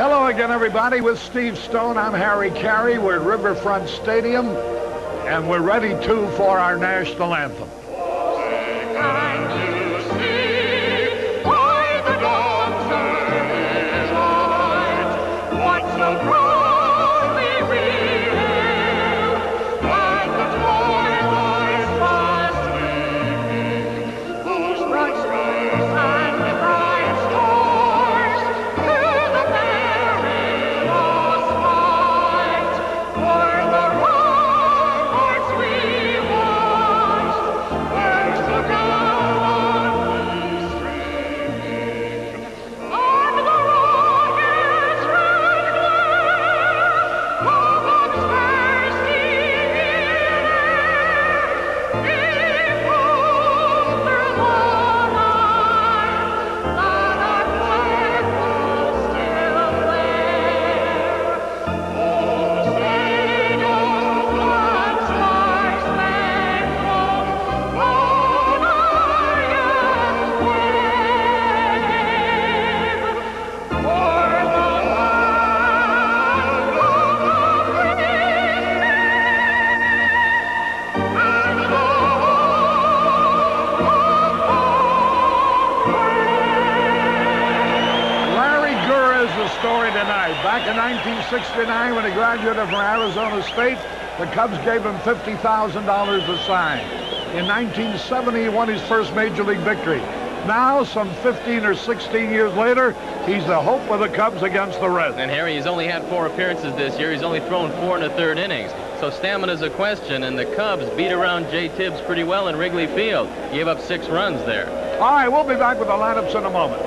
Hello again, everybody. With Steve Stone, I'm Harry Carey. We're at Riverfront Stadium, and we're ready, too, for our national anthem. Story tonight. Back in 1969, when he graduated from Arizona State, the Cubs gave him $50,000 to sign. In 1970, he won his first Major League victory. Now, some 15 or 16 years later, he's the hope of the Cubs against the Reds. And Harry, he's only had 4 appearances this year. He's only thrown 4 1/3 innings. So stamina's a question, and the Cubs beat around Jay Tibbs pretty well in Wrigley Field. Gave up 6 runs there. All right, we'll be back with the lineups in a moment.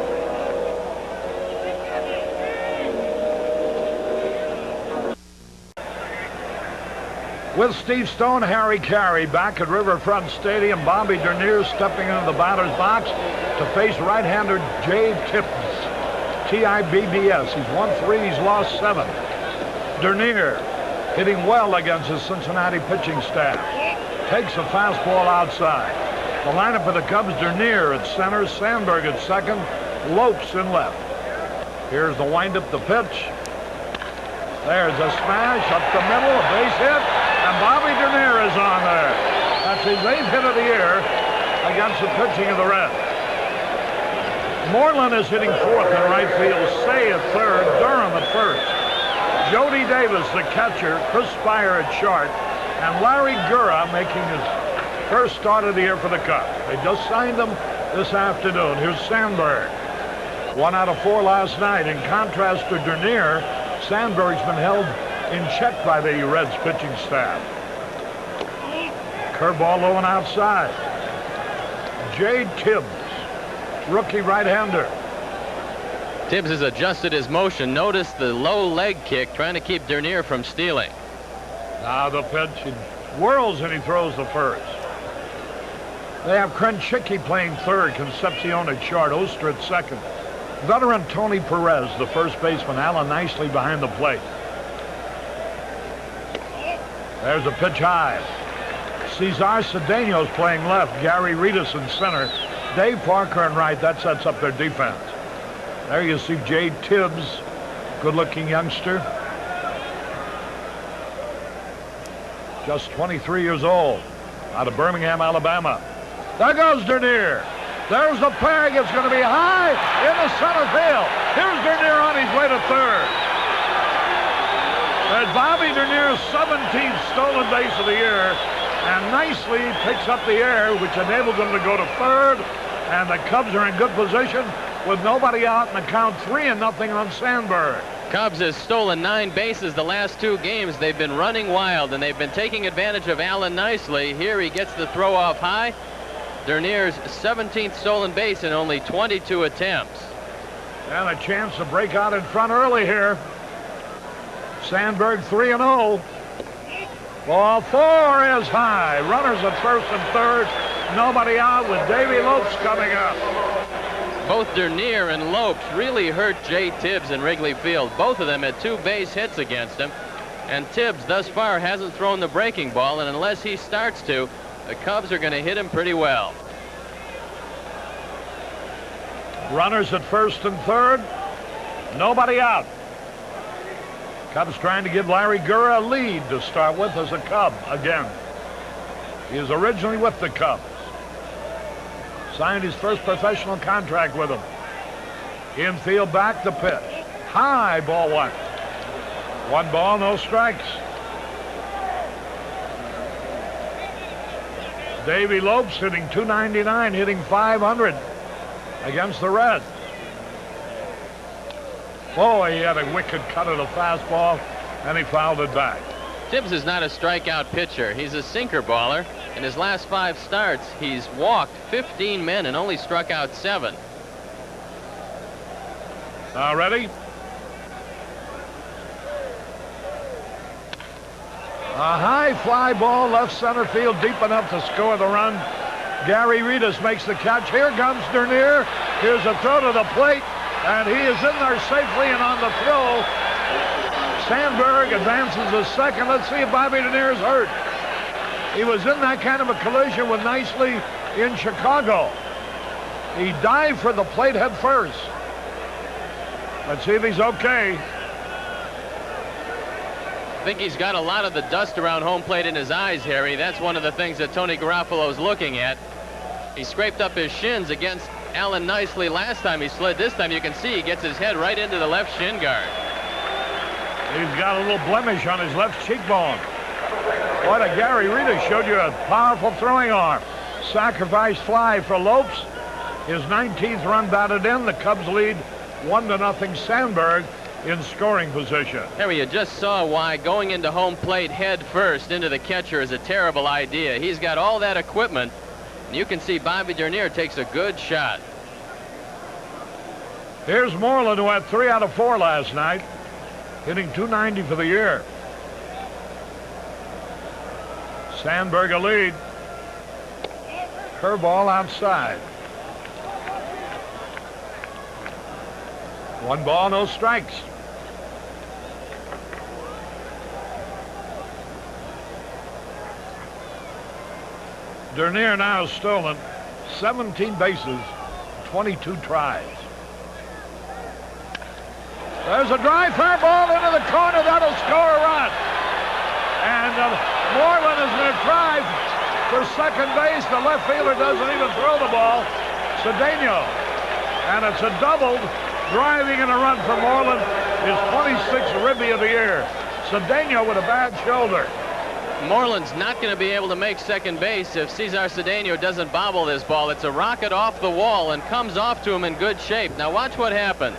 With Steve Stone, Harry Carey back at Riverfront Stadium. Bobby Dernier stepping into the batter's box to face right-hander Jay Tibbs. T-I-B-B-S. He's won 3, he's lost 7. Dernier hitting well against his Cincinnati pitching staff. Takes a fastball outside. The lineup for the Cubs: Dernier at center, Sandberg at second, Lopes in left. Here's the windup, the pitch. There's a smash up the middle, a base hit. And Bobby Dernier is on there. That's his 8th hit of the year against the pitching of the Reds. Moreland is hitting 4th in right field. Say at 3rd, Durham at 1st. Jody Davis, the catcher, Chris Spire at short, and Larry Gura making his first start of the year for the Cubs. They just signed him this afternoon. Here's Sandberg. 1 out of 4 last night. In contrast to Dernier, Sandberg's been held in check by the Reds pitching staff. Curveball low and outside. Jay Tibbs, rookie right-hander. Tibbs has adjusted his motion. Notice the low leg kick, trying to keep Dernier from stealing. Now the pitch, he whirls and he throws the first. They have Krenchicki playing 3rd, Concepcion at short, Oster at 2nd. Veteran Tony Perez, the first baseman, Alan Nicely behind the plate. There's a pitch high. Cesar Cedeno's playing left. Gary Reedus in center. Dave Parker in right. That sets up their defense. There you see Jay Tibbs, good-looking youngster. Just 23 years old, out of Birmingham, Alabama. There goes Dernier. There's the peg. It's going to be high in the center field. Here's Dernier on his way to 3rd. There's Bobby Dernier's 17th stolen base of the year, and Nicely picks up the air, which enables him to go to 3rd, and the Cubs are in good position with nobody out, and the count 3-0 on Sandberg. Cubs has stolen 9 bases the last 2 games. They've been running wild, and they've been taking advantage of Alan Nicely. Here he gets the throw off high. Dernier's 17th stolen base in only 22 attempts. And a chance to break out in front early here. Sandberg 3-0. Ball 4 is high. Runners at 1st and 3rd. Nobody out with Davey Lopes coming up. Both Dernier and Lopes really hurt Jay Tibbs in Wrigley Field. Both of them had 2 base hits against him. And Tibbs thus far hasn't thrown the breaking ball, and unless he starts to, the Cubs are going to hit him pretty well. Runners at 1st and 3rd. Nobody out. Cubs trying to give Larry Gurra a lead to start with as a Cub again. He was originally with the Cubs. Signed his first professional contract with them. Infield back the pitch. High, ball one. 1 ball, no strikes. Davey Lopes hitting .299, hitting .500 against the Reds. Boy, he had a wicked cut of the fastball, and he fouled it back. Tibbs is not a strikeout pitcher. He's a sinker baller. In his last 5 starts, he's walked 15 men and only struck out 7. Now ready? A high fly ball left center field, deep enough to score the run. Gary Reedus makes the catch. Here comes Dernier. Here's a throw to the plate, and he is in there safely and on the throw. Sandberg advances to second. Let's see if Bobby Dernier is hurt. He was in that kind of a collision with Nicely in Chicago. He dived for the plate head first. Let's see if he's okay. I think he's got a lot of the dust around home plate in his eyes, Harry. That's one of the things that Tony Garofalo's looking at. He scraped up his shins against Alan Nicely last time he slid. This time you can see he gets his head right into the left shin guard. He's got a little blemish on his left cheekbone. What a Gary Reedus showed you a powerful throwing arm. Sacrifice fly for Lopes. His 19th run batted in. The Cubs lead 1-0 Sandberg in scoring position. Harry, you just saw why going into home plate head first into the catcher is a terrible idea. He's got all that equipment, and you can see Bobby Dernier takes a good shot. Here's Moreland, who had 3 out of 4 last night, hitting .290 for the year. Sandberg a lead. Curveball outside. 1 ball, no strikes. Dernier now has stolen 17 bases, 22 tries. There's a dry fair ball into the corner. That'll score a run. And Moreland is going to try for second base. The left fielder doesn't even throw the ball. Cedeno. And it's a double. Driving in a run for Moreland, his 26th ribby of the year. Cedeno with a bad shoulder. Moreland's not going to be able to make second base if Cesar Cedeno doesn't bobble this ball. It's a rocket off the wall and comes off to him in good shape. Now watch what happens.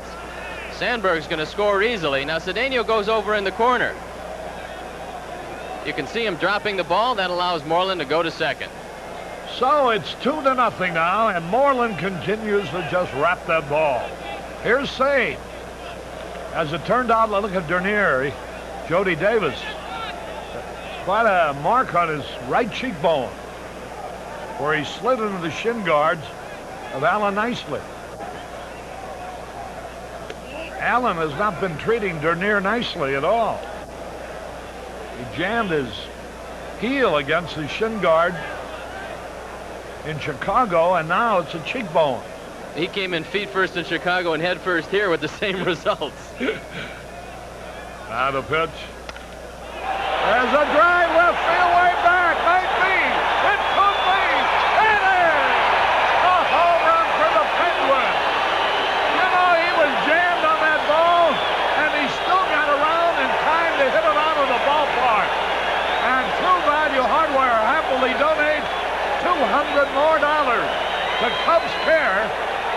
Sandberg's going to score easily. Now Cedeno goes over in the corner. You can see him dropping the ball. That allows Moreland to go to second. So it's 2-0 now, and Moreland continues to just wrap that ball. Here's Sade. As it turned out, look at Dernier, Jody Davis. Quite a mark on his right cheekbone where he slid into the shin guards of Alan Nicely. Alan has not been treating Dernier nicely at all. He jammed his heel against his shin guard in Chicago, and now it's a cheekbone. He came in feet first in Chicago and head first here with the same results. Now the pitch. There's a drive left field way back. Might be. It could be. It is. A home run for the Penguins. You know, he was jammed on that ball, and he still got around in time to hit it out of the ballpark. And True Value Hardware happily donates $200 more to Cubs Care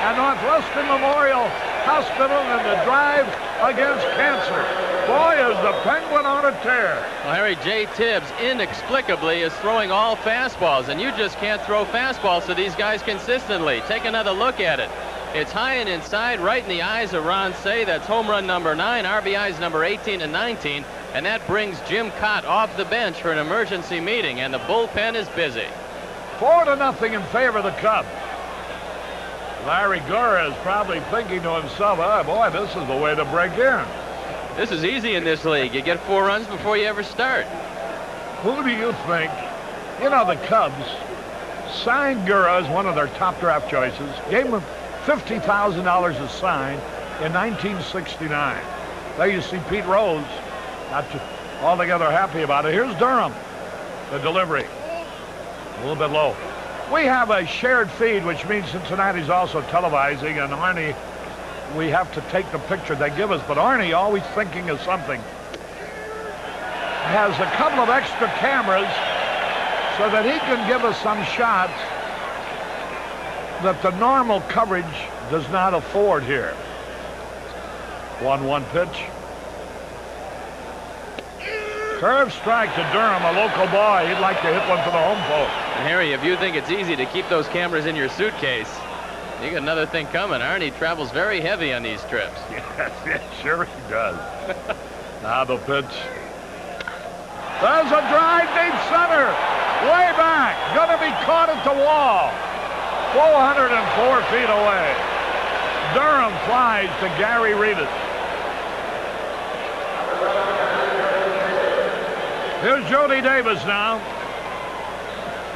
and Northwestern Memorial Hospital in the drive against cancer. Boy, is the Penguin on a tear. Well, Harry, J. Tibbs inexplicably is throwing all fastballs, and you just can't throw fastballs to these guys consistently. Take another look at it. It's high and inside, right in the eyes of Ron Say. That's home run number 9, RBIs number 18 and 19, and that brings Jim Cott off the bench for an emergency meeting, and the bullpen is busy. 4-0 in favor of the Cubs. Larry Gurra is probably thinking to himself, oh boy, this is the way to break in. This is easy in this league. You get 4 runs before you ever start. Who do you think? You know, the Cubs signed Gurra as one of their top draft choices, gave him $50,000 a sign in 1969. There you see Pete Rose not altogether happy about it. Here's Durham, the delivery. A little bit low. We have a shared feed, which means Cincinnati's also televising, and Arnie, we have to take the picture they give us, but Arnie, always thinking of something, has a couple of extra cameras so that he can give us some shots that the normal coverage does not afford here. 1-1 pitch. Curve strike to Durham, a local boy. He'd like to hit one for the home post. And Harry, if you think it's easy to keep those cameras in your suitcase, you got another thing coming. Arnie travels very heavy on these trips. Yes, sure he does. Now the pitch. There's a drive deep center. Way back. Gonna be caught at the wall. 404 feet away. Durham flies to Gary Reedus. Here's Jody Davis now.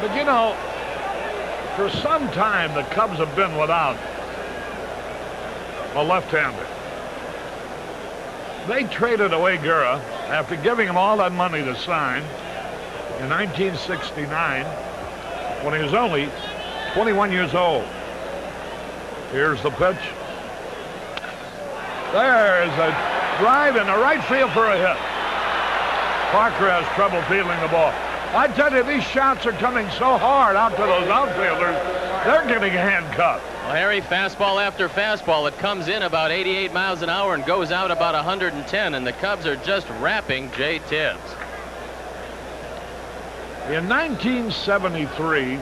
But you know, for some time the Cubs have been without a left-hander. They traded away Gurra after giving him all that money to sign in 1969 when he was only 21 years old. Here's the pitch. There's a drive in the right field for a hit. Parker has trouble fielding the ball. I tell you, these shots are coming so hard out to those outfielders, they're getting handcuffed. Well, Harry, fastball after fastball. It comes in about 88 miles an hour and goes out about 110, and the Cubs are just wrapping Jay Tibbs. In 1973,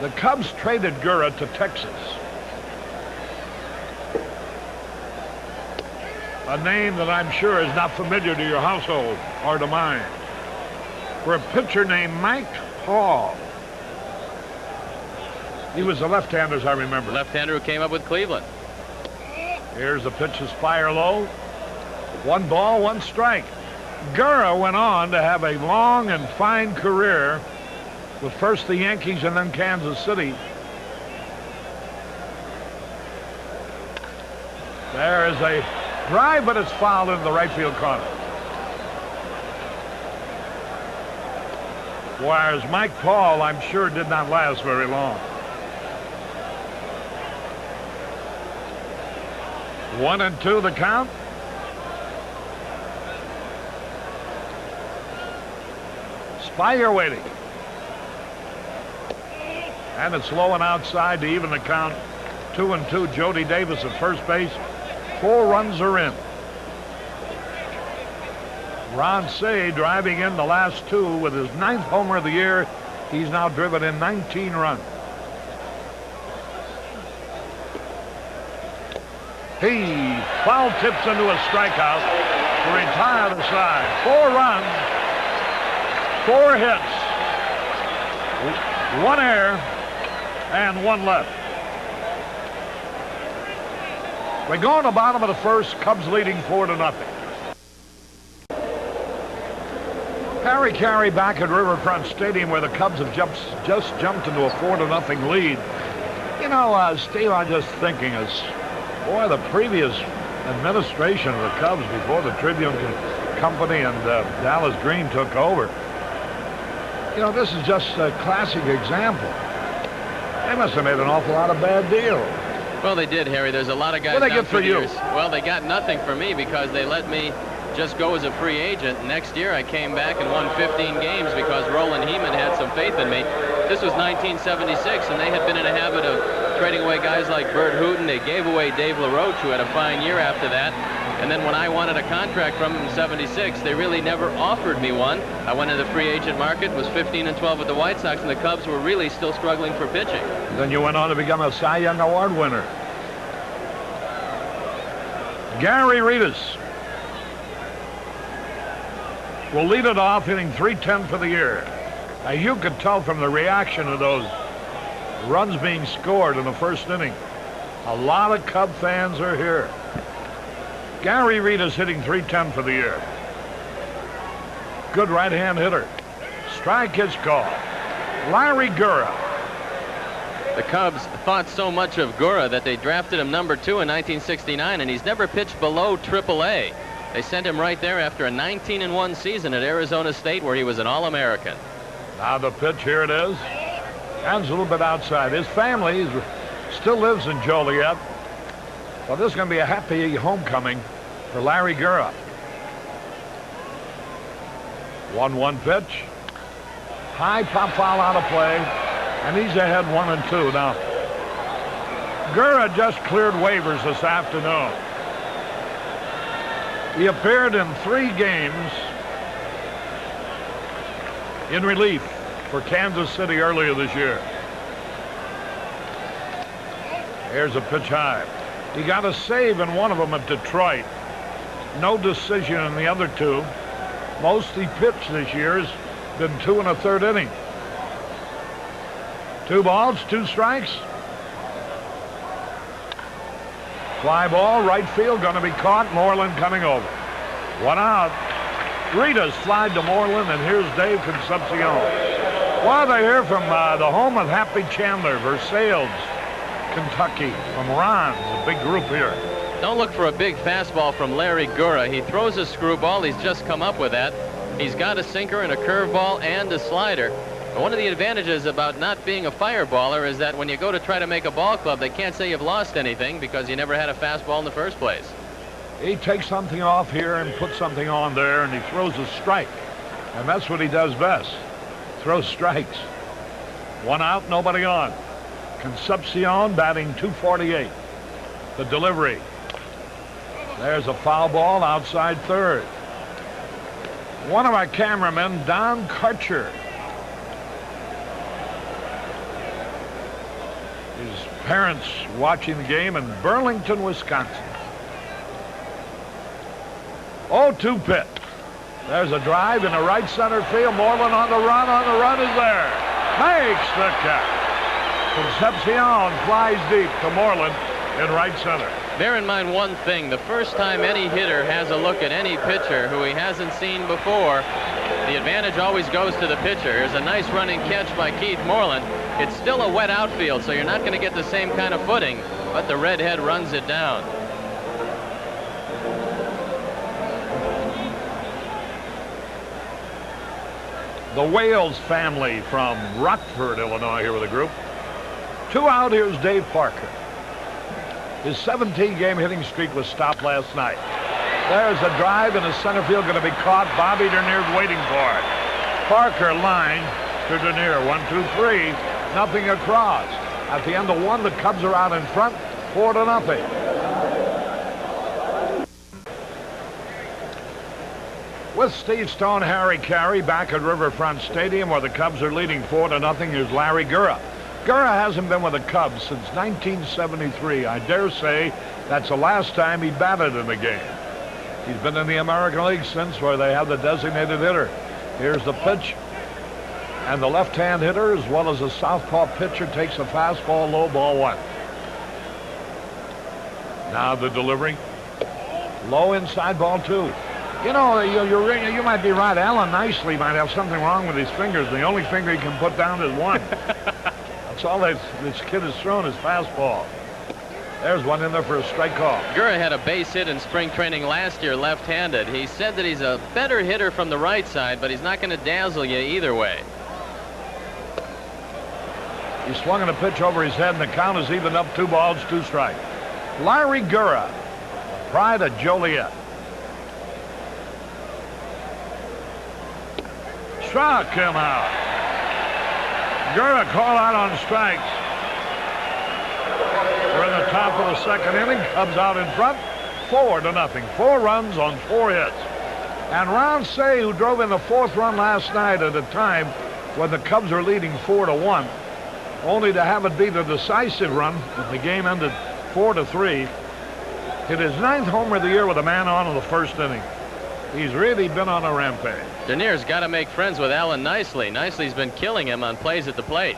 the Cubs traded Gurra to Texas. A name that I'm sure is not familiar to your household or to mine. For a pitcher named Mike Paul. He was a left-hander, as I remember. Left-hander who came up with Cleveland. Here's the pitch is fire low. 1 ball, 1 strike. Gurra went on to have a long and fine career with first the Yankees and then Kansas City. There is a drive, but it's fouled in the right field corner. Whereas Mike Paul, I'm sure, did not last very long. 1-2 the count. Spire waiting. And it's low and outside to even the count. 2-2. Jody Davis at first base. 4 runs are in. Ron Cey driving in the last 2 with his 9th homer of the year. He's now driven in 19 runs. He foul tips into a strikeout to retire the side. 4 runs, 4 hits, 1 error, and 1 left. We go in the bottom of the first, Cubs leading 4-0. Harry Carey back at Riverfront Stadium where the Cubs have just jumped into a 4-0 lead. You know, Steve, I'm just thinking boy, the previous administration of the Cubs before the Tribune Company and Dallas Green took over. You know, this is just a classic example. They must have made an awful lot of bad deals. Well, they did, Harry. There's a lot of guys. What did they get for you? Well, they got nothing for me because they let me just go as a free agent. Next year, I came back and won 15 games because Roland Heeman had some faith in me. This was 1976, and they had been in a habit of trading away guys like Bert Hooton. They gave away Dave LaRoche, who had a fine year after that. And then when I wanted a contract from him in 76, they really never offered me one. I went into the free agent market, was 15-12 with the White Sox, and the Cubs were really still struggling for pitching. Then you went on to become a Cy Young Award winner. Gary Reedus will lead it off, hitting .310 for the year. Now, you could tell from the reaction of those runs being scored in the first inning. A lot of Cub fans are here. Gary Reedus hitting .310 for the year. Good right-hand hitter. Strike is called. Larry Gurra. The Cubs thought so much of Gura that they drafted him number 2 in 1969, and he's never pitched below AAA. They sent him right there after a 19-1 season at Arizona State, where he was an All-American. Now the pitch, here it is. Hands a little bit outside. His family still lives in Joliet. Well, this is going to be a happy homecoming for Larry Gura. 1-1 pitch. High pop foul out of play, and he's ahead 1-2. Now, Gura just cleared waivers this afternoon. He appeared in 3 games in relief for Kansas City earlier this year. Here's a pitch high. He got a save in one of them at Detroit. No decision in the other 2. Most he pitched this year has been 2 1/3 innings. 2 balls, 2 strikes. Fly ball, right field, going to be caught. Moreland coming over. 1 out. Rita's flied to Moreland, and here's Dave Concepcion. Well, they're here from the home of Happy Chandler, Versailles, Kentucky, from Ron's, a big group here. Don't look for a big fastball from Larry Gura. He throws a screwball. He's just come up with that. He's got a sinker and a curveball and a slider. But one of the advantages about not being a fireballer is that when you go to try to make a ball club, they can't say you've lost anything because you never had a fastball in the first place. He takes something off here and puts something on there, and he throws a strike. And that's what he does best. Throw strikes. 1 out, nobody on. Concepcion batting .248. The delivery. There's a foul ball outside third. One of our cameramen, Don Karcher. His parents watching the game in Burlington, Wisconsin. 0-2 pitch. There's a drive in the right center field. Moreland on the run is there. Makes the catch. Concepcion flies deep to Moreland in right center. Bear in mind one thing. The first time any hitter has a look at any pitcher who he hasn't seen before, the advantage always goes to the pitcher. Here's a nice running catch by Keith Moreland. It's still a wet outfield, so you're not going to get the same kind of footing, but the redhead runs it down. The Wales family from Rockford, Illinois, here with a group. 2 out, here's Dave Parker. His 17-game hitting streak was stopped last night. There's a drive in the center field, going to be caught. Bobby Dernier's waiting for it. Parker line to Dernier. 1-2-3, nothing across. At the end of 1, the Cubs are out in front, 4-0. With Steve Stone, Harry Carey back at Riverfront Stadium, where the Cubs are leading 4-0. Here's Larry Gura. Gura hasn't been with the Cubs since 1973. I dare say that's the last time he batted in a game. He's been in the American League since, where they have the designated hitter. Here's the pitch. And the left-hand hitter, as well as the southpaw pitcher, takes a fastball, low ball 1. Now the delivery. Low inside ball 2. You know, you might be right. Alan Nicely might have something wrong with his fingers. The only finger he can put down is 1. That's all this kid has thrown is fastball. There's one in there for a strike call. Gura had a base hit in spring training last year, left-handed. He said that he's a better hitter from the right side, but he's not going to dazzle you either way. He swung a pitch over his head, and the count is evened up. 2 balls, 2 strikes. Larry Gura, pride of Joliet. Struck him out. Gura called out on strikes. We're in the top of the 2nd inning. Cubs out in front, 4-0. 4 runs on 4 hits. And Ron Say, who drove in the 4th run last night at a time when the Cubs are leading 4-1, only to have it be the decisive run when the game ended 4-3, hit his 9th homer of the year with a man on in the 1st inning. He's really been on a rampage. Dernier's got to make friends with Alan Nicely. Nicely's been killing him on plays at the plate.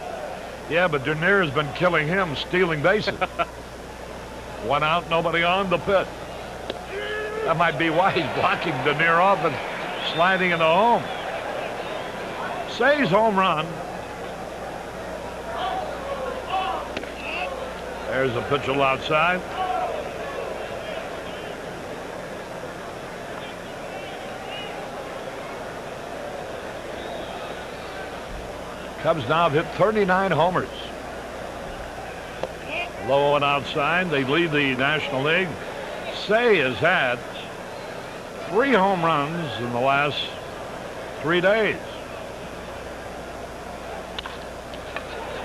Yeah, but Dernier's been killing him, stealing bases. 1 out, nobody on, the pitch. That might be why he's blocking Dernier off and sliding into home. Say's home run. There's a pitch a little outside. Cubs now have hit 39 homers. Low and outside. They lead the National League. Say has had 3 home runs in the last 3 days.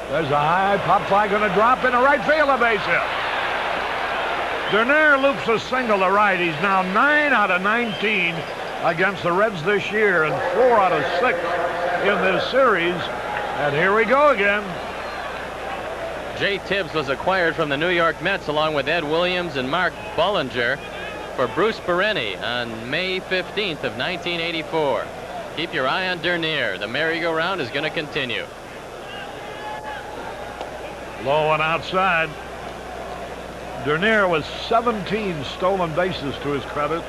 There's a high pop fly going to drop into right field, a base hit. Dernier loops a single to right. He's now 9 out of 19 against the Reds this year and 4 out of 6 in this series. And here we go again. Jay Tibbs was acquired from the New York Mets along with Ed Williams and Mark Bollinger for Bruce Pereni on May 15th of 1984. Keep your eye on Dernier. The merry-go-round is going to continue. Low and outside. Dernier with 17 stolen bases to his credit.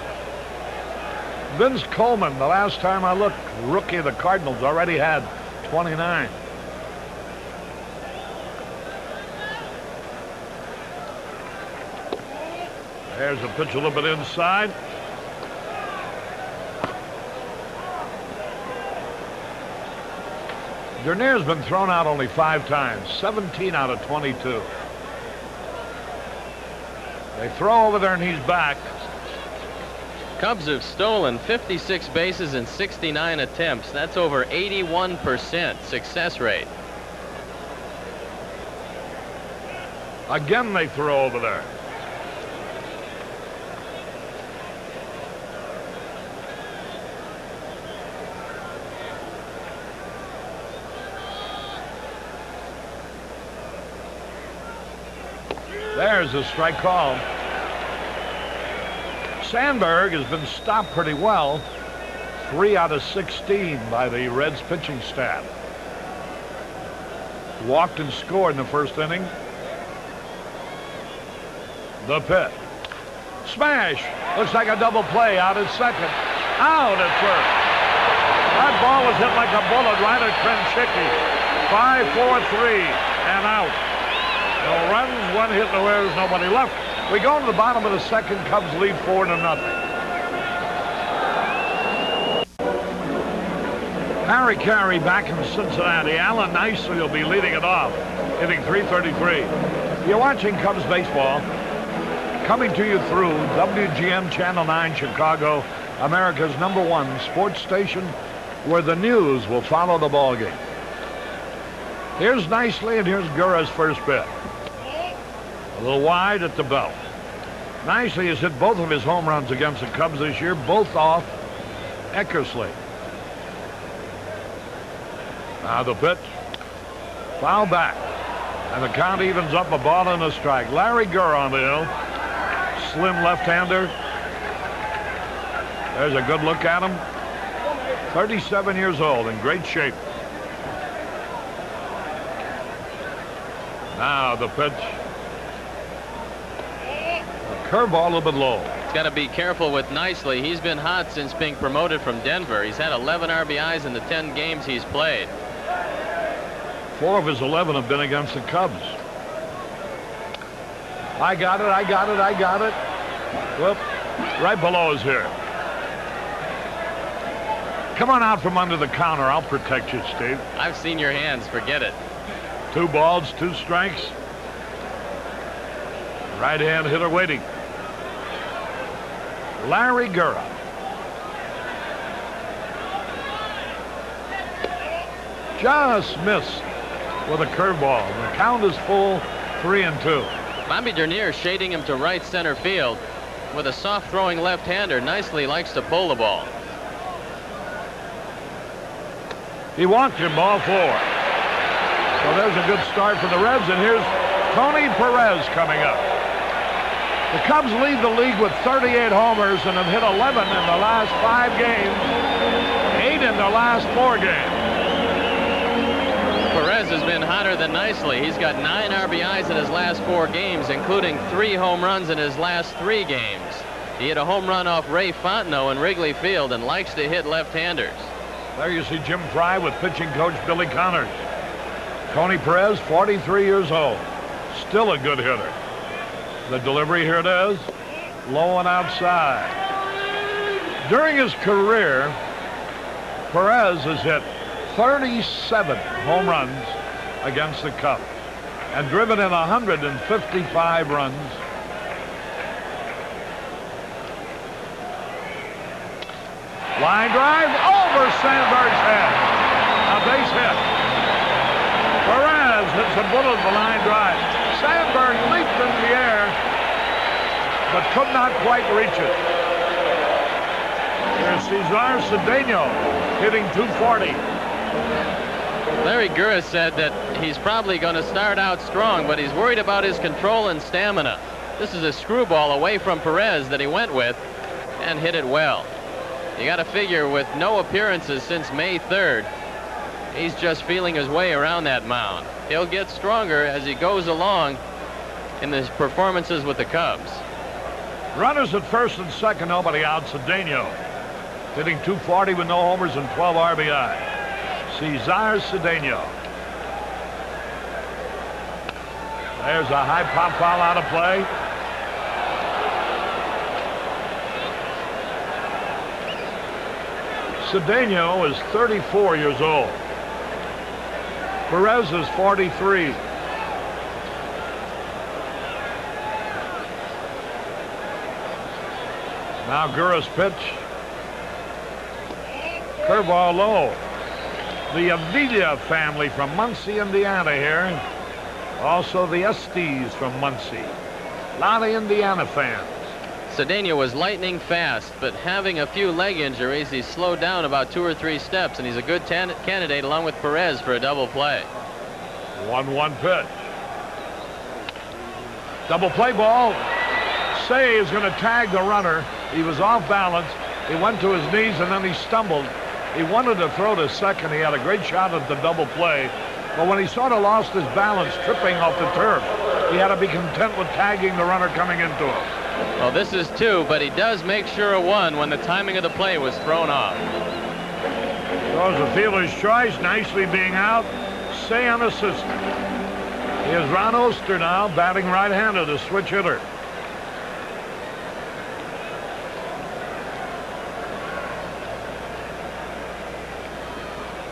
Vince Coleman, the last time I looked, rookie of the Cardinals, already had 29. There's a pitch a little bit inside. Dernier's been thrown out only 5 times, 17 out of 22. They throw over there and he's back. Cubs have stolen 56 bases in 69 attempts. That's over 81% success rate. Again they throw over there. There's a strike call. Sandberg has been stopped pretty well. 3 out of 16 by the Reds pitching staff. Walked and scored in the first inning. The pitch. Smash. Looks like a double play out at second. Out at first. That ball was hit like a bullet right at Krenchicki. 5-4-3 and out. No runs, 1 hit, no errors, nobody left. We go to the bottom of the second. Cubs lead 4-0. Harry Carey back in Cincinnati. Alan Nicely will be leading it off, hitting .333. You're watching Cubs baseball, coming to you through WGN Channel 9 Chicago, America's #1 sports station, where the news will follow the ball game. Here's Nicely, and here's Gurra's first pitch. A little wide at the belt. Nicely has hit both of his home runs against the Cubs this year, both off Eckersley. Now the pitch. Foul back. And the count evens up, a ball and a strike. Larry Gurra on the hill. Slim left-hander. There's a good look at him. 37 years old, in great shape. Now the pitch. Curveball a little bit low. He's got to be careful with Nicely. He's been hot since being promoted from Denver. He's had 11 RBIs in the 10 games he's played. 4 of his 11 have been against the Cubs. I got it. Whoop. Right below is here. Come on out from under the counter. I'll protect you, Steve. I've seen your hands. Forget it. 2 balls, 2 strikes. Right-hand hitter waiting. Larry Gurra. Just missed with a curveball. The count is full, 3-2. Bobby Dernier shading him to right center field. With a soft throwing left-hander, Nicely likes to pull the ball. He walked him, ball 4. So there's a good start for the Reds, and here's Tony Perez coming up. The Cubs lead the league with 38 homers and have hit 11 in the last 5 games, 8 in the last 4 games. Perez has been hotter than Nicely. He's got 9 RBIs in his last 4 games, including 3 home runs in his last 3 games. He hit a home run off Ray Fontenot in Wrigley Field and likes to hit left-handers. There you see Jim Fry with pitching coach Billy Connors. Tony Perez, 43 years old. Still a good hitter. The delivery, here it is. Low and outside. During his career, Perez has hit 37 home runs against the Cubs and driven in 155 runs. Line drive over Sandberg's head. A base hit. Perez hits a bullet of the line drive. Sandberg leaped in the air, but could not quite reach it. Here's Cesar Cedeno hitting .240. Larry Gurra said that he's probably going to start out strong, but he's worried about his control and stamina. This is a screwball away from Perez that he went with and hit it well. You got to figure with no appearances since May 3rd, he's just feeling his way around that mound. He'll get stronger as he goes along in his performances with the Cubs. Runners at first and second, nobody out. Cedeno hitting .240 with no homers and 12 RBI. Cesar Cedeno. There's a high pop foul out of play. Cedeno is 34 years old. Perez is 43. Now Gurra's pitch. Curveball low. The Avila family from Muncie, Indiana here. Also the Estes from Muncie. A lot of Indiana fans. Cedeno was lightning fast, but having a few leg injuries, he's slowed down about 2 or 3 steps, and he's a good candidate along with Perez for a double play. 1-1 pitch. Double play ball. Say is going to tag the runner. He was off balance. He went to his knees and then he stumbled. He wanted to throw to second. He had a great shot at the double play. But when he sort of lost his balance tripping off the turf, he had to be content with tagging the runner coming into him. Well, this is 2, but he does make sure of 1 when the timing of the play was thrown off. Throws a fielder's choice, nicely being out. Say unassisted. Here's Ron Oster now, batting right-handed, a switch hitter.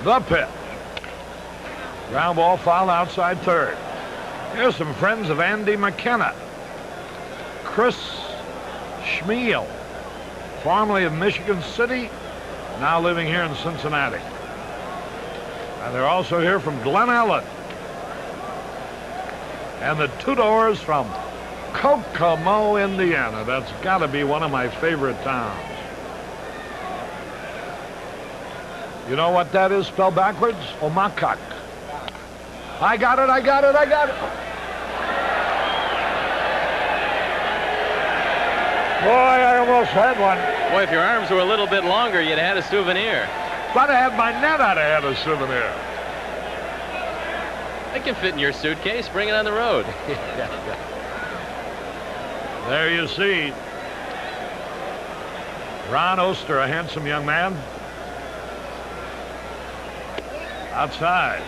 The pitch. Ground ball foul outside third. Here's some friends of Andy McKenna. Chris Schmiel, formerly of Michigan City, now living here in Cincinnati. And they're also here from Glen Ellen. And the Tudors from Kokomo, Indiana. That's got to be one of my favorite towns. You know what that is spelled backwards? Omakak. I got it, I got it, I got it. Boy, I almost had one. Boy, if your arms were a little bit longer, you'd have had a souvenir. If I'd have had my net, I'd have had a souvenir. It can fit in your suitcase. Bring it on the road. There you see Ron Oster, a handsome young man. Outside.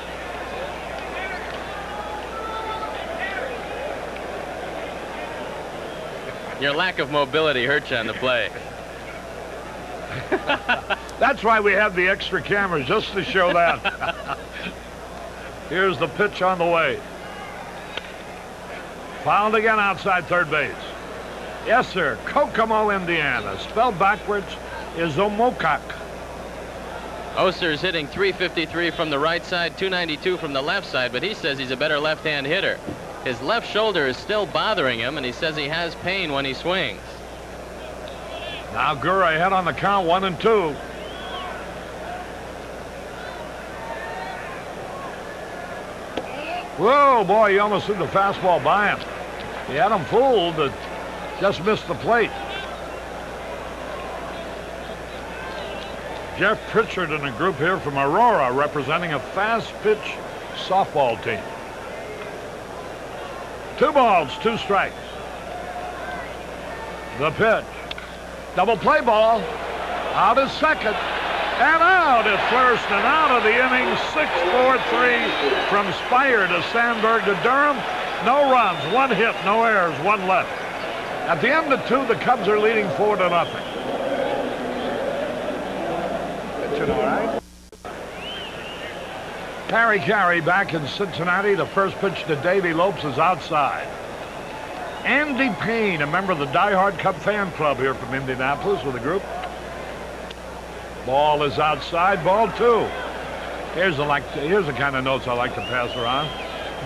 Your lack of mobility hurt you on the play. That's why we have the extra cameras, just to show that. Here's the pitch on the way. Fouled again outside third base. Yes, sir. Kokomo, Indiana. Spelled backwards is Omokak. Oster's hitting .353 from the right side, .292 from the left side, but he says he's a better left-hand hitter. His left shoulder is still bothering him, and he says he has pain when he swings. Now Gurra ahead on the count, 1-2. Whoa, boy, he almost threw the fastball by him. He had him fooled, but just missed the plate. Jeff Pritchard and a group here from Aurora representing a fast pitch softball team. 2 balls, 2 strikes. The pitch. Double play ball. Out is second. And out at first and out of the inning. 6-4-3 from Spire to Sandberg to Durham. No runs, 1 hit, no errors, 1 left. At the end of 2, the Cubs are leading 4-0. Pitching all right. Harry Carey back in Cincinnati. The first pitch to Davey Lopes is outside. Andy Payne, a member of the Die Hard Cub fan club here from Indianapolis with a group. Ball is outside, ball 2. Here's the kind of notes I like to pass around.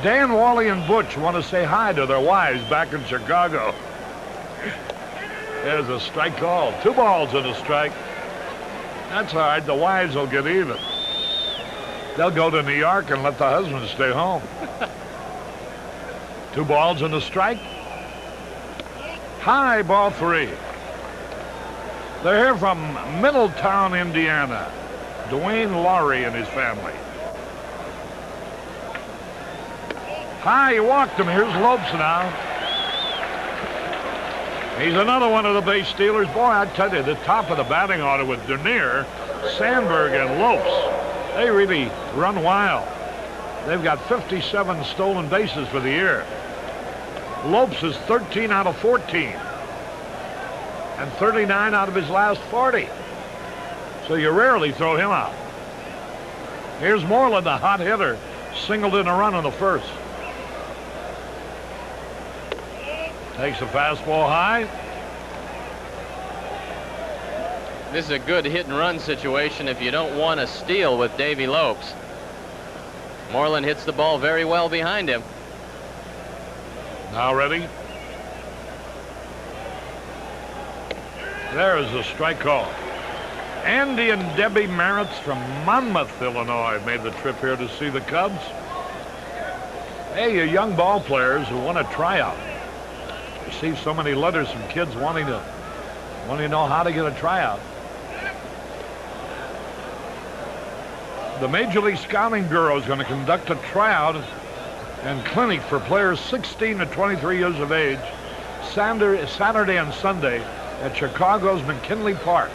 Dan, Wally, and Butch want to say hi to their wives back in Chicago. There's a strike call. 2 balls and a strike. That's all right. The wives will get even. They'll go to New York and let the husband stay home. 2 balls and a strike. High, ball 3. They're here from Middletown, Indiana. Dwayne Laurie and his family. High, he walked him. Here's Lopes now. He's another one of the base stealers. Boy, I tell you, the top of the batting order with Dernier, Sandberg, and Lopes. They really run wild. They've got 57 stolen bases for the year. Lopes is 13 out of 14. And 39 out of his last 40. So you rarely throw him out. Here's Moreland, the hot hitter, singled in a run in the first. Takes a fastball high. This is a good hit and run situation if you don't want to steal with Davey Lopes. Moreland hits the ball very well behind him. Now ready. There is a strike call. Andy and Debbie Maritz from Monmouth, Illinois, made the trip here to see the Cubs. Hey, you young ball players who want to try out. Receive so many letters from kids wanting to know how to get a tryout. The Major League Scouting Bureau is going to conduct a tryout and clinic for players 16 to 23 years of age Saturday and Sunday at Chicago's McKinley Park.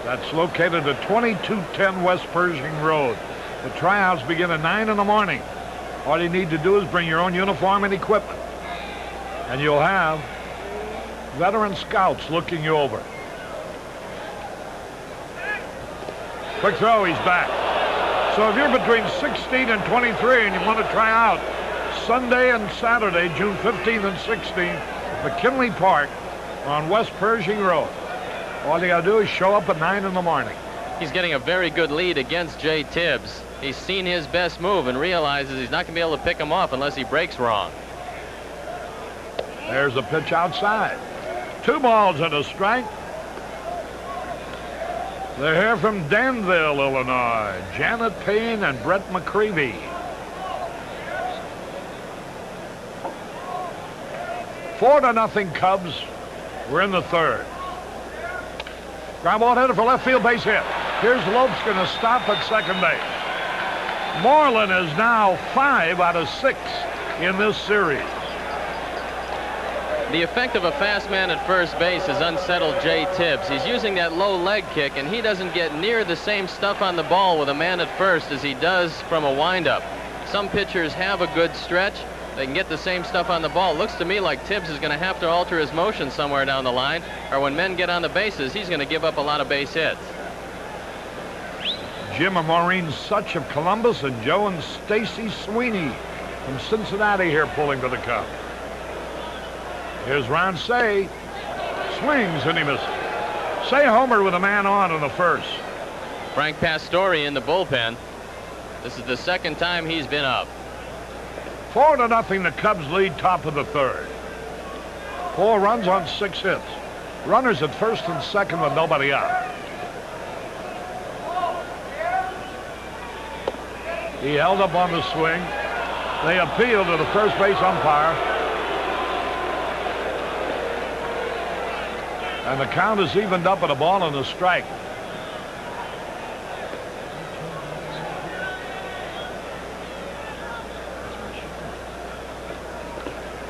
That's located at 2210 West Pershing Road. The tryouts begin at 9 in the morning. All you need to do is bring your own uniform and equipment. And you'll have veteran scouts looking you over. Quick throw, he's back. So if you're between 16 and 23 and you want to try out Sunday and Saturday, June 15th and 16th, at McKinley Park on West Pershing Road, all you got to do is show up at 9 in the morning. He's getting a very good lead against Jay Tibbs. He's seen his best move and realizes he's not going to be able to pick him off unless he breaks wrong. There's a pitch outside. 2 balls and a strike. They're here from Danville, Illinois. Janet Payne and Brett McCreevy. 4-0 Cubs. We're in the 3rd. Ground ball headed for left field, base hit. Here's Lopes going to stop at second base. Moreland is now 5 out of 6 in this series. The effect of a fast man at first base has unsettled Jay Tibbs. He's using that low leg kick, and he doesn't get near the same stuff on the ball with a man at first as he does from a windup. Some pitchers have a good stretch. They can get the same stuff on the ball. It looks to me like Tibbs is going to have to alter his motion somewhere down the line, or when men get on the bases, he's going to give up a lot of base hits. Jim and Maureen Such of Columbus and Joe and Stacy Sweeney from Cincinnati here pulling for the Cubs. Here's Ron Say. Swings and he misses. Say homered with a man on in the first. Frank Pastore in the bullpen. This is the 2nd time he's been up. 4-0 the Cubs lead, top of the 3rd. 4 runs on 6 hits. Runners at first and second with nobody out. He held up on the swing. They appealed to the first base umpire. And the count is evened up at a ball and a strike.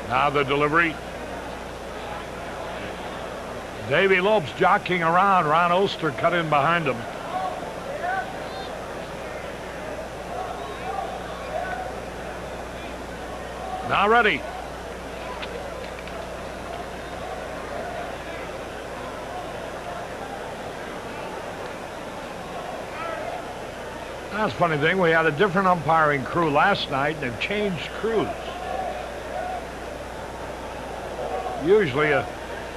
Now the delivery. Davey Lopes jockeying around. Ron Oster cut in behind him. Now ready. That's a funny thing. We had a different umpiring crew last night, and they've changed crews. Usually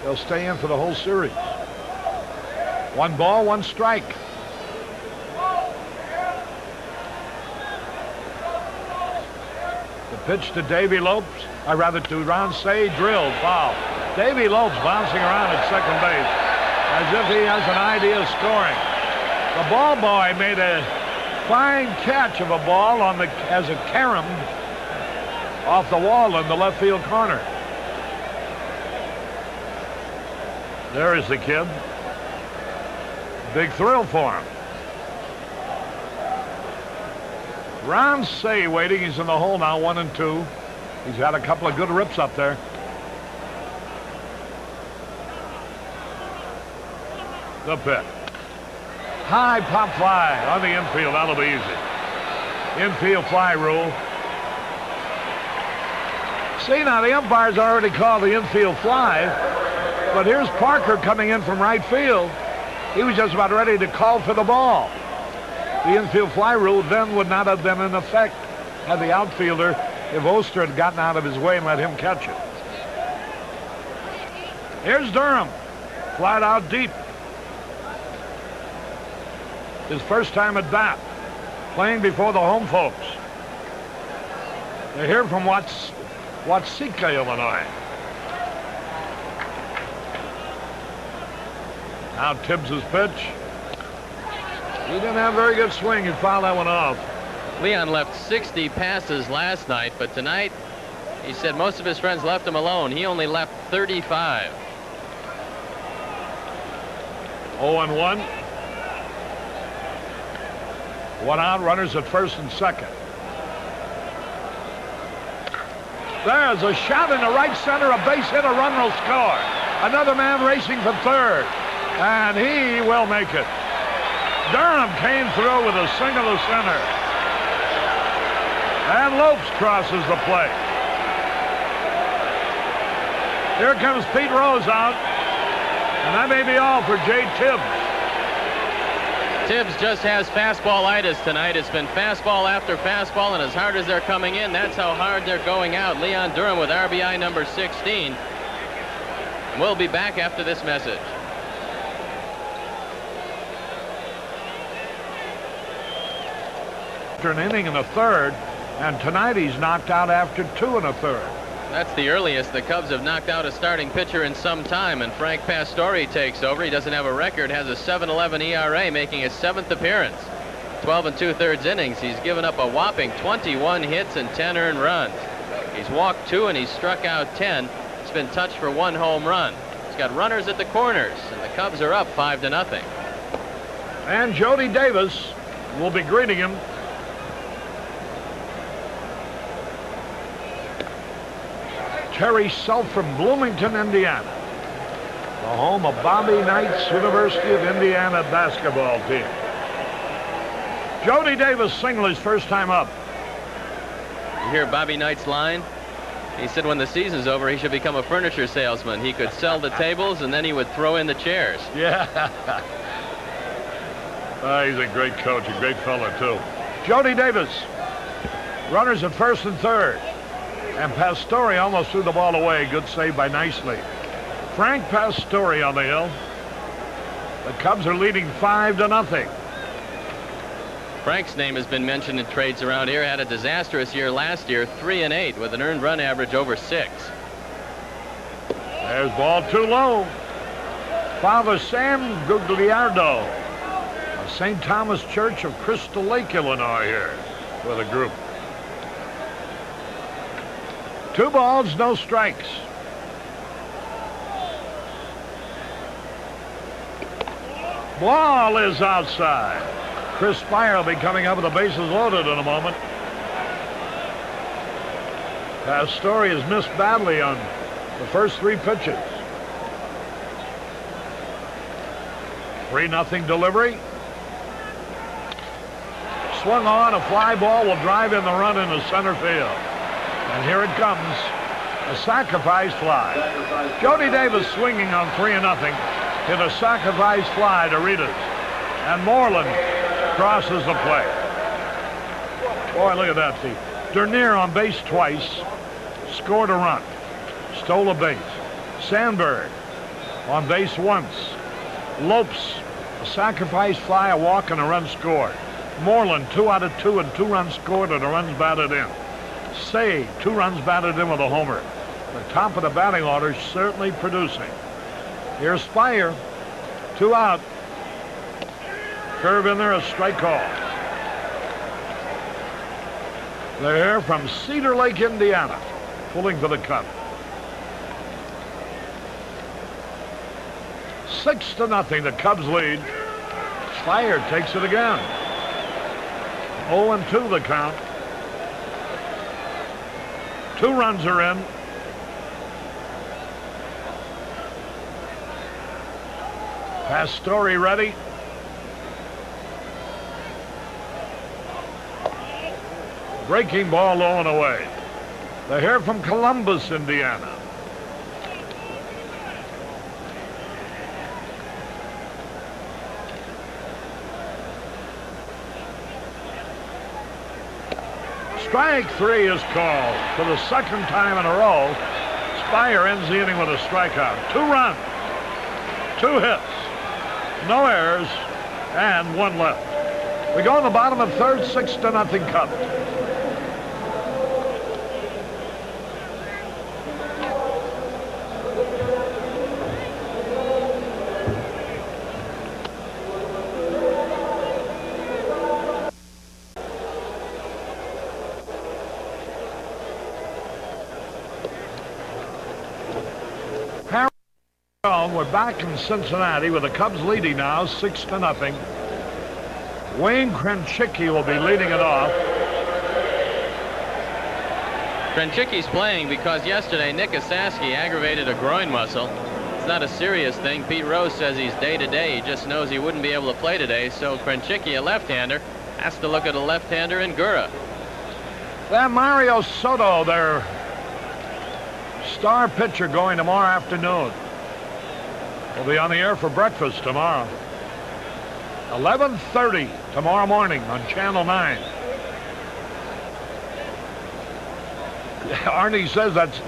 they'll stay in for the whole series. 1 ball, 1 strike. The pitch to Davy Lopes, to Ron Say, drilled, foul. Davy Lopes bouncing around at second base as if he has an idea of scoring. The ball boy made a fine catch of a ball as it caromed off the wall in the left field corner. There is the kid. Big thrill for him. Ron Say waiting. He's in the hole now, 1-2. He's had a couple of good rips up there. The pitch. High pop fly on the infield. That'll be easy. Infield fly rule. See, now the umpire's already called the infield fly, but here's Parker coming in from right field. He was just about ready to call for the ball. The infield fly rule then would not have been in effect had the outfielder, if Oster had gotten out of his way and let him catch it. Here's Durham. Flat out deep. His first time at bat, playing before the home folks. They're here from Watsika, Illinois. Now Tibbs' pitch. He didn't have a very good swing. He fouled that one off. Leon left 60 passes last night, but tonight he said most of his friends left him alone. He only left 35. 0-1. 1 out, runners at first and second. There's a shot in the right center, a base hit, a run will score. Another man racing for third, and he will make it. Durham came through with a single to center. And Lopes crosses the plate. Here comes Pete Rose out, and that may be all for Jay Tibbs. Tibbs just has fastball-itis tonight. It's been fastball after fastball, and as hard as they're coming in, that's how hard they're going out. Leon Durham with RBI number 16. And we'll be back after this message. After an inning and a third, and tonight he's knocked out after 2 1/3. That's the earliest the Cubs have knocked out a starting pitcher in some time, and Frank Pastore takes over. He doesn't have a record, has a 7.11 ERA, making his 7th appearance. 12 2/3 innings. He's given up a whopping 21 hits and 10 earned runs. He's walked 2 and he's struck out 10. He's been touched for 1 home run. He's got runners at the corners, and the Cubs are up 5-0. And Jody Davis will be greeting him. Terry Self from Bloomington, Indiana, the home of Bobby Knight's University of Indiana basketball team. Jody Davis single his first time up. You hear Bobby Knight's line? He said when the season's over, he should become a furniture salesman. He could sell the tables, and then he would throw in the chairs. Yeah. He's a great coach, a great fella, too. Jody Davis. Runners at first and third. And Pastore almost threw the ball away. Good save by Nicely. Frank Pastore on the hill. The Cubs are leading 5-0. Frank's name has been mentioned in trades around here. Had a disastrous year last year, 3-8 with an earned run average over 6. There's ball too low. Father Sam Gugliardo of St. Thomas Church of Crystal Lake, Illinois here with a group. 2 balls, no strikes. Ball is outside. Chris Spire will be coming up with the bases loaded in a moment. Pastore has missed badly on the first 3 pitches. 3-0 delivery. Swung on, a fly ball will drive in the run into center field. And here it comes. A sacrifice fly. Jody Davis swinging on 3-0. Hit a sacrifice fly to Ritas. And Moreland crosses the plate. Boy, look at that. See. Dernier on base twice. Scored a run. Stole a base. Sandberg on base once. Lopes, a sacrifice fly, a walk, and a run scored. Moreland, 2 out of 2, and 2 runs scored and a run's batted in. Say, 2 runs batted in with a homer. The top of the batting order certainly producing. Here's Spire, 2 out. Curve in there, a strike call. They're here from Cedar Lake, Indiana, pulling for the Cubs. 6-0, the Cubs lead. Spire takes it again. 0-2 the count. 2 runs are in. Pastore ready. Breaking ball low and away. They're here from Columbus, Indiana. Strike 3 is called for the 2nd time in a row. Spire ends the inning with a strikeout. 2 runs, 2 hits, no errors, and 1 left. We go in the bottom of 3rd, 6-0 Cubs. We're back in Cincinnati with the Cubs leading now 6-0. Wayne Krenchicki will be leading it off. Krenchicki's playing because yesterday Nick Asaski aggravated a groin muscle. It's not a serious thing. Pete Rose says he's day-to-day. He just knows he wouldn't be able to play today. So Krenchicki, a left-hander, has to look at a left-hander in Gura. That Mario Soto, their star pitcher, going tomorrow afternoon. We'll be on the air for breakfast tomorrow. 11:30 tomorrow morning on Channel 9. Arnie says that's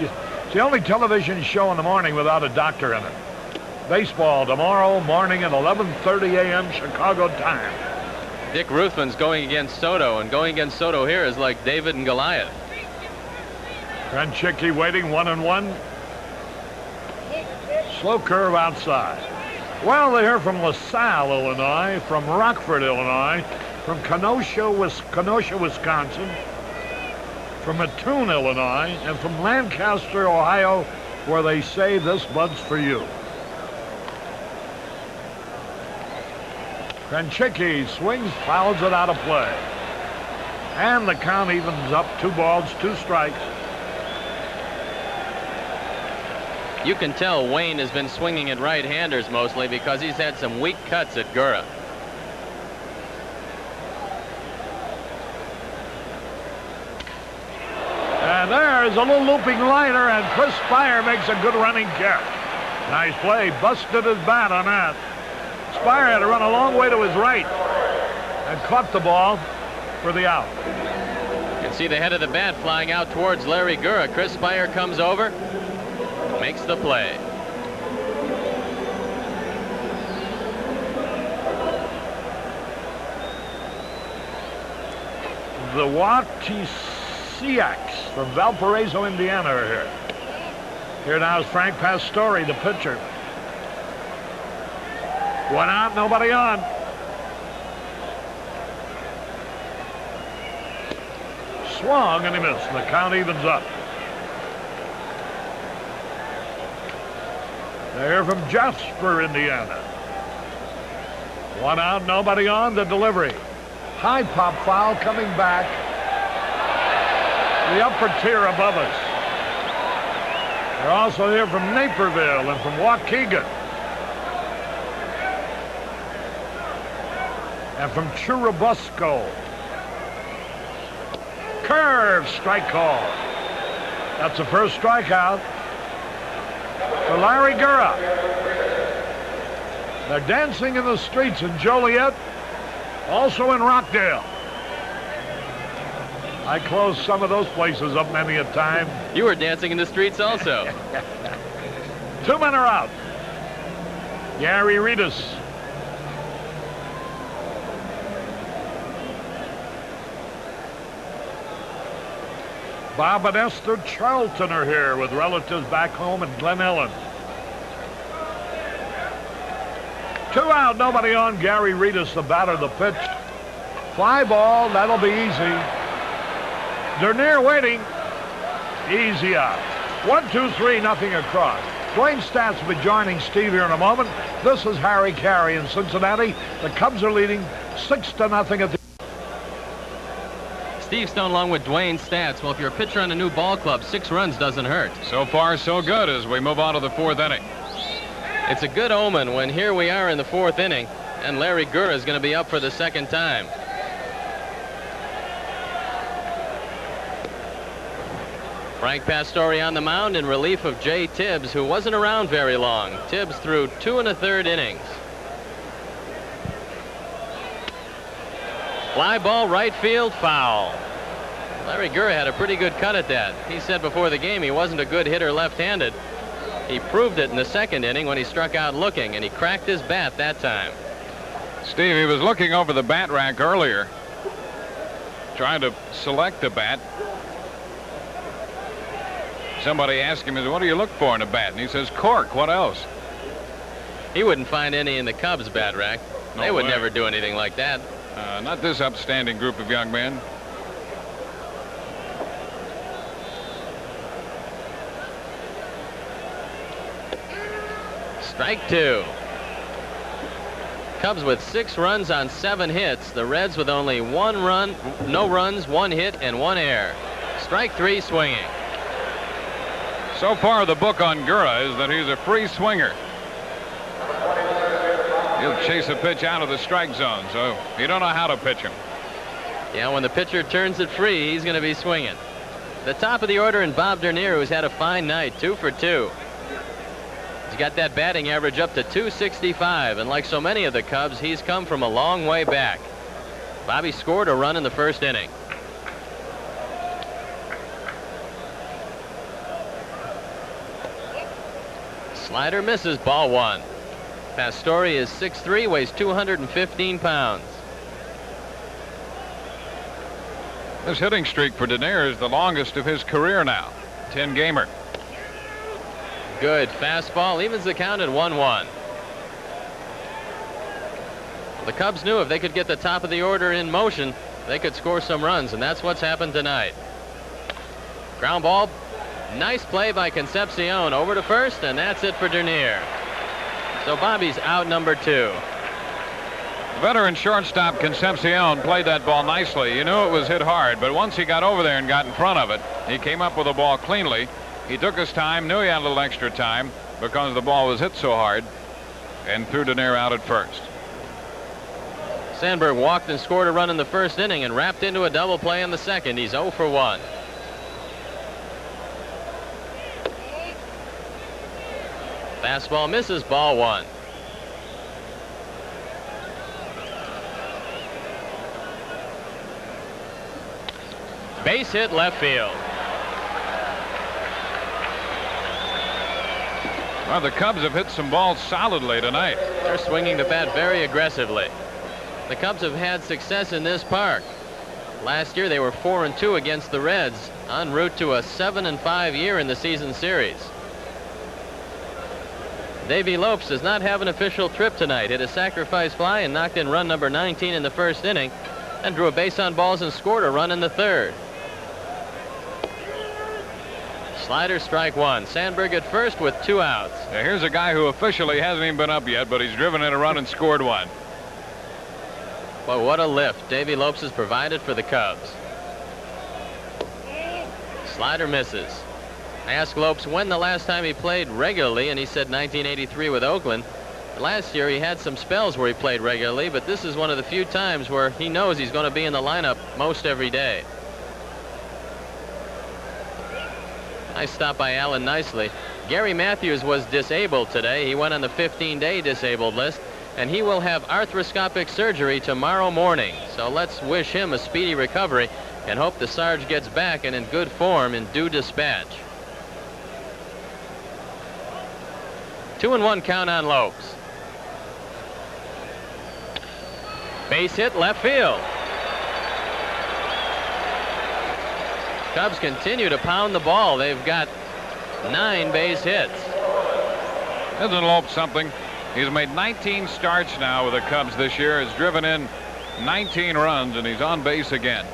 the only television show in the morning without a doctor in it. Baseball tomorrow morning at 11:30 a.m. Chicago time. Dick Ruthven's going against Soto, and going against Soto here is like David and Goliath. Krenchicki waiting 1-1. Slow curve outside. Well, they're here from LaSalle, Illinois, from Rockford, Illinois, from Kenosha, Wisconsin, from Mattoon, Illinois, and from Lancaster, Ohio, where they say this bud's for you. Krenchicki swings, fouls it out of play. And the count evens up, 2 balls, 2 strikes. You can tell Wayne has been swinging at right-handers mostly because he's had some weak cuts at Gura. And there's a little looping liner, and Chris Spire makes a good running catch. Nice play. Busted his bat on that. Spire had to run a long way to his right and caught the ball for the out. You can see the head of the bat flying out towards Larry Gura. Chris Spire comes over, makes the play. The Watisiaks from Valparaiso, Indiana are here. Here now is Frank Pastore, the pitcher. 1 out, nobody on. Swung and he missed. The count evens up. They're from Jasper, Indiana. 1 out, nobody on. The delivery. High pop foul coming back. The upper tier above us. They're also here from Naperville and from Waukegan. And from Churubusco. Curve, strike call. That's the first strikeout for Larry Gura. They're dancing in the streets in Joliet, also in Rockdale. I closed some of those places up many a time. You were dancing in the streets also. 2 men are out. Gary Reedus. Bob and Esther Charlton are here with relatives back home in Glen Ellen. 2 out, nobody on. Gary Reedus, the batter, the pitch. Fly ball, that'll be easy. Dernier waiting. Easy out. 1, 2, 3, nothing across. Dwayne Stats will be joining Steve here in a moment. This is Harry Carey in Cincinnati. The Cubs are leading 6-0 at the... Steve Stone along with Dwayne Stats. Well, if you're a pitcher on a new ball club, 6 runs doesn't hurt. So far, so good as we move on to the 4th inning. It's a good omen when here we are in the 4th inning, and Larry Gura is going to be up for the 2nd time. Frank Pastore on the mound in relief of Jay Tibbs, who wasn't around very long. Tibbs threw 2 1/3 innings. Fly ball, right field, foul. Larry Gura had a pretty good cut at that. He said before the game he wasn't a good hitter left-handed. He proved it in the 2nd inning when he struck out looking, and he cracked his bat that time. Steve, he was looking over the bat rack earlier, trying to select a bat. Somebody asked him, what do you look for in a bat? And he says, cork. What else? He wouldn't find any in the Cubs' bat rack. They would never do anything like that. Not this upstanding group of young men. Strike 2. Cubs with 6 runs on 7 hits. The Reds with only 1 run, no runs, 1 hit, and 1 error. Strike 3, swinging. So far, the book on Gura is that he's a free swinger. He'll chase a pitch out of the strike zone, so you don't know how to pitch him. Yeah, when the pitcher turns it free, he's going to be swinging. The top of the order in Bob Dernier, who's had a fine night, 2 for 2. He's got that batting average up to .265, and like so many of the Cubs, he's come from a long way back. Bobby scored a run in the 1st inning. Slider misses, ball 1. Pastore is 6'3", weighs 215 pounds. This hitting streak for Dernier is the longest of his career now. 10-gamer. Good fastball, evens the count at 1-1. The Cubs knew if they could get the top of the order in motion, they could score some runs, and that's what's happened tonight. Ground ball. Nice play by Concepcion over to first, and that's it for Dernier. So Bobby's out number 2. The veteran shortstop Concepcion played that ball nicely. You knew it was hit hard, but once he got over there and got in front of it, he came up with the ball cleanly. He took his time, knew he had a little extra time because the ball was hit so hard, and threw Dernier out at first. Sandberg walked and scored a run in the 1st inning and wrapped into a double play in the 2nd. He's 0 for 1. Fastball misses, ball 1. Base hit left field. Well, the Cubs have hit some balls solidly tonight. They're swinging the bat very aggressively. The Cubs have had success in this park. Last year they were 4-2 against the Reds, en route to a 7-5 year in the season series. Davey Lopes does not have an official trip tonight. Hit a sacrifice fly and knocked in run number 19 in the 1st inning, and drew a base on balls and scored a run in the 3rd. Slider, strike 1. Sandberg at first with 2 outs. Now here's a guy who officially hasn't even been up yet, but he's driven in a run and scored 1. Well, what a lift Davey Lopes has provided for the Cubs. Slider misses. I asked Lopes when the last time he played regularly, and he said 1983 with Oakland. Last year he had some spells where he played regularly, but this is one of the few times where he knows he's going to be in the lineup most every day. Nice stop by Allen Nicely. Gary Matthews was disabled today. He went on the 15-day disabled list, and he will have arthroscopic surgery tomorrow morning. So let's wish him a speedy recovery and hope the Sarge gets back and in good form in due dispatch. 2-1 count on Lopes. Base hit left field. Cubs continue to pound the ball. They've got 9 base hits. Isn't Lopes something? He's made 19 starts now with the Cubs this year, has driven in 19 runs, and he's on base again.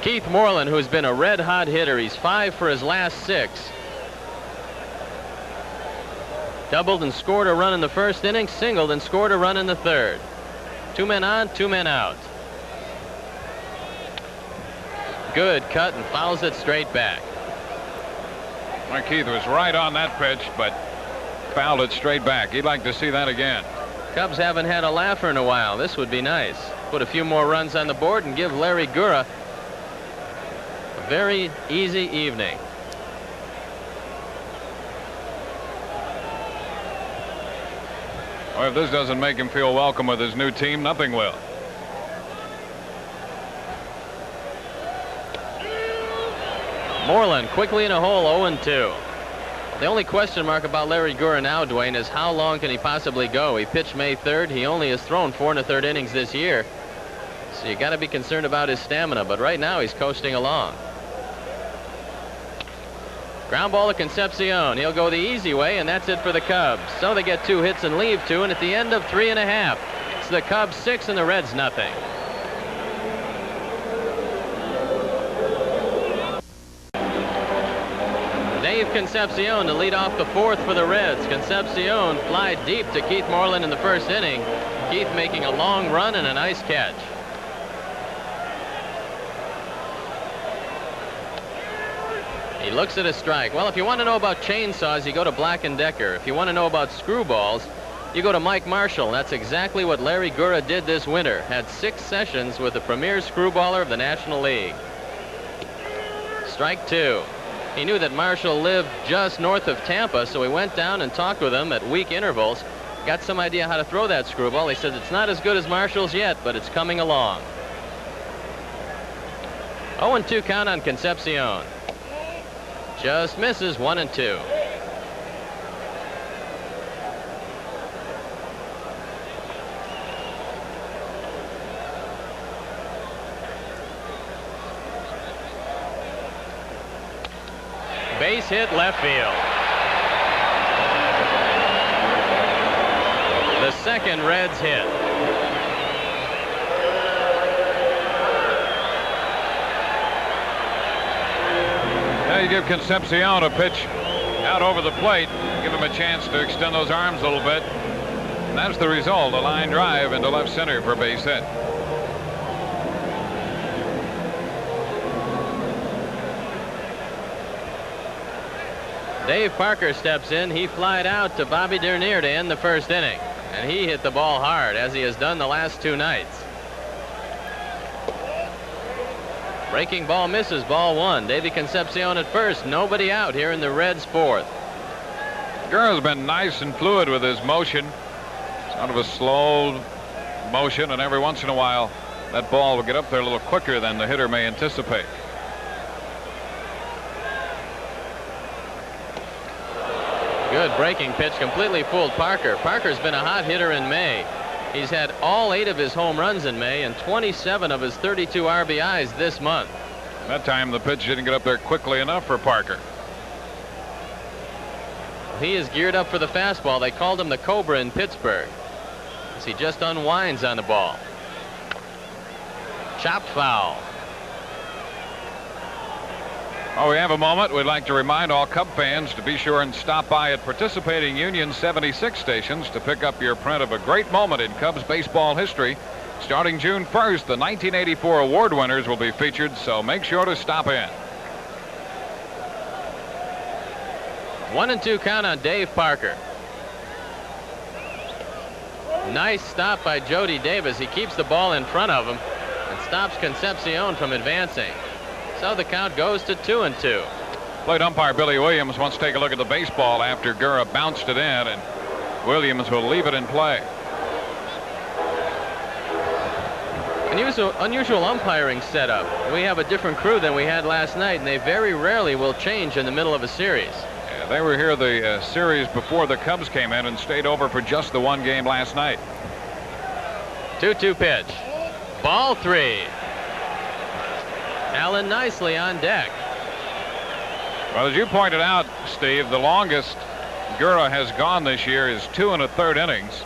Keith Moreland, who's been a red-hot hitter, he's 5 for his last 6. Doubled and scored a run in the first inning, singled and scored a run in the third. 2 men on, 2 men out. Good cut and fouls it straight back. Mark Keith was right on that pitch, but fouled it straight back. He'd like to see that again. Cubs haven't had a laugher in a while. This would be nice. Put a few more runs on the board and give Larry Gura a very easy evening. Well, if this doesn't make him feel welcome with his new team, nothing will. Moreland quickly in a hole, 0-2. The only question mark about Larry Gura now, Dwayne, is how long can he possibly go? He pitched May 3rd. He only has thrown 4 1/3 innings this year. So you got to be concerned about his stamina. But right now he's coasting along. Ground ball to Concepcion. He'll go the easy way, and that's it for the Cubs. So they get 2 hits and leave 2, and at the end of 3 1/2, it's the Cubs 6 and the Reds nothing. Dave Concepcion to lead off the 4th for the Reds. Concepcion fly deep to Keith Moreland in the first inning. Keith making a long run and a nice catch. He looks at a strike. Well, if you want to know about chainsaws, you go to Black & Decker. If you want to know about screwballs, you go to Mike Marshall. That's exactly what Larry Gura did this winter. Had 6 sessions with the premier screwballer of the National League. Strike 2. He knew that Marshall lived just north of Tampa, so he went down and talked with him at week intervals. Got some idea how to throw that screwball. He says it's not as good as Marshall's yet, but it's coming along. 0-2 count on Concepcion. Just misses, 1-2. Base hit left field. The second Reds hit. Now you give Concepcion a pitch out over the plate, give him a chance to extend those arms a little bit. And that's the result, a line drive into left center for base hit. Dave Parker steps in. He flied out to Bobby Dernier to end the first inning. And he hit the ball hard, as he has done the last 2 nights. Breaking ball misses, ball 1. Davey Concepcion at first. Nobody out here in the Reds' 4th. Gura's been nice and fluid with his motion. Sort of a slow motion, and every once in a while that ball will get up there a little quicker than the hitter may anticipate. Good breaking pitch, completely fooled Parker. Parker's been a hot hitter in May. He's had all 8 of his home runs in May and 27 of his 32 RBIs this month. That time the pitch didn't get up there quickly enough for Parker. He is geared up for the fastball. They called him the Cobra in Pittsburgh, as he just unwinds on the ball. Chopped foul. While we have a moment, we'd like to remind all Cub fans to be sure and stop by at participating Union 76 stations to pick up your print of a great moment in Cubs baseball history. Starting June 1st, the 1984 award winners will be featured, so make sure to stop in. 1-2 count on Dave Parker. Nice stop by Jody Davis. He keeps the ball in front of him and stops Concepcion from advancing. So the count goes to 2-2. Plate umpire Billy Williams wants to take a look at the baseball after Gurra bounced it in, and Williams will leave it in play. Unusual umpiring setup. We have a different crew than we had last night, and they very rarely will change in the middle of a series. Yeah, they were here the series before the Cubs came in and stayed over for just the one game last night. 2-2 pitch. Ball 3. Allen Nicely on deck. Well, as you pointed out, Steve, the longest Gurra has gone this year is 2 1/3 innings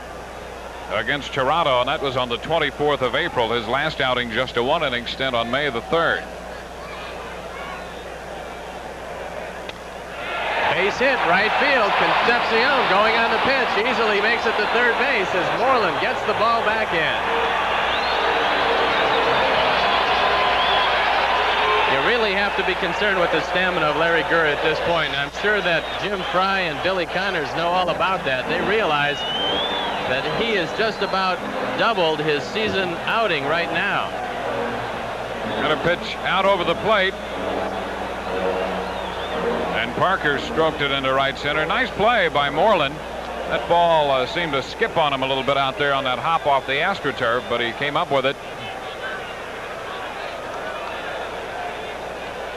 against Toronto, and that was on the 24th of April. His last outing just a 1-inning stint on May the 3rd. Base hit, right field. Concepcion going on the pitch. Easily makes it to third base as Moreland gets the ball back in. You really have to be concerned with the stamina of Larry Gurra at this point. And I'm sure that Jim Fry and Billy Connors know all about that. They realize that he has just about doubled his season outing right now. Got a pitch out over the plate. And Parker stroked it into right center. Nice play by Moreland. That ball seemed to skip on him a little bit out there on that hop off the AstroTurf, but he came up with it.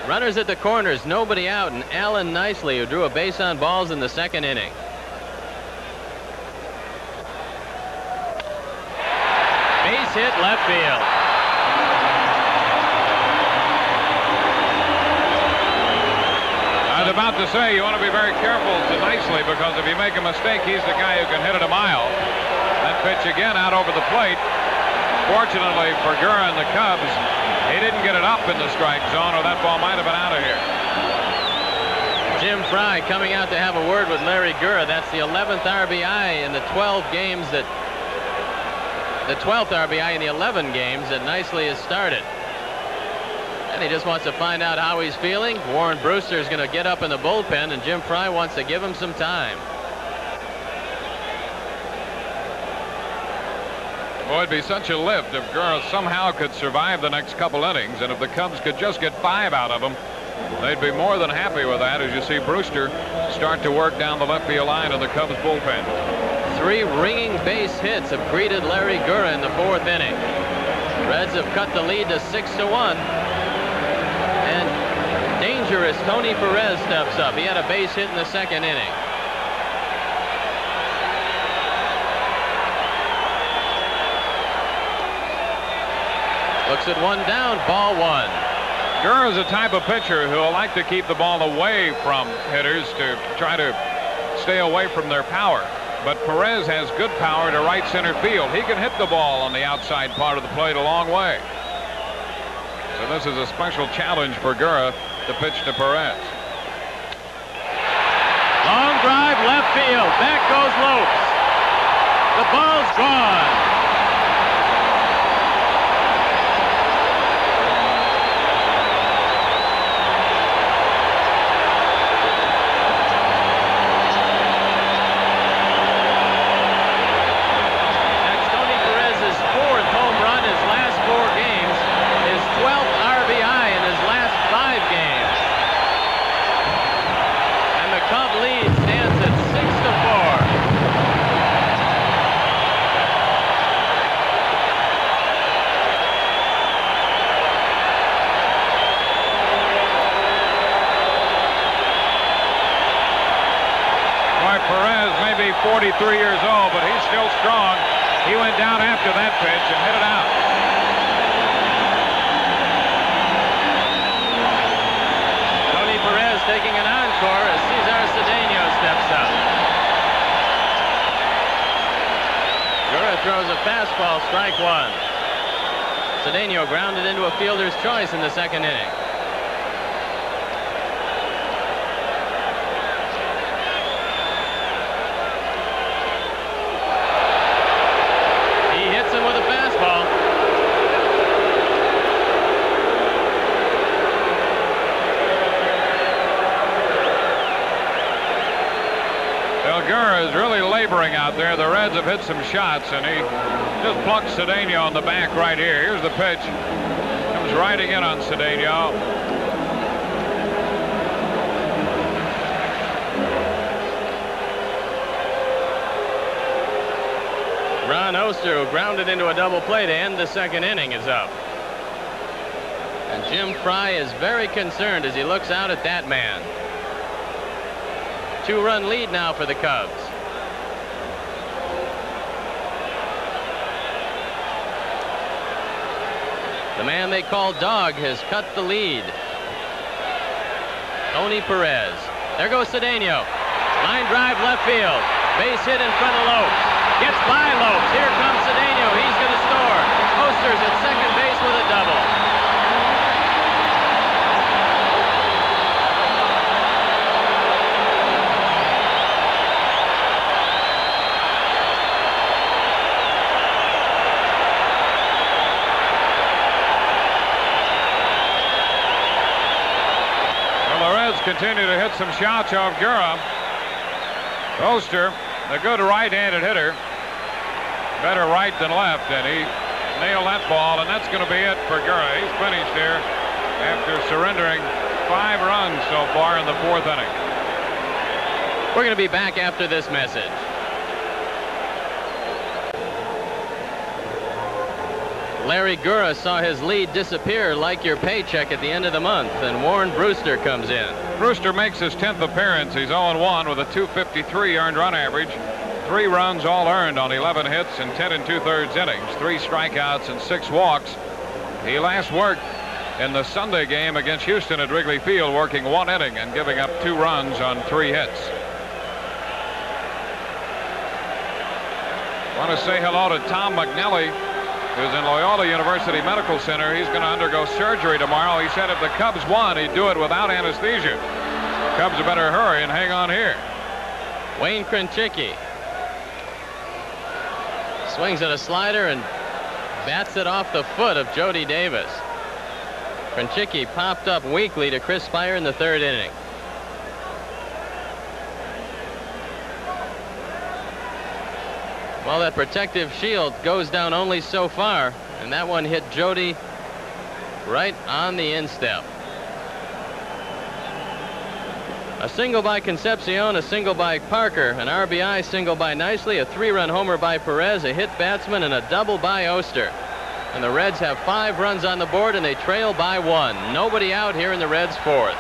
Runners at the corners, nobody out, and Allen Nicely, who drew a base on balls in the second inning. Base hit left field. I was about to say, you want to be very careful to Nicely, because if you make a mistake, he's the guy who can hit it a mile. That pitch again out over the plate. Fortunately for Gurra and the Cubs, he didn't get it up in the strike zone, or that ball might have been out of here. Jim Fry coming out to have a word with Larry Gurra. That's the 11th RBI in the 12 games that the 12th RBI in the 11 games that Nicely has started. And he just wants to find out how he's feeling. Warren Brewster is going to get up in the bullpen, and Jim Fry wants to give him some time. Boy, it'd be such a lift if Gurra somehow could survive the next couple innings, and if the Cubs could just get 5 out of him, they'd be more than happy with that, as you see Brewster start to work down the left field line of the Cubs bullpen. 3 ringing base hits have greeted Larry Gurra in the 4th inning. Reds have cut the lead to 6-1. And dangerous Tony Perez steps up. He had a base hit in the second inning. Looks at one down, ball 1. Gurra is a type of pitcher who will like to keep the ball away from hitters to try to stay away from their power. But Perez has good power to right center field. He can hit the ball on the outside part of the plate a long way. So this is a special challenge for Gurra to pitch to Perez. Long drive left field. Back goes Lopes. The ball's gone. Perez may be 43 years old, but he's still strong. He went down after that pitch and hit it out. Tony Perez taking an encore as Cesar Cedeno steps up. Gurra throws a fastball, strike 1. Cedeno grounded into a fielder's choice in the second inning. Gurra is really laboring out there. The Reds have hit some shots, and he just plucks Cedeno on the back right here. Here's the pitch. Comes riding in on Cedeno. Ron Oster, who grounded into a double play to end the second inning, is up. And Jim Fry is very concerned as he looks out at that man. 2-run lead now for the Cubs. The man they call Dog has cut the lead. Tony Perez. There goes Cedeno. Line drive left field. Base hit in front of Lopes. Gets by Lopes. Here comes Cedeno. He's going to score. Oster's at second base with a double. Continue to hit some shots off Gura. Oster, the good right-handed hitter, better right than left, and he nailed that ball, and that's going to be it for Gura. He's finished here after surrendering 5 runs so far in the 4th inning. We're going to be back after this message. Larry Gura saw his lead disappear like your paycheck at the end of the month, and Warren Brewster comes in. Brewster makes his 10th appearance. He's 0-1 with a .253 earned run average. 3 runs all earned on 11 hits and 10 2/3 innings. 3 strikeouts and 6 walks. He last worked in the Sunday game against Houston at Wrigley Field, working 1 inning and giving up 2 runs on 3 hits. Want to say hello to Tom McNally, who's in Loyola University Medical Center. He's going to undergo surgery tomorrow. He said if the Cubs won, he'd do it without anesthesia. Cubs better hurry and hang on here. Wayne Krenchicki swings at a slider and bats it off the foot of Jody Davis. Krenchicki popped up weakly to Chris Spire in the 3rd inning. Well, that protective shield goes down only so far, and that one hit Jody right on the instep. A single by Concepcion, a single by Parker, an RBI single by Nicely, a 3-run homer by Perez, a hit batsman, and a double by Oster. And the Reds have 5 runs on the board, and they trail by 1. Nobody out here in the Reds' 4th.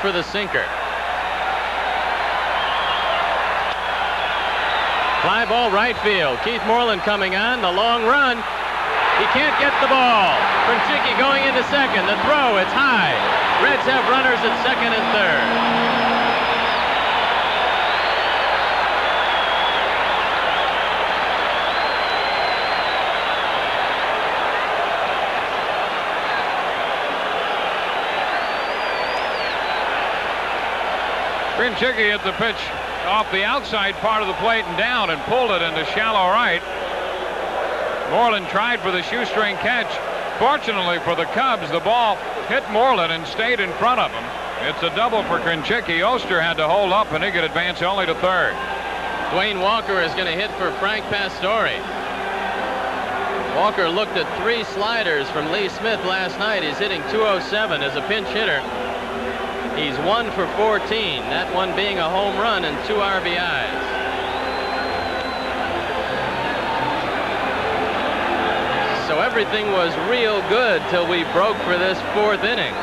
For the sinker. Fly ball right field. Keith Moreland coming on. The long run. He can't get the ball. Krenchicki going into second. The throw. It's high. Reds have runners at second and third. Krenchicki hit the pitch off the outside part of the plate and down and pulled it into shallow right. Moreland tried for the shoestring catch. Fortunately for the Cubs, the ball hit Moreland and stayed in front of him. It's a double for Krenchicki. Oster had to hold up, and he could advance only to 3rd. Dwayne Walker is going to hit for Frank Pastore. Walker looked at 3 sliders from Lee Smith last night. He's hitting .207 as a pinch hitter. He's 1 for 14, that one being a home run and 2 RBIs. So everything was real good till we broke for this 4th inning.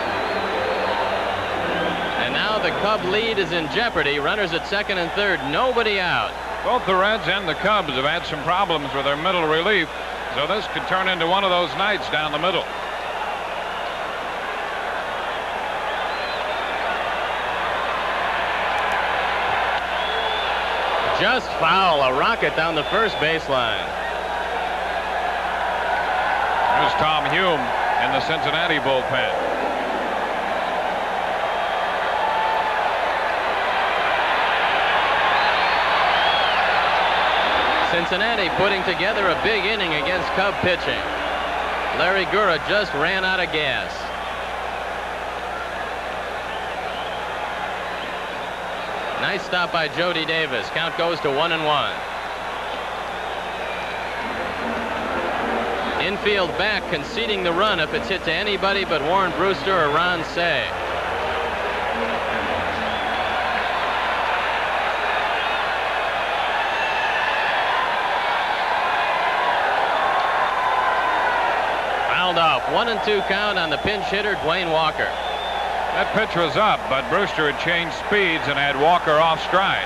And now the Cub lead is in jeopardy. Runners at second and third, nobody out. Both the Reds and the Cubs have had some problems with their middle relief, so this could turn into one of those nights down the middle. Just foul, a rocket down the first baseline. There's Tom Hume in the Cincinnati bullpen. Cincinnati putting together a big inning against Cub pitching. Larry Gura just ran out of gas. Nice stop by Jody Davis. Count goes to 1-1. Infield back, conceding the run if it's hit to anybody but Warren Brewster or Ron Say. Fouled off. 1-2 count on the pinch hitter, Dwayne Walker. That pitch was up, but Brewster had changed speeds and had Walker off stride.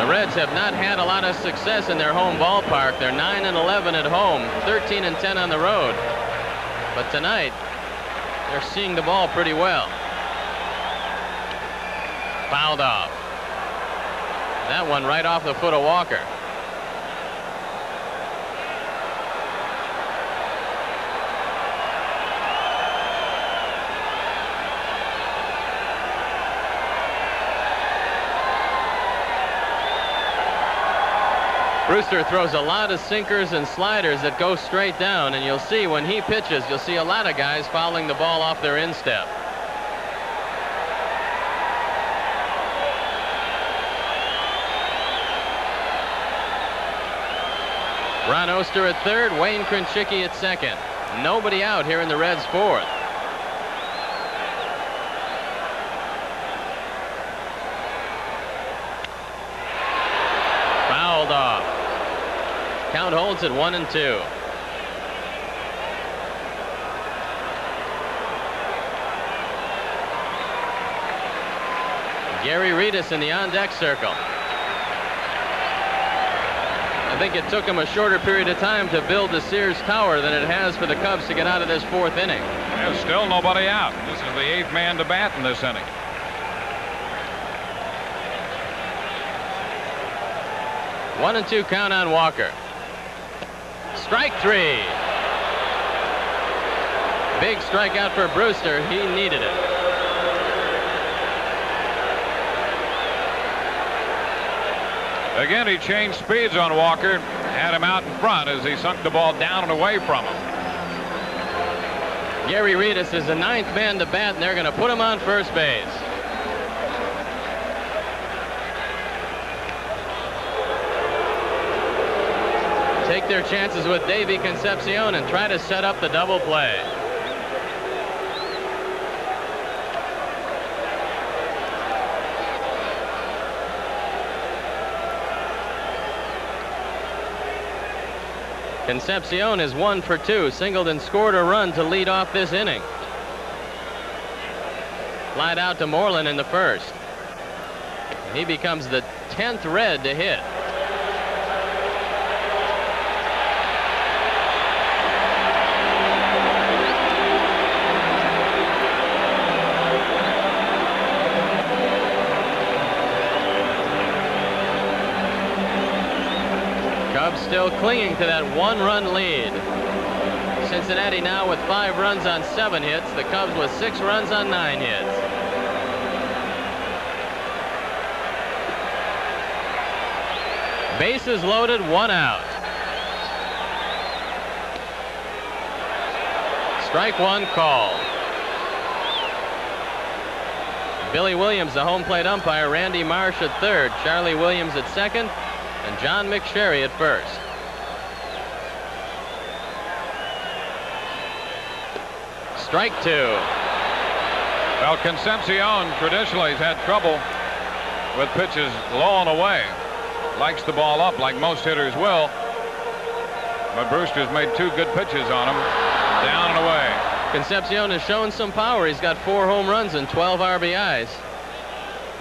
The Reds have not had a lot of success in their home ballpark. They're 9-11 at home, 13-10 on the road. But tonight, they're seeing the ball pretty well. Fouled off. That one right off the foot of Walker. Brewster throws a lot of sinkers and sliders that go straight down, and you'll see when he pitches, you'll see a lot of guys fouling the ball off their instep. Ron Oster at third, Wayne Krenchicki at second. Nobody out here in the Reds' fourth. Fouled off. Count holds at 1-2. Gary Reedus in the on-deck circle. I think it took him a shorter period of time to build the Sears Tower than it has for the Cubs to get out of this fourth inning. There's still nobody out. This is the 8th man to bat in this inning. One and 2 count on Walker. Strike 3. Big strikeout for Brewster. He needed it. Again, he changed speeds on Walker, had him out in front as he sunk the ball down and away from him. Gary Reedus is the 9th man to bat, and they're going to put him on first base. Take their chances with Davey Concepcion and try to set up the double play. Concepcion is 1 for 2, singled and scored a run to lead off this inning. Flied out to Moreland in the first. He becomes the 10th Red to hit. Cubs still clinging to that 1-run lead. Cincinnati now with 5 runs on 7 hits. The Cubs with 6 runs on 9 hits. Bases loaded, 1 out. Strike 1 called. Billy Williams, the home plate umpire. Randy Marsh at third. Charlie Williams at second. And John McSherry at first. Strike 2. Well, Concepcion traditionally has had trouble with pitches low and away. Likes the ball up like most hitters will. But Brewster's made 2 good pitches on him. Down and away. Concepcion has shown some power. He's got 4 home runs and 12 RBIs.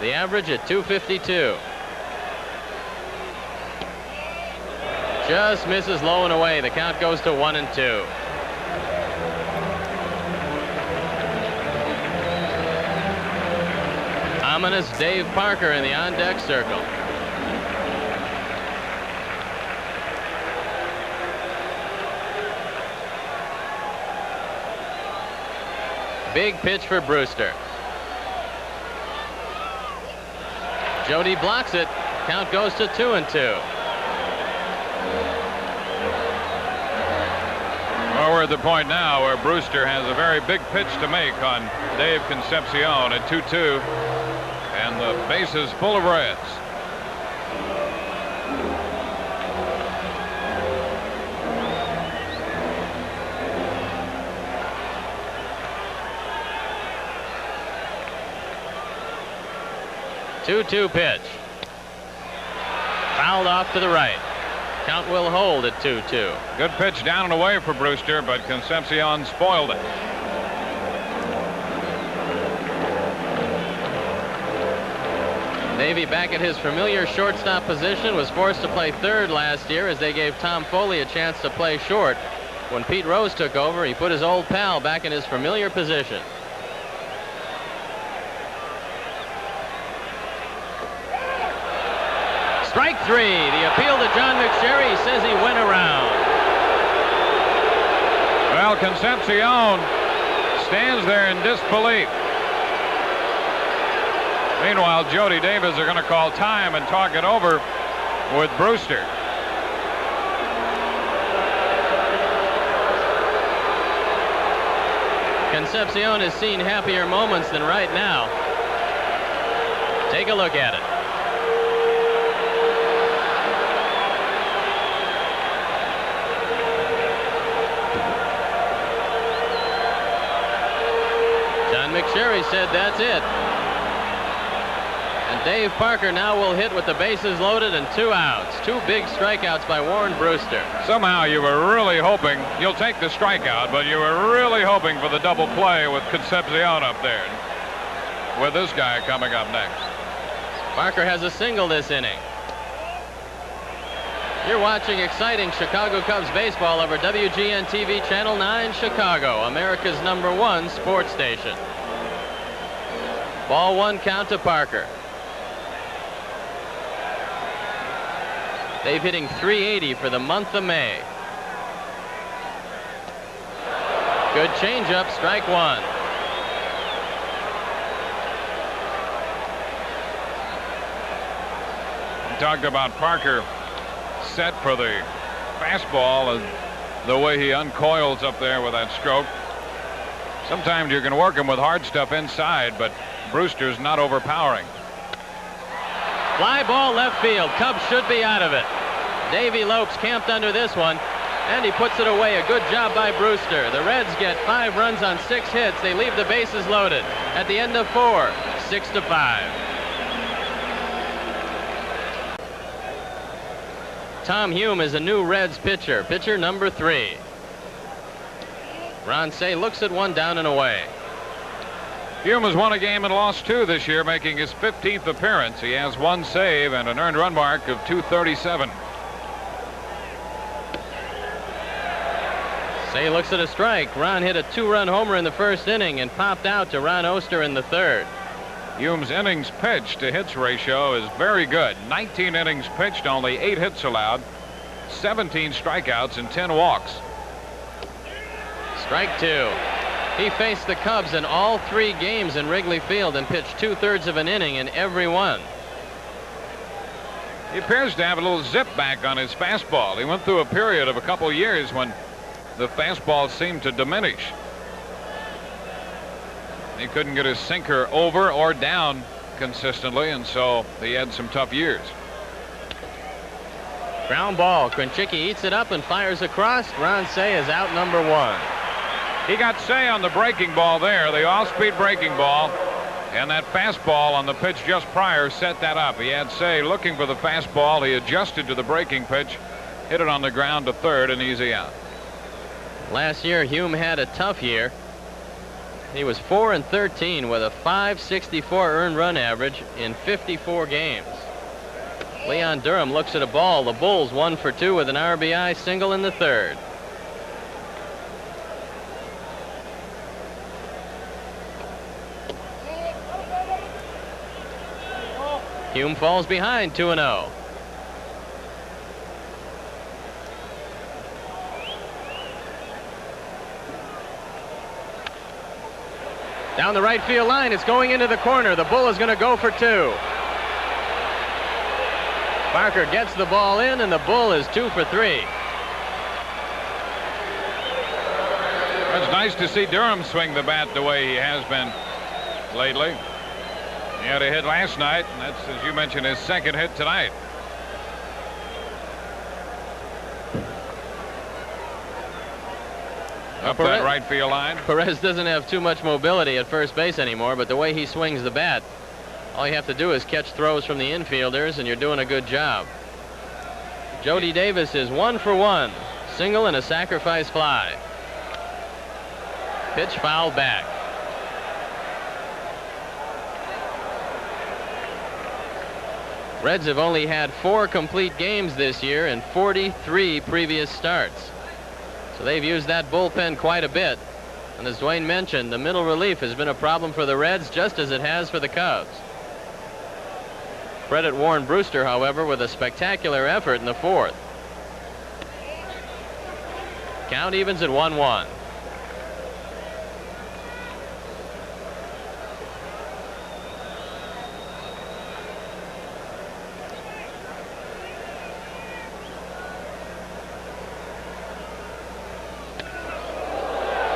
The average at 252. Just misses low and away. The count goes to 1-2. Ominous Dave Parker in the on-deck circle. Big pitch for Brewster. Jody blocks it. Count goes to 2-2. Well, we're at the point now where Brewster has a very big pitch to make on Dave Concepcion at 2-2, and the bases full of Reds. 2-2 pitch. Fouled off to the right. Count will hold at 2-2. Good pitch down and away for Brewster, but Concepcion spoiled it. Navy back at his familiar shortstop position, was forced to play third last year as they gave Tom Foley a chance to play short. When Pete Rose took over, he put his old pal back in his familiar position. Strike 3. The appeal to John McSherry says he went around. Well, Concepcion stands there in disbelief. Meanwhile, Jody Davis are going to call time and talk it over with Brewster. Concepcion has seen happier moments than right now. Take a look at it. John McSherry said that's it. And Dave Parker now will hit with the bases loaded and 2 outs. 2 big strikeouts by Warren Brewster. Somehow you were really hoping, you'll take the strikeout, but you were really hoping for the double play with Concepcion up there. With this guy coming up next. Parker has a single this inning. You're watching exciting Chicago Cubs baseball over WGN TV Channel 9 Chicago, America's #1 sports station. Ball 1 count to Parker. They've hitting .380 for the month of May. Good changeup, strike 1. We talked about Parker set for the fastball and the way he uncoils up there with that stroke. Sometimes you can work him with hard stuff inside, but Brewster's not overpowering. Fly ball left field. Cubs should be out of it. Davey Lopes camped under this one, and he puts it away. A good job by Brewster. The Reds get 5 runs on 6 hits. They leave the bases loaded. At the end of 4, 6-5. Tom Hume is a new Reds pitcher. Pitcher number 3. Ron Say looks at one down and away. Hume has won a game and lost 2 this year, making his 15th appearance. He has 1 save and an earned run mark of .237. Say looks at a strike. Ron hit a 2-run homer in the first inning and popped out to Ron Oster in the 3rd. Hume's innings pitched to hits ratio is very good. 19 innings pitched, only 8 hits allowed, 17 strikeouts and 10 walks. Strike 2. He faced the Cubs in all 3 games in Wrigley Field and pitched 2/3 of an inning in every one. He appears to have a little zip back on his fastball. He went through a period of a couple years when the fastball seemed to diminish. He couldn't get his sinker over or down consistently, and so he had some tough years. Ground ball. Krenchicki eats it up and fires across. Ron Say is out number 1. He got Say on the breaking ball there, the off-speed breaking ball, and that fastball on the pitch just prior set that up. He had Say looking for the fastball. He adjusted to the breaking pitch, hit it on the ground to third, and easy out. Last year, Hume had a tough year. He was 4-13 with a .564 earned run average in 54 games. Leon Durham looks at a ball. The Bulls 1 for 2 with an RBI single in the 3rd. Hume falls behind 2-0. Down the right field line, it's going into the corner. The Bull is going to go for 2. Parker gets the ball in, and the Bull is 2 for 3. It's nice to see Durham swing the bat the way he has been lately. He had a hit last night, and that's, as you mentioned, his 2nd hit tonight. Up that right field line. Perez doesn't have too much mobility at first base anymore, but the way he swings the bat All you have to do is catch throws from the infielders, and you're doing a good job. Jody Davis is 1 for 1. Single and a sacrifice fly. Pitch foul back. Reds have only had 4 complete games this year in 43 previous starts. So they've used that bullpen quite a bit. And as Dwayne mentioned, the middle relief has been a problem for the Reds just as it has for the Cubs. Credit Warren Brewster, however, with a spectacular effort in the 4th. Count evens at 1-1.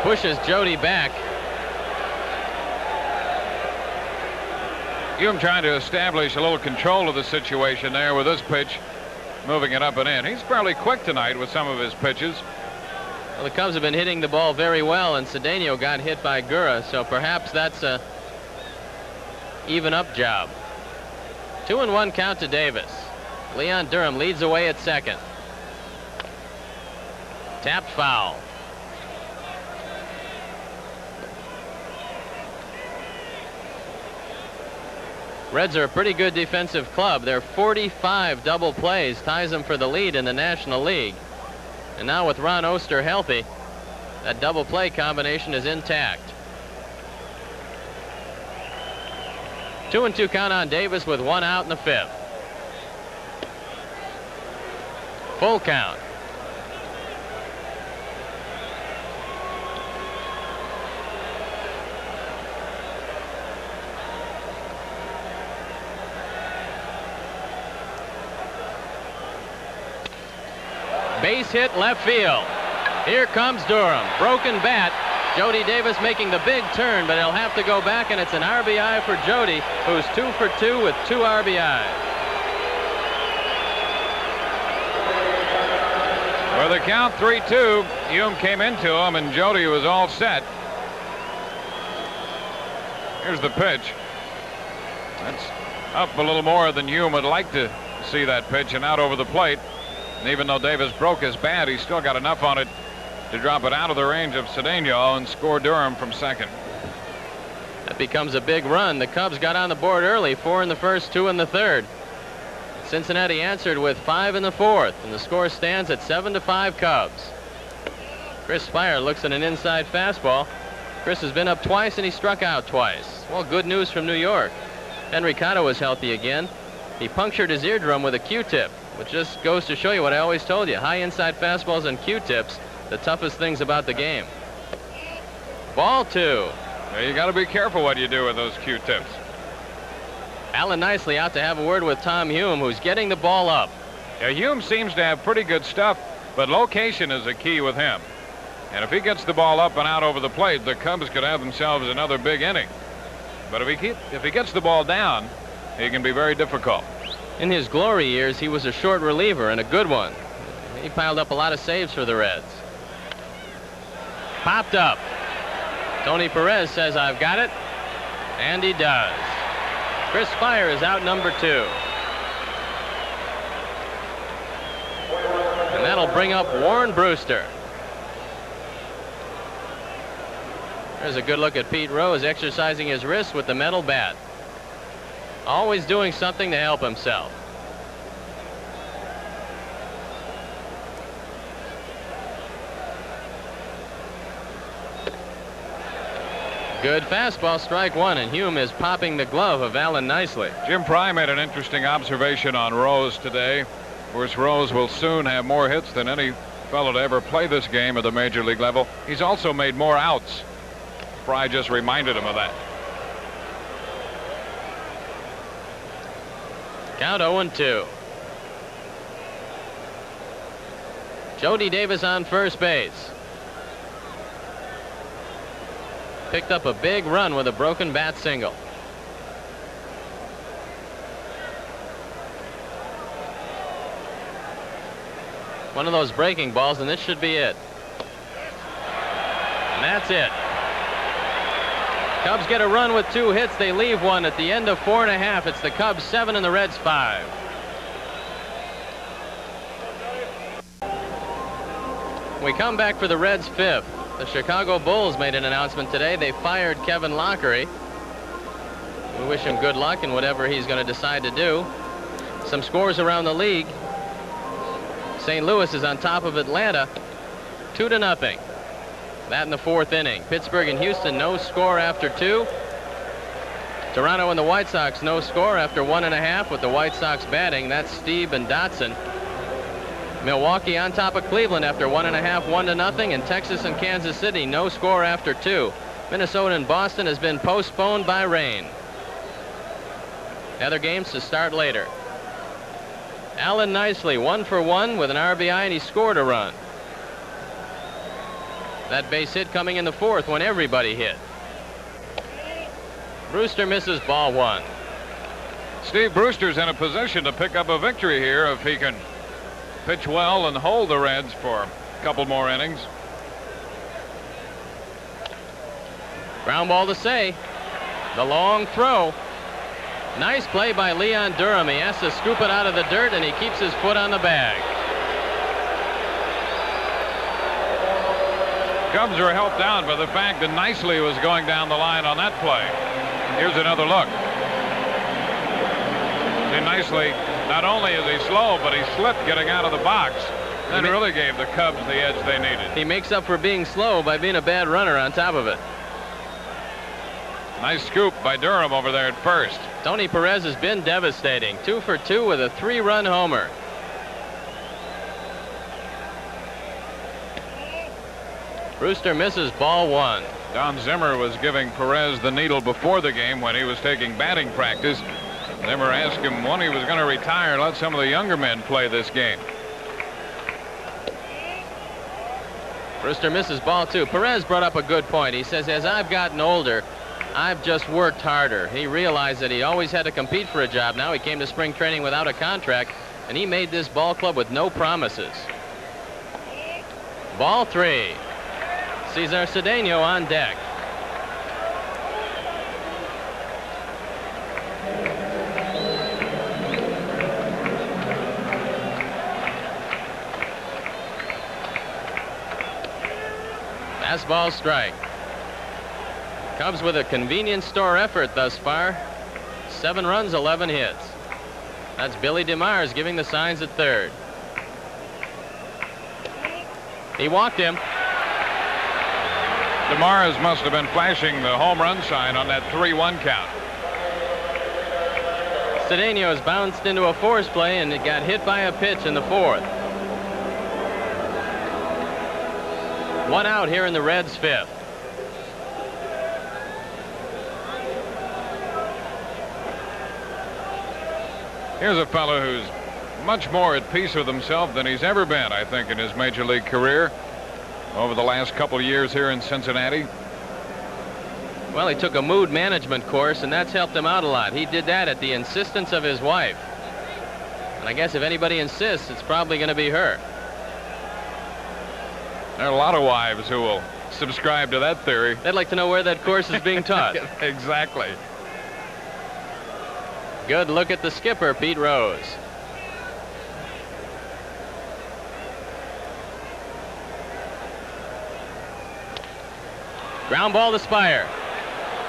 Pushes Jody back. Hume trying to establish a little control of the situation there with this pitch, moving it up and in. He's fairly quick tonight with some of his pitches. Well, the Cubs have been hitting the ball very well, and Cedeno got hit by Gura, so perhaps that's a even up job. 2-1 count to Davis. Leon Durham leads away at second. Tapped foul. Reds are a pretty good defensive club. Their 45 double plays ties them for the lead in the National League. And now with Ron Oster healthy, that double play combination is intact. 2-2 count on Davis with 1 out in the 5th. Full count. Base hit left field. Here comes Durham. Broken bat. Jody Davis making the big turn, but he'll have to go back, and it's an RBI for Jody, who's 2 for 2 with 2 RBIs. With the count 3-2, Hume came into him, and Jody was all set. Here's the pitch. That's up a little more than Hume would like to see that pitch, and out over the plate. And even though Davis broke his bat, he still got enough on it to drop it out of the range of Cedeno and score Durham from second. That becomes a big run. The Cubs got on the board early, 4 in the 1st, 2 in the 3rd. Cincinnati answered with 5 in the 4th, and the score stands at 7-5 Cubs. Chris Spire looks at an inside fastball. Chris has been up twice, and he struck out twice. Well, good news from New York. Henry Cotto is healthy again. He punctured his eardrum with a Q-tip, which just goes to show you what I always told you. High inside fastballs and Q-tips, the toughest things about the game. Ball 2. Well, you got to be careful what you do with those Q-tips. Alan Nicely out to have a word with Tom Hume, who's getting the ball up. Yeah, Hume seems to have pretty good stuff, but location is a key with him. And if he gets the ball up and out over the plate, the Cubs could have themselves another big inning. But if he gets the ball down, he can be very difficult. In his glory years, he was a short reliever, and a good one. He piled up a lot of saves for the Reds. Popped up. Tony Perez says, "I've got it," and he does. Chris Spire is out number 2. And that'll bring up Warren Brewster. There's a good look at Pete Rose exercising his wrist with the metal bat. Always doing something to help himself. Good fastball, strike 1, and Hume is popping the glove of Alan Nicely. Jim Pry made an interesting observation on Rose today. Of course, Rose will soon have more hits than any fellow to ever play this game at the major league level. He's also made more outs. Pry just reminded him of that. Count 0-2. Jody Davis on first base. Picked up a big run with a broken bat single. One of those breaking balls, and this should be it. And that's it. Cubs get a run with 2 hits. They leave one at the end of 4.5. It's the Cubs 7 and the Reds 5. We come back for the Reds' 5th. The Chicago Bulls made an announcement today. They fired Kevin Lockery. We wish him good luck in whatever he's going to decide to do. Some scores around the league. St. Louis is on top of Atlanta, 2-0. That in the 4th inning. Pittsburgh and Houston, no score after 2. Toronto and the White Sox, no score after 1.5 with the White Sox batting. That's Steve and Dotson. Milwaukee on top of Cleveland after 1.5, 1-0. And Texas and Kansas City, no score after 2. Minnesota and Boston has been postponed by rain. The other games to start later. Alan Nicely, 1 for 1 with an RBI, and he scored a run. That base hit coming in the 4th when everybody hit. Brewster misses ball 1. Steve Brewster's in a position to pick up a victory here if he can pitch well and hold the Reds for a couple more innings. Ground ball to Say. The long throw. Nice play by Leon Durham. He has to scoop it out of the dirt, and he keeps his foot on the bag. Cubs are helped out by the fact that Nicely was going down the line on that play. Here's another look. See, Nicely, not only is he slow, but he slipped getting out of the box. That really gave the Cubs the edge they needed. He makes up for being slow by being a bad runner on top of it. Nice scoop by Durham over there at first. Tony Perez has been devastating. 2 for 2 with a 3-run homer. Brewster misses ball 1. Don Zimmer was giving Perez the needle before the game when he was taking batting practice. Zimmer asked him when he was going to retire and let some of the younger men play this game. Brewster misses ball 2. Perez brought up a good point. He says, as I've gotten older, I've just worked harder. He realized that he always had to compete for a job. Now he came to spring training without a contract, and he made this ball club with no promises. Ball 3. Cesar Cedeno on deck. Fastball strike. Cubs with a convenience store effort thus far. 7 runs, 11 hits. That's Billy DeMars giving the signs at third. He walked him. DeMars must have been flashing the home run sign on that 3-1 count. Cedeno's bounced into a force play, and it got hit by a pitch in the 4th. 1 out here in the Reds' 5th. Here's a fellow who's much more at peace with himself than he's ever been, I think, in his major league career over the last couple of years here in Cincinnati. Well, he took a mood management course, and that's helped him out a lot. He did that at the insistence of his wife. And I guess if anybody insists, it's probably going to be her. There are a lot of wives who will subscribe to that theory. They'd like to know where that course is being taught. Exactly. Good look at the skipper, Pete Rose. Ground ball to Spire.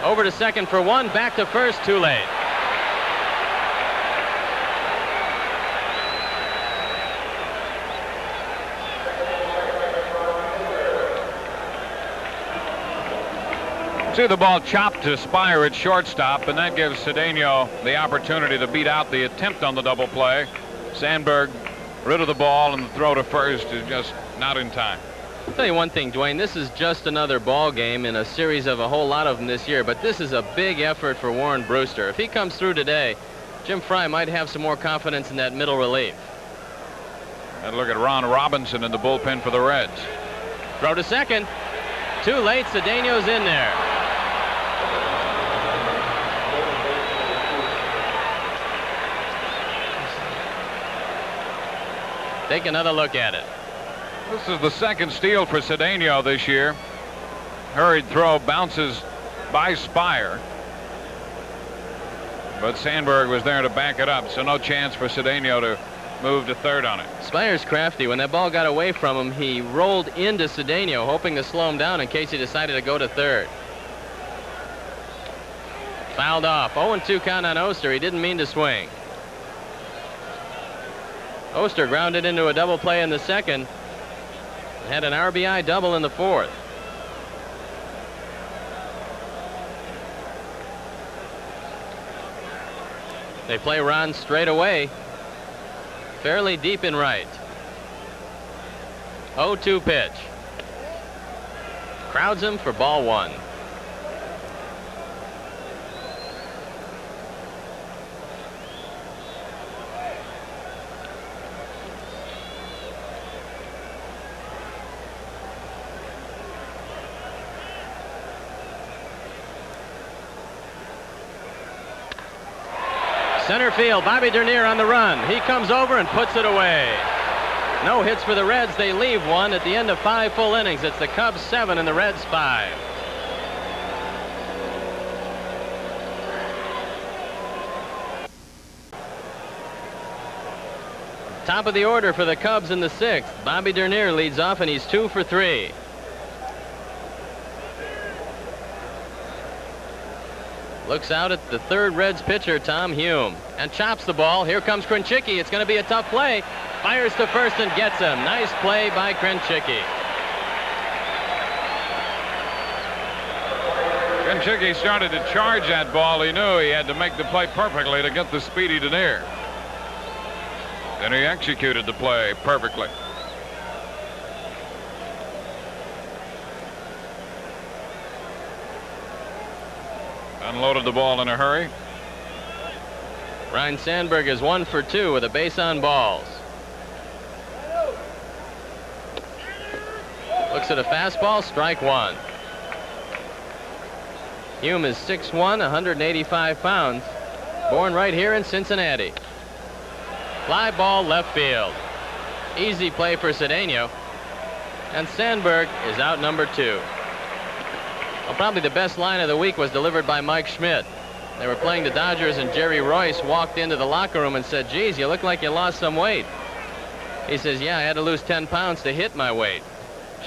Over to second for 1, back to first, too late. See the ball chopped to Spire at shortstop, and that gives Cedeno the opportunity to beat out the attempt on the double play. Sandberg rid of the ball, and the throw to first is just not in time. I'll tell you one thing, Dwayne, this is just another ball game in a series of a whole lot of them this year, but this is a big effort for Warren Brewster. If he comes through today, Jim Fry might have some more confidence in that middle relief. And look at Ron Robinson in the bullpen for the Reds. Throw to second. Too late. Cedeno's in there. Take another look at it. This is the second steal for Cedeno this year. Hurried throw bounces by Spire. But Sandberg was there to back it up, so no chance for Cedeno to move to third on it. Spire's crafty. When that ball got away from him, he rolled into Cedeno, hoping to slow him down in case he decided to go to third. Fouled off. 0-2 count on Oster. He didn't mean to swing. Oster grounded into a double play in the second. Had an RBI double in the fourth. They play Ron straight away. Fairly deep in right. 0-2 pitch. Crowds him for ball one. Center field, Bobby Dernier on the run. He comes over and puts it away. No hits for the Reds. They leave one at the end of 5 full innings. It's the Cubs 7 and the Reds 5. Top of the order for the Cubs in the 6th. Bobby Dernier leads off, and he's 2 for 3. Looks out at the third Reds pitcher, Tom Hume, and chops the ball. Here comes Krenchicki. It's going to be a tough play. Fires to first and gets him. Nice play by Krenchicki. Krenchicki started to charge that ball. He knew he had to make the play perfectly to get the speedy Dernier. And he executed the play perfectly. Unloaded the ball in a hurry. Ryne Sandberg is 1 for 2 with a base on balls. Looks at a fastball, strike one. Hume is 6'1", 185 pounds. Born right here in Cincinnati. Fly ball left field. Easy play for Cedeno. And Sandberg is out number 2. Well, probably the best line of the week was delivered by Mike Schmidt. They were playing the Dodgers, and Jerry Royce walked into the locker room and said, "Geez, you look like you lost some weight." He says, "Yeah, I had to lose 10 pounds to hit my weight."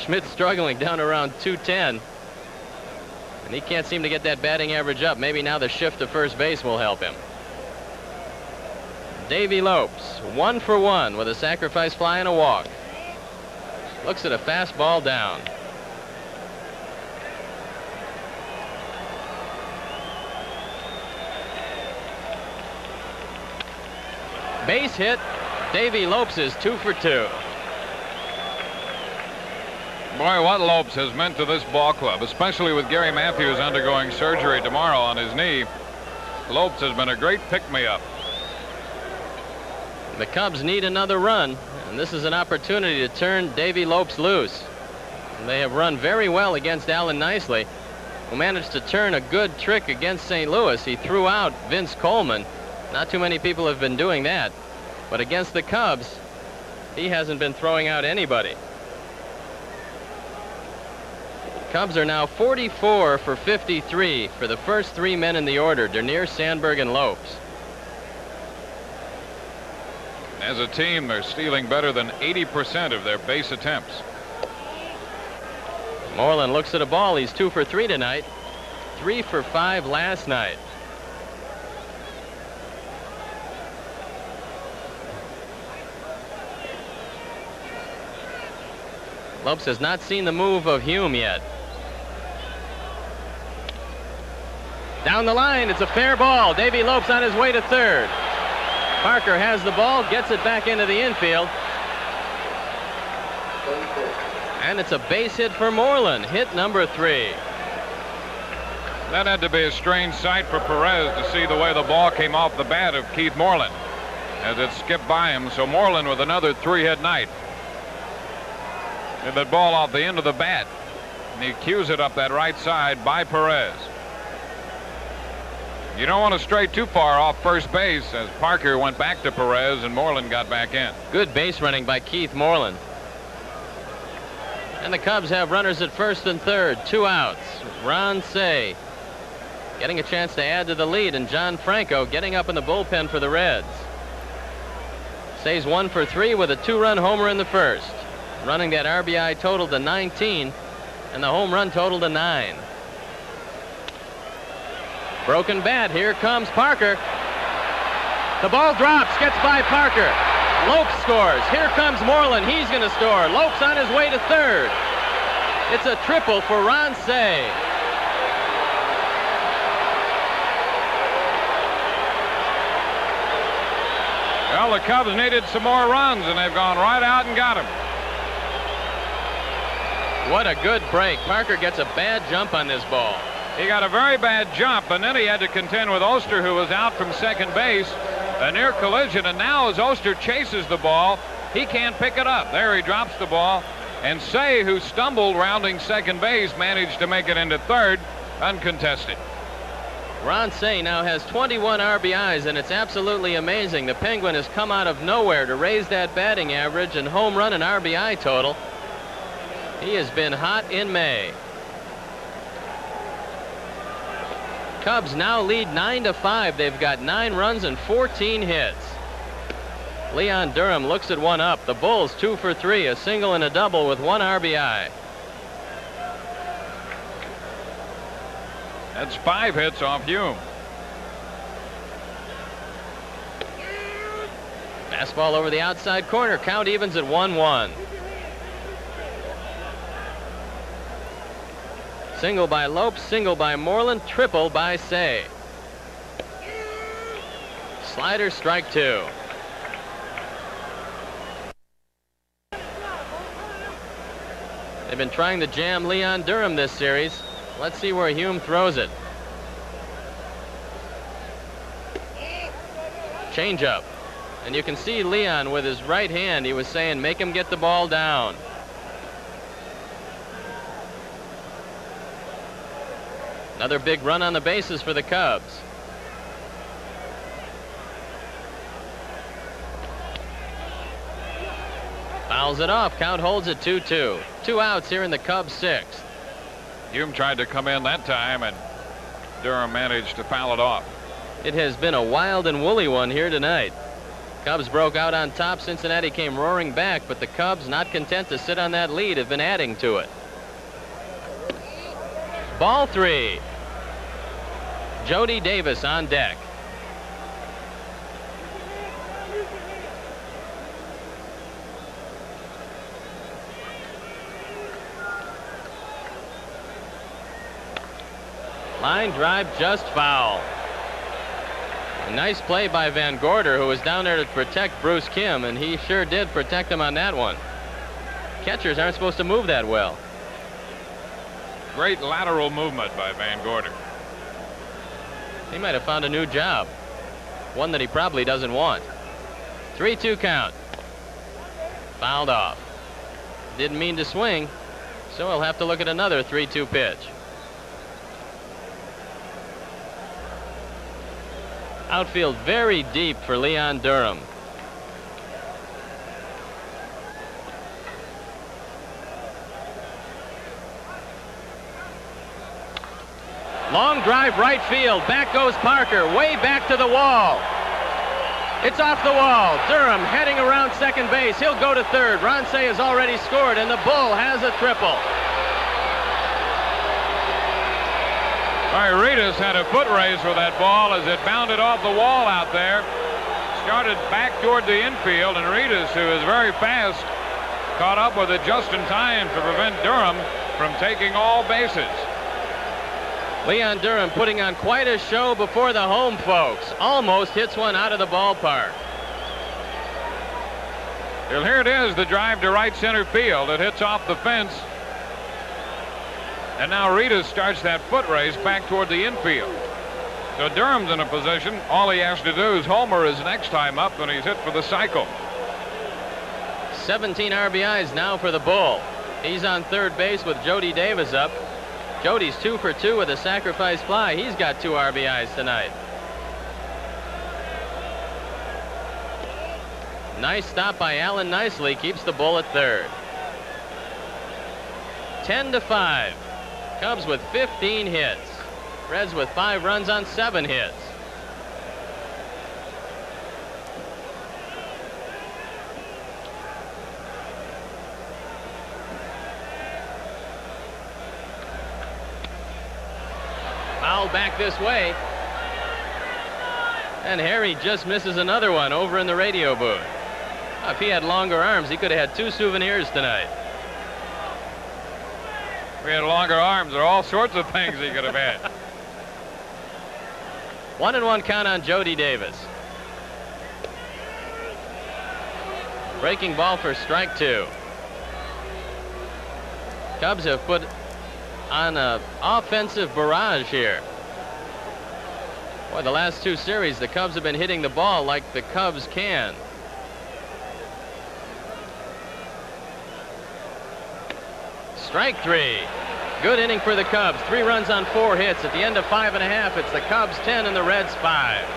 Schmidt's struggling down around 210. And he can't seem to get that batting average up. Maybe now the shift to first base will help him. Davey Lopes, 1 for 1 with a sacrifice fly and a walk. Looks at a fastball down. Base hit. Davey Lopes is 2 for 2. Boy, what Lopes has meant to this ball club, especially with Gary Matthews undergoing surgery tomorrow on his knee. Lopes has been a great pick-me-up. The Cubs need another run, and this is an opportunity to turn Davey Lopes loose. They have run very well against Alan Nicely, who managed to turn a good trick against St. Louis. He threw out Vince Coleman. Not too many people have been doing that. But against the Cubs, he hasn't been throwing out anybody. Cubs are now 44 for 53 for the first 3 men in the order, Dernier, Sandberg, and Lopes. As a team, they're stealing better than 80% of their base attempts. Moreland looks at a ball. He's 2 for 3 tonight. 3 for 5 last night. Lopes has not seen the move of Hume yet. Down the line, it's a fair ball. Davey Lopes on his way to third. Parker has the ball, gets it back into the infield. And it's a base hit for Moreland, hit number 3. That had to be a strange sight for Perez to see the way the ball came off the bat of Keith Moreland as it skipped by him. So Moreland with another 3-hit night. Hit that ball off the end of the bat, and he cues it up that right side by Perez. You don't want to stray too far off first base, as Parker went back to Perez and Moreland got back in. Good base running by Keith Moreland. And the Cubs have runners at first and third, 2 outs. Ron Say getting a chance to add to the lead, and John Franco getting up in the bullpen for the Reds. Say's 1 for 3 with a 2-run homer in the first, running that RBI total to 19 and the home run total to 9. Broken bat. Here comes Parker. The ball drops, gets by Parker. Lopes scores. Here comes Moreland. He's going to score. Lopes on his way to third. It's a triple for Ron Say. Well, the Cubs needed some more runs, and they've gone right out and got him. What a good break. Parker gets a bad jump on this ball. He got a very bad jump, and then he had to contend with Oster, who was out from second base. A near collision, and now as Oster chases the ball, he can't pick it up. There he drops the ball, and Say, who stumbled rounding second base, managed to make it into third, uncontested. Ron Say now has 21 RBIs, and it's absolutely amazing. The Penguin has come out of nowhere to raise that batting average and home run and RBI total. He has been hot in May. Cubs now lead 9-5. They've got 9 runs and 14 hits. Leon Durham looks at one up. The Bulls 2 for 3, a single and a double with 1 RBI. That's 5 hits off Hume. Fastball over the outside corner. Count evens at 1-1. Single by Lopes, single by Moreland, triple by Say. Slider, strike 2. They've been trying to jam Leon Durham this series. Let's see where Hume throws it. Changeup. And you can see Leon with his right hand. He was saying, make him get the ball down. Another big run on the bases for the Cubs. Fouls it off. Count holds at 2-2. 2 outs here in the Cubs' 6th. Hume tried to come in that time, and Durham managed to foul it off. It has been a wild and woolly one here tonight. Cubs broke out on top. Cincinnati came roaring back, but the Cubs, not content to sit on that lead, have been adding to it. Ball 3. Jody Davis on deck. Line drive just foul. A nice play by Van Gorder, who was down there to protect Bruce Kim, and he sure did protect him on that one. Catchers aren't supposed to move that well. Great lateral movement by Van Gorder. He might have found a new job. One that he probably doesn't want. 3-2 count. Fouled off. Didn't mean to swing, so he'll have to look at another 3-2 pitch. Outfield very deep for Leon Durham. Long drive right field. Back goes Parker. Way back to the wall. It's off the wall. Durham heading around second base. He'll go to third. Ron Say has already scored, and the Bull has a triple. Ritas had a foot race with that ball as it bounded off the wall out there. Started back toward the infield, and Ritas, who is very fast, caught up with it just in time to prevent Durham from taking all bases. Leon Durham putting on quite a show before the home folks. Almost hits one out of the ballpark. Well, here it is, the drive to right center field. It hits off the fence. And now Ritas starts that foot race back toward the infield. So Durham's in a position. All he has to do is homer his next time up, and he's hit for the cycle. 17 RBIs now for the Bull. He's on third base with Jody Davis up. Jody's 2 for 2 with a sacrifice fly. He's got 2 RBIs tonight. Nice stop by Allen Nicely. Keeps the Bull at third. 10-5. Cubs with 15 hits. Reds with 5 runs on 7 hits. Foul back this way. And Harry just misses another one over in the radio booth. If he had longer arms, he could have had 2 souvenirs tonight. If he had longer arms, there are all sorts of things he could have had. 1-1 count on Jody Davis. Breaking ball for strike 2. Cubs have put on an offensive barrage here. Boy, the last 2 series, the Cubs have been hitting the ball like the Cubs can. Strike 3. Good inning for the Cubs. 3 runs on 4 hits. At the end of 5.5, it's the Cubs 10 and the Reds 5.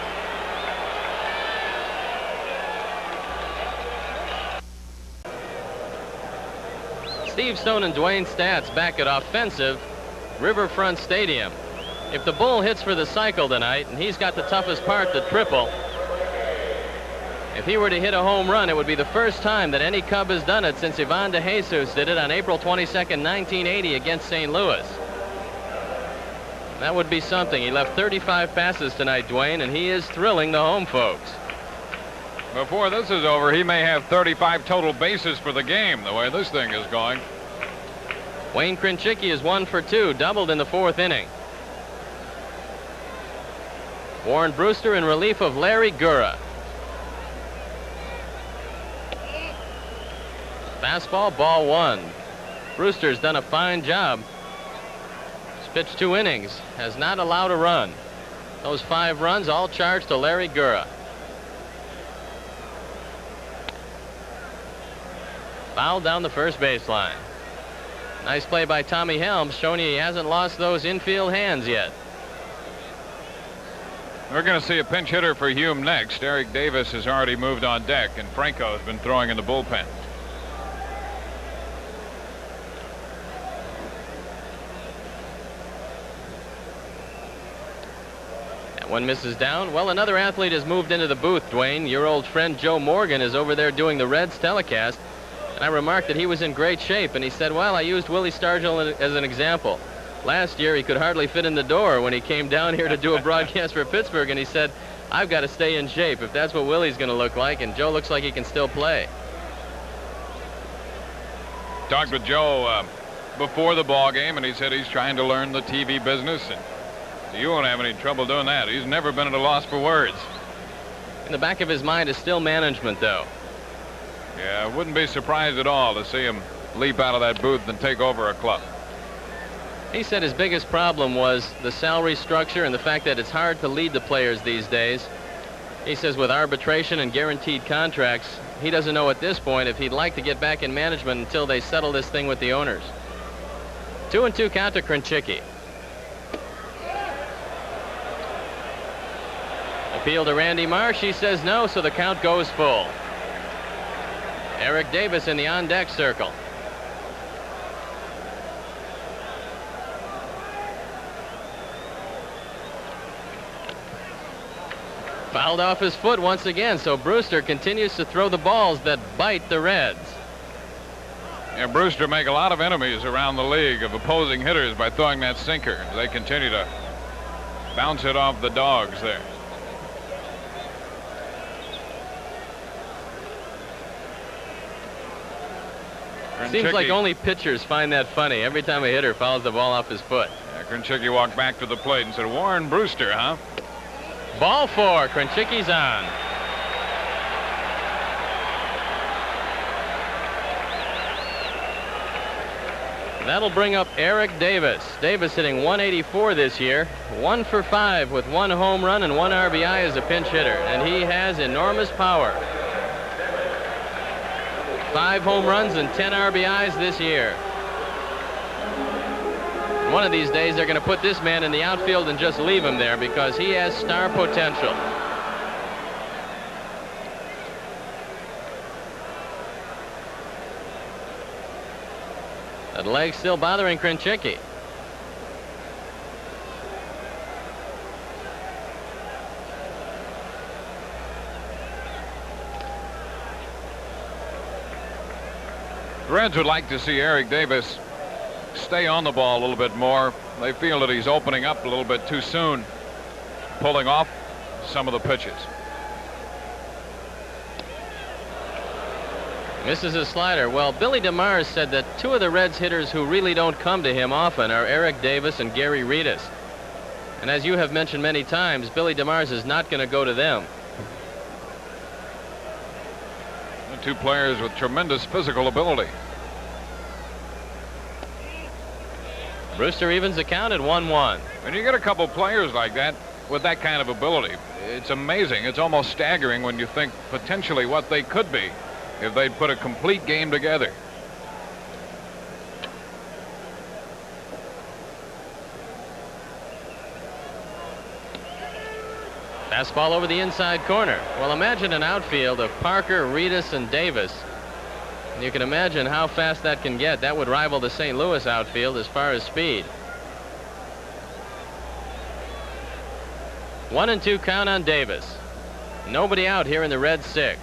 Steve Stone and Dwayne Stats back at offensive Riverfront Stadium. If the bull hits for the cycle tonight, and he's got the toughest part, the triple, if he were to hit a home run, it would be the first time that any Cub has done it since Ivan DeJesus did it on April 22nd, 1980 against St. Louis. That would be something. He left 35 passes tonight, Dwayne, and he is thrilling the home folks. Before this is over, he may have 35 total bases for the game, the way this thing is going. Wayne Krinchicki is 1 for 2, doubled in the 4th inning. Warren Brewster in relief of Larry Gura. Fastball, ball 1. Brewster's done a fine job. He's pitched 2 innings, has not allowed a run. Those 5 runs all charged to Larry Gura. Foul down the first baseline. Nice play by Tommy Helms, showing he hasn't lost those infield hands yet. We're going to see a pinch hitter for Hume next. Eric Davis has already moved on deck, and Franco has been throwing in the bullpen. That one misses down. Well, another athlete has moved into the booth, Dwayne. Your old friend Joe Morgan is over there doing the Reds telecast. And I remarked that he was in great shape, and he said, well, I used Willie Stargell as an example. Last year, he could hardly fit in the door when he came down here to do a broadcast for Pittsburgh, and he said, I've got to stay in shape if that's what Willie's going to look like, and Joe looks like he can still play. Talked with Joe before the ball game, and he said he's trying to learn the TV business, and you won't have any trouble doing that. He's never been at a loss for words. In the back of his mind is still management, though. Yeah, I wouldn't be surprised at all to see him leap out of that booth and take over a club. He said his biggest problem was the salary structure and the fact that it's hard to lead the players these days. He says with arbitration and guaranteed contracts, he doesn't know at this point if he'd like to get back in management until they settle this thing with the owners. 2-2 count to Krinchicki. Appeal to Randy Marsh. He says no, so the count goes full. Eric Davis in the on-deck circle. Fouled off his foot once again, so Brewster continues to throw the balls that bite the Reds. Yeah, Brewster make a lot of enemies around the league of opposing hitters by throwing that sinker. They continue to bounce it off the dogs there. Seems like only pitchers find that funny. Every time a hitter fouls the ball off his foot. Yeah, Krinchicki walked back to the plate and said, Warren Brewster, huh? Ball 4. Krinchicki's on. That'll bring up Eric Davis. Davis hitting 184 this year. 1 for 5 with 1 home run and 1 RBI as a pinch hitter. And he has enormous power. 5 home runs and 10 RBIs this year. One of these days they're going to put this man in the outfield and just leave him there because he has star potential. That leg still bothering Krinchicki. Reds would like to see Eric Davis stay on the ball a little bit more. They feel that he's opening up a little bit too soon, pulling off some of the pitches. Misses his slider. Well, Billy DeMars said that two of the Reds hitters who really don't come to him often are Eric Davis and Gary Riedus. And as you have mentioned many times, Billy DeMars is not going to go to them. The two players with tremendous physical ability. Brewster evens the count at 1-1. When you get a couple players like that with that kind of ability, it's amazing. It's almost staggering when you think potentially what they could be if they'd put a complete game together. Fastball over the inside corner. Well, imagine an outfield of Parker, Riedus, and Davis. You can imagine how fast that can get. That would rival the St. Louis outfield as far as speed. 1-2 count on Davis. Nobody out here in the Red 6.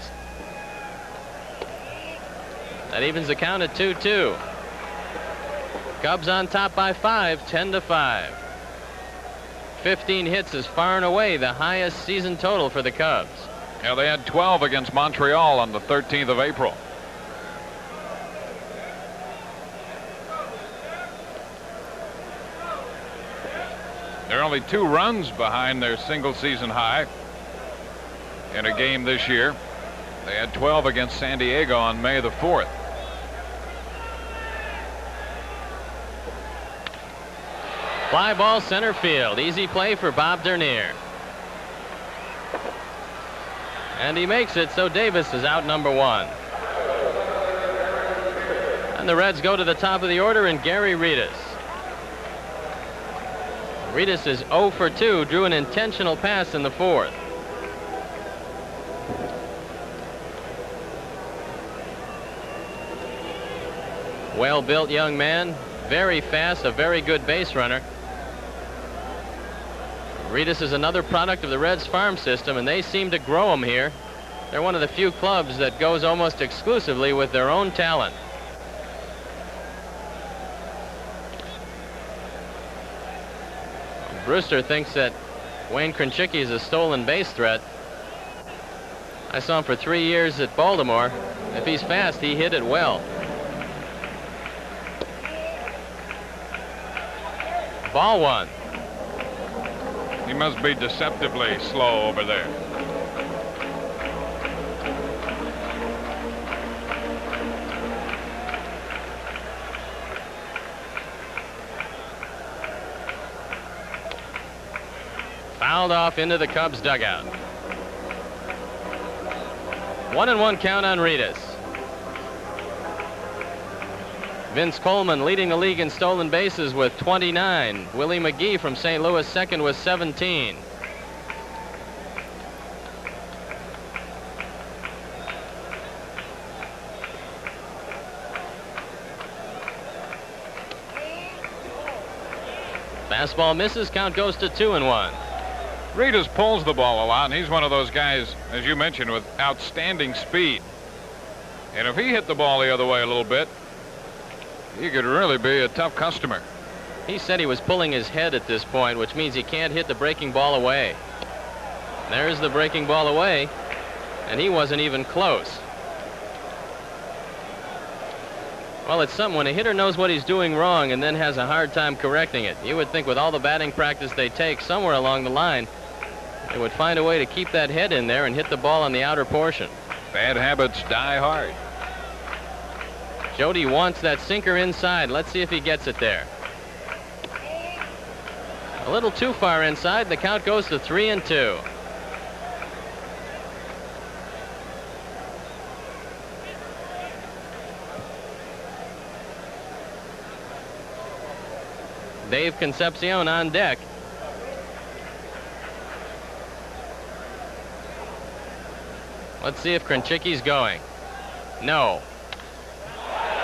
That evens the count at 2-2. Cubs on top by 5, 10-5. 15 hits is far and away the highest season total for the Cubs. Yeah, they had 12 against Montreal on the 13th of April. They're only 2 runs behind their single season high in a game this year. They had 12 against San Diego on May the 4th. Fly ball center field. Easy play for Bob Dernier. And he makes it, so Davis is out number 1. And the Reds go to the top of the order and Gary Riedus. Riedus is 0 for 2, drew an intentional pass in the 4th. Well-built young man, very fast, a very good base runner. Riedus is another product of the Reds farm system, and they seem to grow him here. They're one of the few clubs that goes almost exclusively with their own talent. Brewster thinks that Wayne Krenchicki is a stolen base threat. I saw him for 3 years at Baltimore. If he's fast, he hit it well. Ball 1. He must be deceptively slow over there. Fouled off into the Cubs dugout. 1-1 count on Riedus. Vince Coleman leading the league in stolen bases with 29. Willie McGee from St. Louis second with 17. Fastball misses, count goes to 2-1. Riedus pulls the ball a lot, and he's one of those guys, as you mentioned, with outstanding speed. And if he hit the ball the other way a little bit, he could really be a tough customer. He said he was pulling his head at this point, which means he can't hit the breaking ball away. There's the breaking ball away, and he wasn't even close. Well, it's something when a hitter knows what he's doing wrong and then has a hard time correcting it. You would think with all the batting practice they take, somewhere along the line, they would find a way to keep that head in there and hit the ball on the outer portion. Bad habits die hard. Jody wants that sinker inside. Let's see if he gets it there. A little too far inside. The count goes to 3-2. Dave Concepcion on deck. Let's see if Krenchicki's going. No.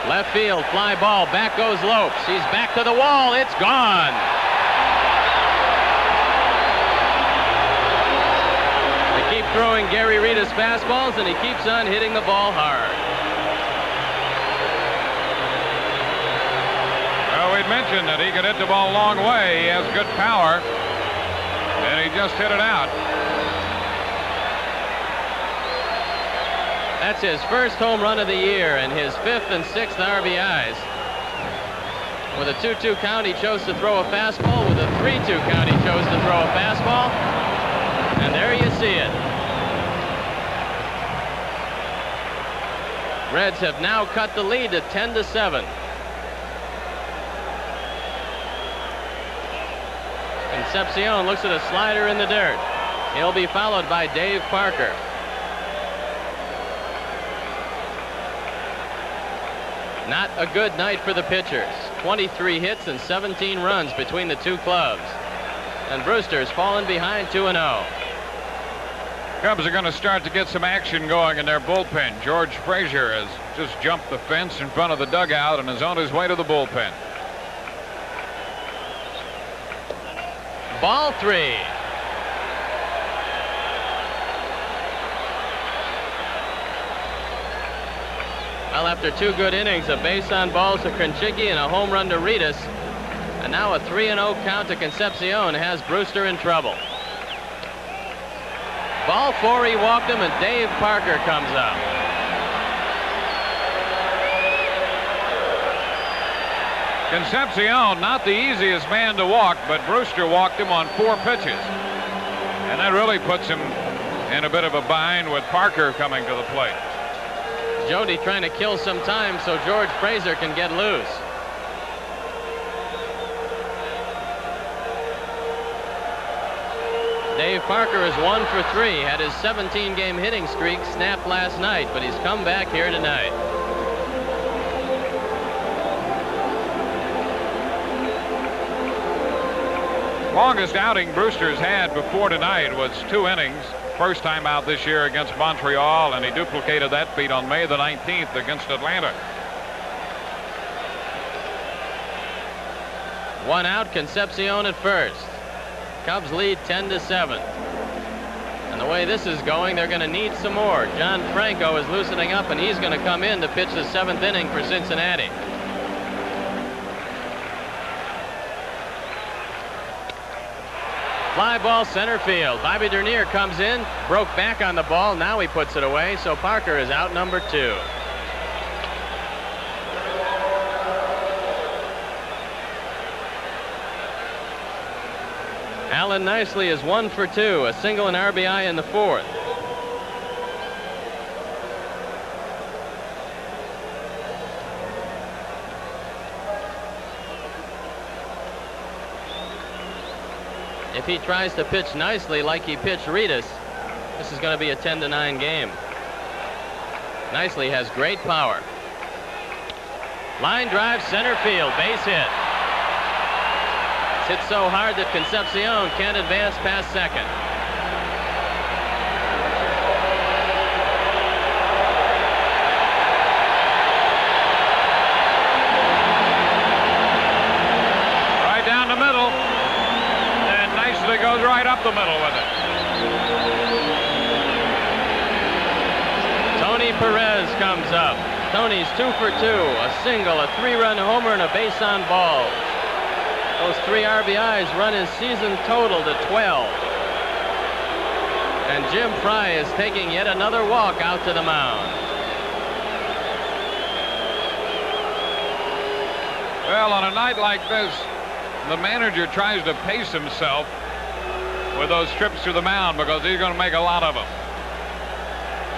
Left field, fly ball, back goes Lopes. He's back to the wall, it's gone. They keep throwing Gary Riedus fastballs, and he keeps on hitting the ball hard. mentioned that he could hit the ball a long way. He has good power, and he just hit it out. That's his first home run of the year and his 5th and 6th RBIs. With a 2-2 count, he chose to throw a fastball. With a 3-2 count, he chose to throw a fastball. And there you see it. Reds have now cut the lead to 10-7. Concepcion looks at a slider in the dirt. He'll be followed by Dave Parker. Not a good night for the pitchers. 23 hits and 17 runs between the two clubs. And Brewster's fallen behind 2-0. Cubs are going to start to get some action going in their bullpen. George Frazier has just jumped the fence in front of the dugout and is on his way to the bullpen. Ball 3. Well, after 2 good innings, a base on balls to Kranchicki and a home run to Ritas, and now a 3-0 count to Concepcion has Brewster in trouble. Ball 4, he walked him, and Dave Parker comes up. Concepcion, not the easiest man to walk, but Brewster walked him on 4 pitches. And that really puts him in a bit of a bind with Parker coming to the plate. Jody trying to kill some time so George Frazier can get loose. Dave Parker is 1 for 3. Had his 17-game hitting streak snapped last night, but he's come back here tonight. Longest outing Brewster's had before tonight was 2 innings. First time out this year against Montreal, and he duplicated that feat on May the 19th against Atlanta. 1 out, Concepcion at first. Cubs lead 10-7. And the way this is going, they're going to need some more. John Franco is loosening up, and he's going to come in to pitch the 7th inning for Cincinnati. Fly ball center field. Bobby Dernier comes in, broke back on the ball. Now he puts it away, so Parker is out number 2. Alan Nicely is 1 for 2, a single and RBI in the 4th. If he tries to pitch nicely like he pitched Ritas, this is going to be a 10-9 game. Nicely has great power. Line drive center field, base hit. It's hit so hard that Concepcion can't advance past second. Right down the middle. And Nicely goes right up the middle with it. Tony Perez comes up. Tony's 2 for 2, a single, a 3-run homer, and a base on balls. Those 3 RBIs run his season total to 12. And Jim Fry is taking yet another walk out to the mound. Well, on a night like this, the manager tries to pace himself with those trips to the mound because he's going to make a lot of them.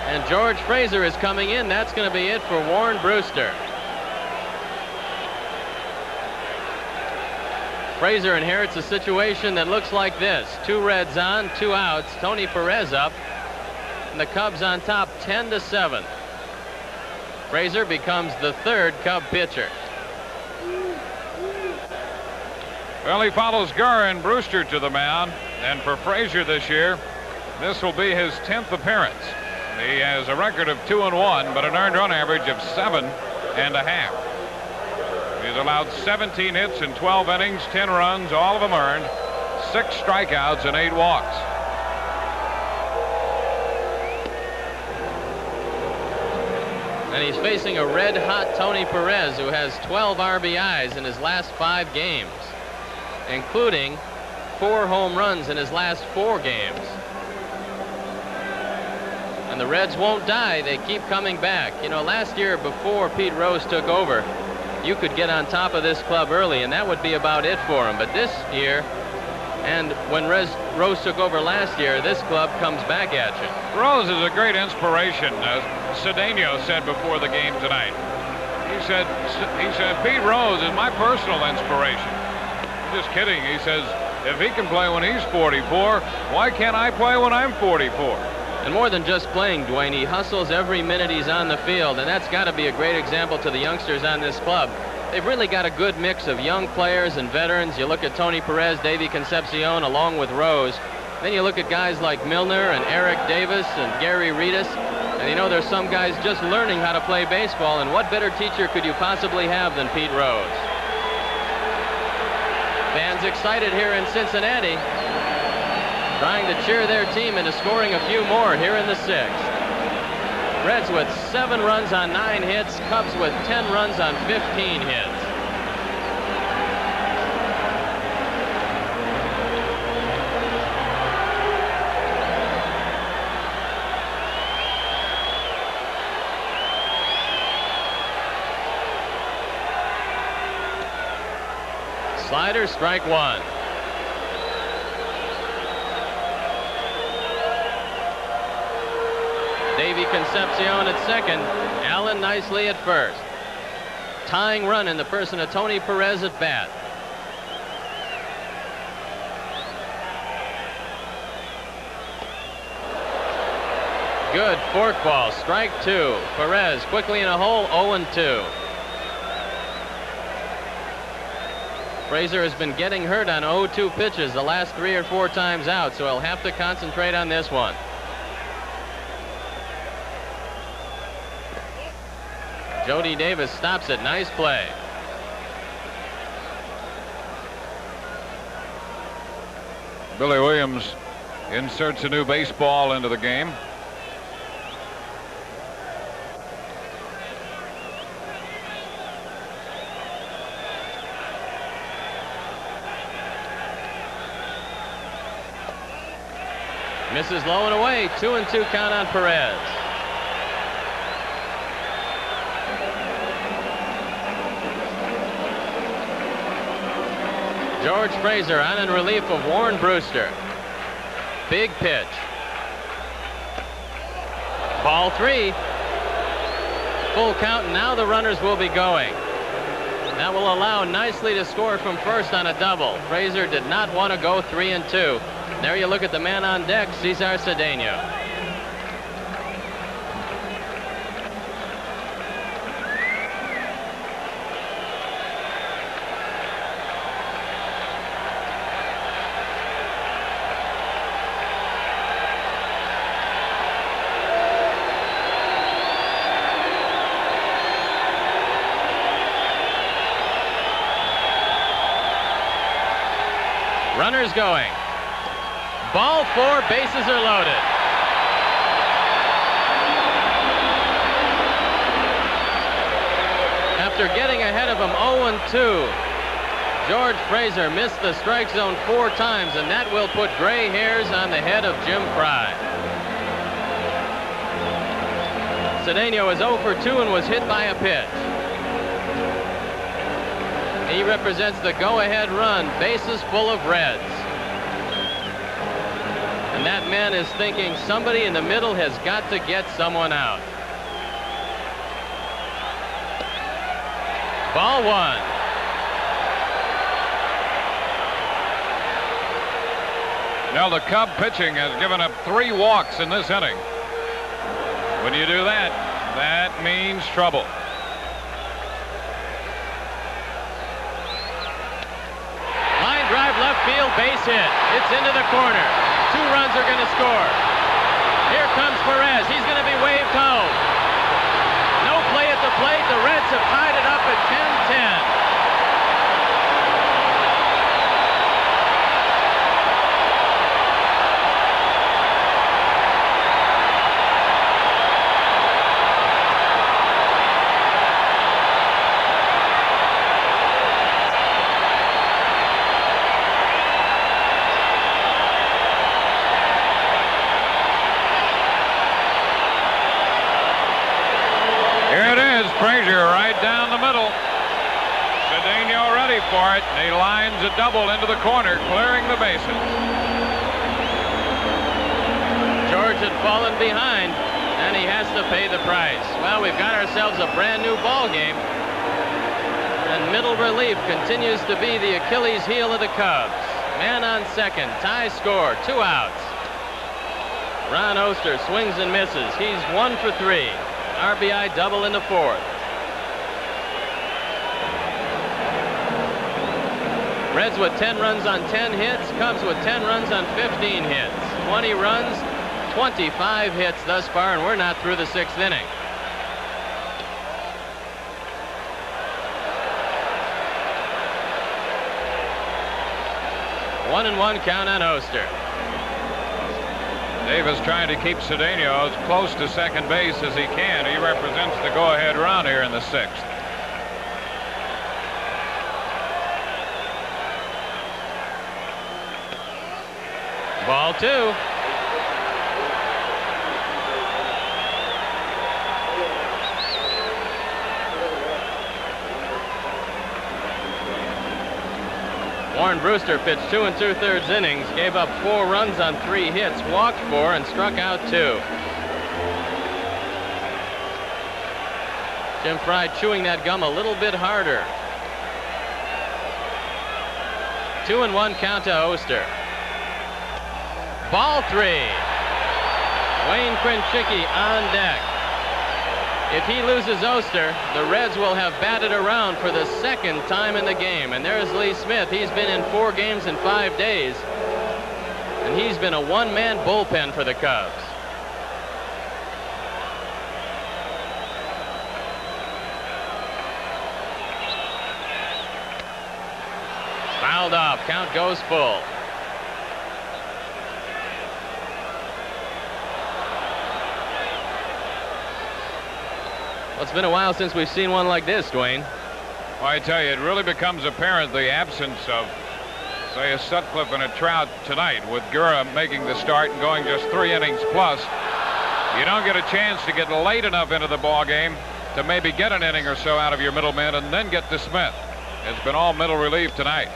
And George Frazier is coming in. That's going to be it for Warren Brewster. Frazier inherits a situation that looks like this. 2 Reds on, 2 outs. Tony Perez up. And the Cubs on top 10-7. Frazier becomes the 3rd Cub pitcher. Well, he follows Gurr and Brewster to the mound. And for Frazier this year, this will be his 10th appearance. He has a record of 2-1, but an earned run average of 7.5. He's allowed 17 hits in 12 innings, 10 runs, all of them earned, 6 strikeouts and 8 walks. And he's facing a red-hot Tony Perez, who has 12 RBIs in his last 5 games, including 4 home runs in his last 4 games. And the Reds won't die. They keep coming back. You know, last year before Pete Rose took over, you could get on top of this club early, and that would be about it for him. But this year, and when Rose took over last year, this club comes back at you. Rose is a great inspiration. Cedeno said before the game tonight. He said, Pete Rose is my personal inspiration. I'm just kidding. He says, if he can play when he's 44, why can't I play when I'm 44? And more than just playing, Dwayne, he hustles every minute he's on the field, and that's got to be a great example to the youngsters on this club. They've really got a good mix of young players and veterans. You look at Tony Perez, Davey Concepcion, along with Rose. Then you look at guys like Milner and Eric Davis and Gary Reedus. And you know, there's some guys just learning how to play baseball, and what better teacher could you possibly have than Pete Rose? Fans excited here in Cincinnati, trying to cheer their team into scoring a few more here in the 6th. Reds with 7 runs on 9 hits, Cubs with 10 runs on 15 hits. Slider, strike 1. Davey Concepcion at second, Allen nicely at first. Tying run in the person of Tony Perez at bat. Good forkball, strike 2. Perez quickly in a hole, 0-2. Frazier has been getting hurt on 0-2 pitches the last 3 or 4 times out, so he'll have to concentrate on this one. Jody Davis stops it. Nice play. Billy Williams inserts a new baseball into the game. Misses low and away. 2-2 count on Perez. George Frazier on in relief of Warren Brewster. Big pitch. Ball 3. Full count, and now the runners will be going. That will allow nicely to score from first on a double. Frazier did not want to go 3-2. There you look at the man on deck, Cesar Cedeno. Runners going. Ball 4, bases are loaded. After getting ahead of him 0-2, George Frazier missed the strike zone 4 times, and that will put gray hairs on the head of Jim Fry. Cedeno is 0 for 2 and was hit by a pitch. He represents the go-ahead run, bases full of Reds. And that man is thinking somebody in the middle has got to get someone out. Ball 1. Now the Cub pitching has given up 3 walks in this inning. When you do that, that means trouble. Line drive left field, base hit. It's into the corner. 2 runs are going to score. Here comes Perez. He's going to be waved home. No play at the plate. The Reds have tied it up at 10-10. Cedeno ready for it. And he lines a double into the corner, clearing the bases. George had fallen behind, and he has to pay the price. Well, we've got ourselves a brand new ball game. And middle relief continues to be the Achilles heel of the Cubs. Man on second, tie score, 2 outs. Ron Oster swings and misses. He's 1 for 3. RBI double in the 4th. Reds with 10 runs on 10 hits. Cubs with 10 runs on 15 hits. 20 runs, 25 hits thus far, and we're not through the 6th inning. One and one count on Oster. Davis trying to keep Cedeno as close to second base as he can. He represents the go-ahead run here in the 6th. Ball 2. Warren Brewster pitched 2 2/3 innings, gave up 4 runs on 3 hits, walked 4, and struck out 2. Jim Fry chewing that gum a little bit harder. 2-1 count to Oster. Ball 3. Wayne Krenchicki on deck. If he loses Oster, the Reds will have batted around for the 2nd time in the game. And there's Lee Smith. He's been in 4 games in 5 days. And he's been a one-man bullpen for the Cubs. Fouled off. Count goes full. Well, it's been a while since we've seen one like this, Dwayne. Well, I tell you, it really becomes apparent the absence of, say, a Sutcliffe and a Trout tonight, with Gura making the start and going just 3 innings plus. You don't get a chance to get late enough into the ball game to maybe get an inning or so out of your middleman and then get to Smith. It's been all middle relief tonight.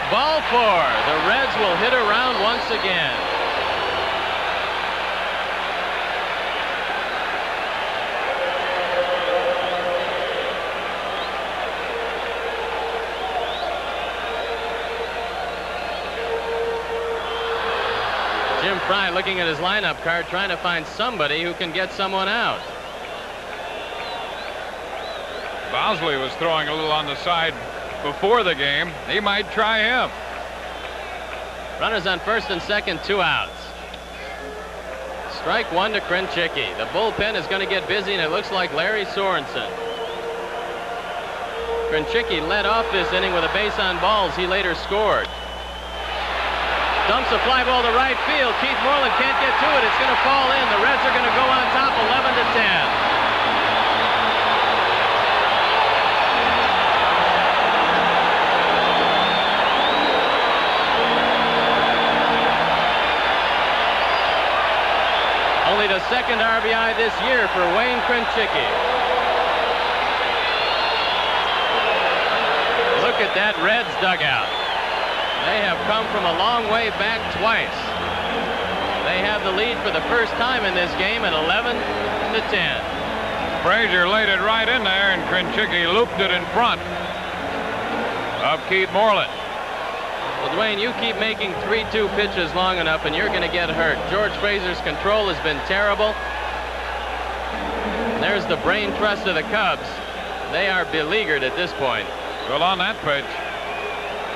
Ball 4. The Reds will hit around once again. Jim Fry looking at his lineup card, trying to find somebody who can get someone out. Bosley was throwing a little on the side before the game. He might try him. Runners on first and second, 2 outs. Strike 1 to Krenchicki. The bullpen is going to get busy, and it looks like Larry Sorensen. Krenchicki led off this inning with a base on balls. He later scored. Dumps a fly ball to right field. Keith Moreland can't get to it. It's going to fall in. The Reds are going to go on top 11 to 10. Only the 2nd RBI this year for Wayne Krenchicki. Look at that Reds dugout. They have come from a long way back twice. They have the lead for the first time in this game at 11 to 10. Frazier laid it right in there, and Krenchicki looped it in front of Keith Moreland. Well, Dwayne, you keep making 3-2 pitches long enough, and you're going to get hurt. George Frazier's control has been terrible. There's the brain trust of the Cubs. They are beleaguered at this point. Well, on that pitch,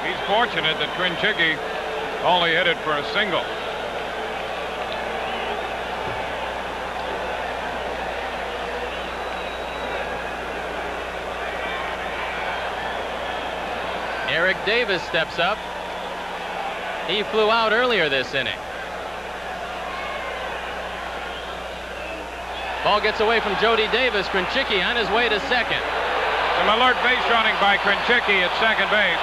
he's fortunate that Krenchicki only hit it for a single. Eric Davis steps up. He flew out earlier this inning. Ball gets away from Jody Davis. Krenchicki on his way to second. Some alert base running by Krenchicki at second base.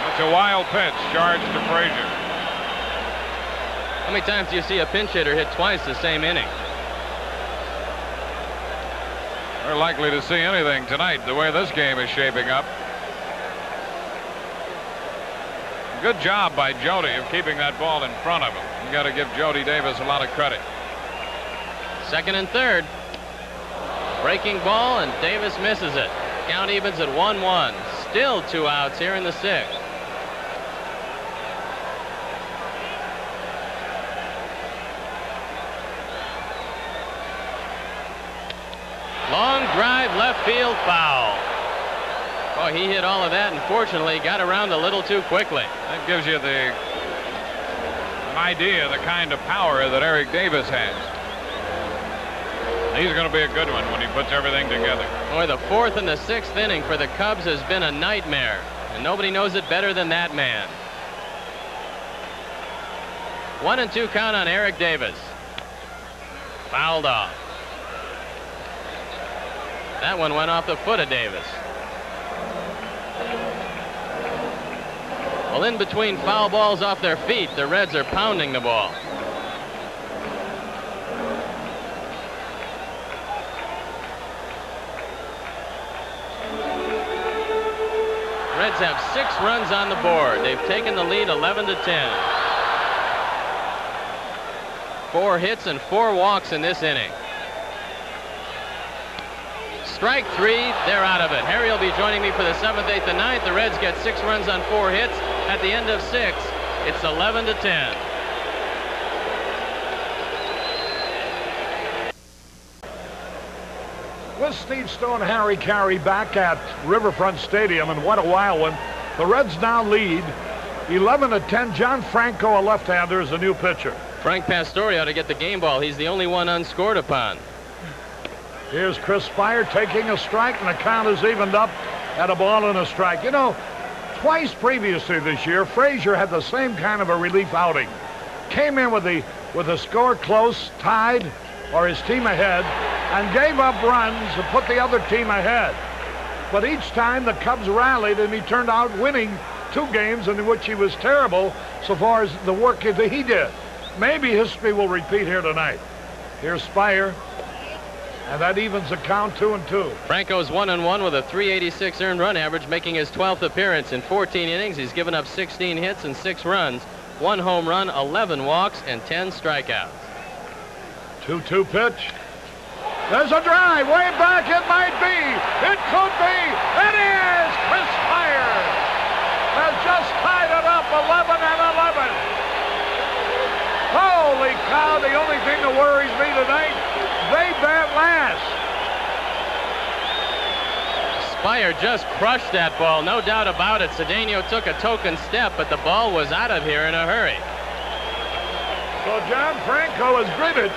It's a wild pitch charged to Frazier. How many times do you see a pinch hitter hit twice the same inning? We're likely to see anything tonight, the way this game is shaping up. Good job by Jody of keeping that ball in front of him. You got to give Jody Davis a lot of credit. Second and third. Breaking ball, and Davis misses it. Count evens at 1-1. Still 2 outs here in the 6th. Long drive, left field, foul. Boy, he hit all of that, and fortunately got around a little too quickly. That gives you an idea of the kind of power that Eric Davis has. He's going to be a good one when he puts everything together. Boy, the 4th and the 6th inning for the Cubs has been a nightmare, and nobody knows it better than that man. 1-2 count on Eric Davis. Fouled off. That one went off the foot of Davis. Well, in between foul balls off their feet, the Reds are pounding the ball. Reds have 6 runs on the board. They've taken the lead 11-10. 4 hits and 4 walks in this inning. Strike 3, they're out of it. Harry will be joining me for the 7th, 8th, and 9th. The Reds get 6 runs on 4 hits. At the end of 6, it's 11-10. With Steve Stone, Harry Carey back at Riverfront Stadium, and what a wild one. The Reds now lead 11-10. John Franco, a left-hander, is the new pitcher. Frank Pastore ought to get the game ball. He's the only one unscored upon. Here's Chris Spire taking a strike, and the count is evened up at a ball and a strike. You know, twice previously this year, Frazier had the same kind of a relief outing. Came in with the score close, tied, or his team ahead, and gave up runs to put the other team ahead. But each time the Cubs rallied, and he turned out winning 2 games in which he was terrible so far as the work that he did. Maybe history will repeat here tonight. Here's Spire. And that evens the count 2-2. Franco's 1-1 with a .386 earned run average, making his 12th appearance in 14 innings. He's given up 16 hits and 6 runs, 1 home run, 11 walks, and 10 strikeouts. 2-2 pitch. There's a drive way back. It might be. It could be. It is. Chris Spire has just tied it up 11-11. Holy cow. The only thing that worries me tonight, they bat last. Spire just crushed that ball, no doubt about it. Cedeno took a token step, but the ball was out of here in a hurry. So John Franco is greeted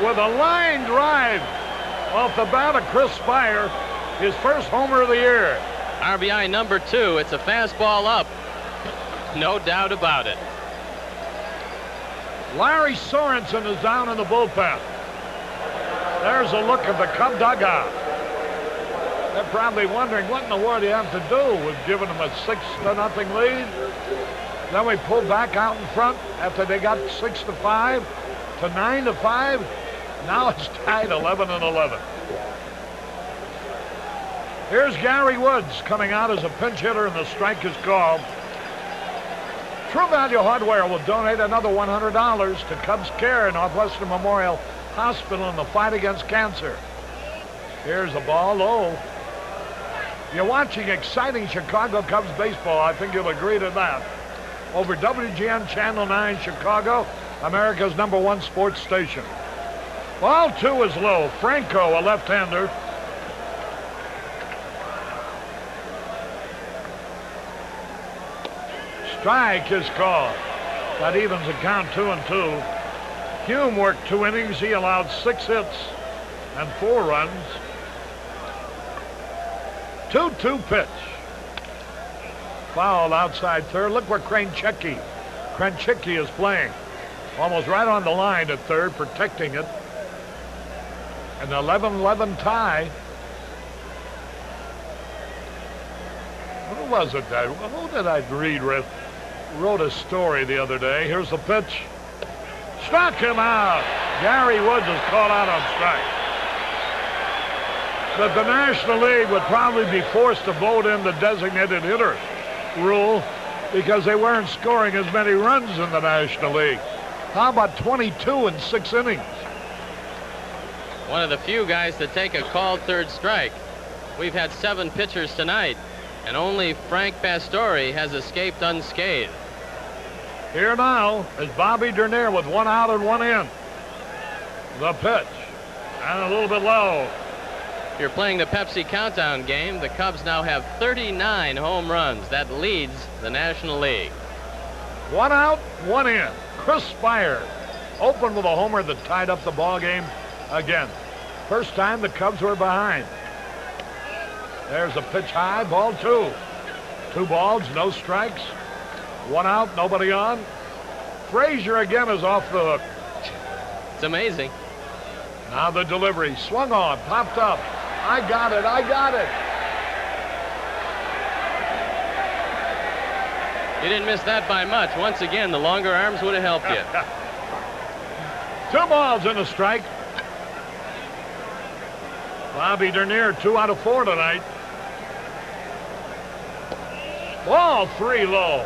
with a line drive off the bat of Chris Spire, his first homer of the year. RBI number 2. It's a fastball up. No doubt about it. Larry Sorensen is down in the bullpen. There's a look at the Cub dugout. They're probably wondering what in the world you have to do with giving them a 6-0 lead. Then we pulled back out in front after they got 6-5 to 9-5. Now it's tied 11-11. Here's Gary Woods coming out as a pinch hitter, and the strike is called. True Value Hardware will donate another $100 to Cubs Care, Northwestern Memorial Hospital, in the fight against cancer. Here's the ball low. You're watching exciting Chicago Cubs baseball. I think you'll agree to that. Over WGN Channel 9 Chicago, America's #1 sports station. Ball 2 is low. Franco, a left-hander. Strike is called. That evens the count 2-2. Hume worked 2 innings. He allowed 6 hits and 4 runs. 2-2 pitch. Foul outside third. Look where Kranchicki is playing. Almost right on the line at third, protecting it. An 11-11 tie. Who was it that? Who did I read? Wrote a story the other day. Here's the pitch. Struck him out. Gary Woods is called out on strike. that the National League would probably be forced to vote in the designated hitter rule because they weren't scoring as many runs in the National League. How about 22 in 6 innings? One of the few guys to take a called third strike. We've had 7 pitchers tonight, and only Frank Pastore has escaped unscathed. Here now is Bobby Dernier with 1 out and 1 in. The pitch, and a little bit low. If you're playing the Pepsi Countdown game, the Cubs now have 39 home runs. That leads the National League. 1 out, 1 in. Chris Spire opened with a homer that tied up the ball game again. First time the Cubs were behind. There's a pitch high, ball 2. 2 balls, no strikes. 1 out, nobody on. Frazier again is off the hook. It's amazing. Now the delivery, swung on, popped up. I got it, I got it. You didn't miss that by much. Once again, the longer arms would have helped you. 2 balls and a strike. Bobby Dernier, 2 out of 4 tonight. Ball 3 low.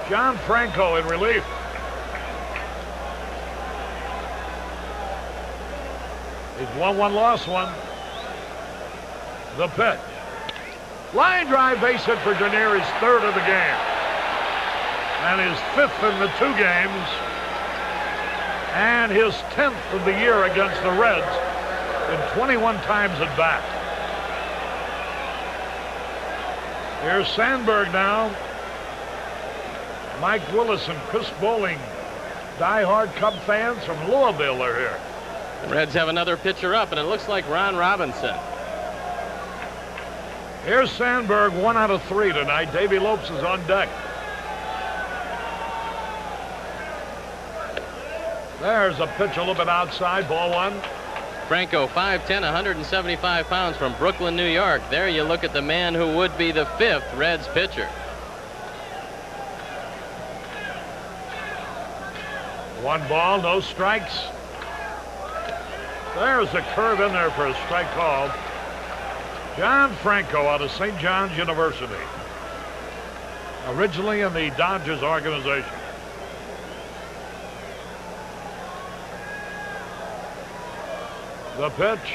John Franco in relief. He's won 1, lost 1. The pitch. Line drive base hit for Dernier, his 3rd of the game. And his 5th in the 2 games. And his 10th of the year against the Reds in 21 times at bat. Here's Sandberg now. Mike Willis and Chris Bowling, die-hard Cub fans from Louisville, are here. The Reds have another pitcher up, and it looks like Ron Robinson. Here's Sandberg, 1 out of 3 tonight. Davey Lopes is on deck. There's a pitch a little bit outside, ball 1. Franco, 5'10", 175 pounds from Brooklyn, New York. There you look at the man who would be the 5th Reds pitcher. 1 ball, no strikes. There's a curve in there for a strike call. John Franco out of St. John's University. Originally in the Dodgers organization. The pitch.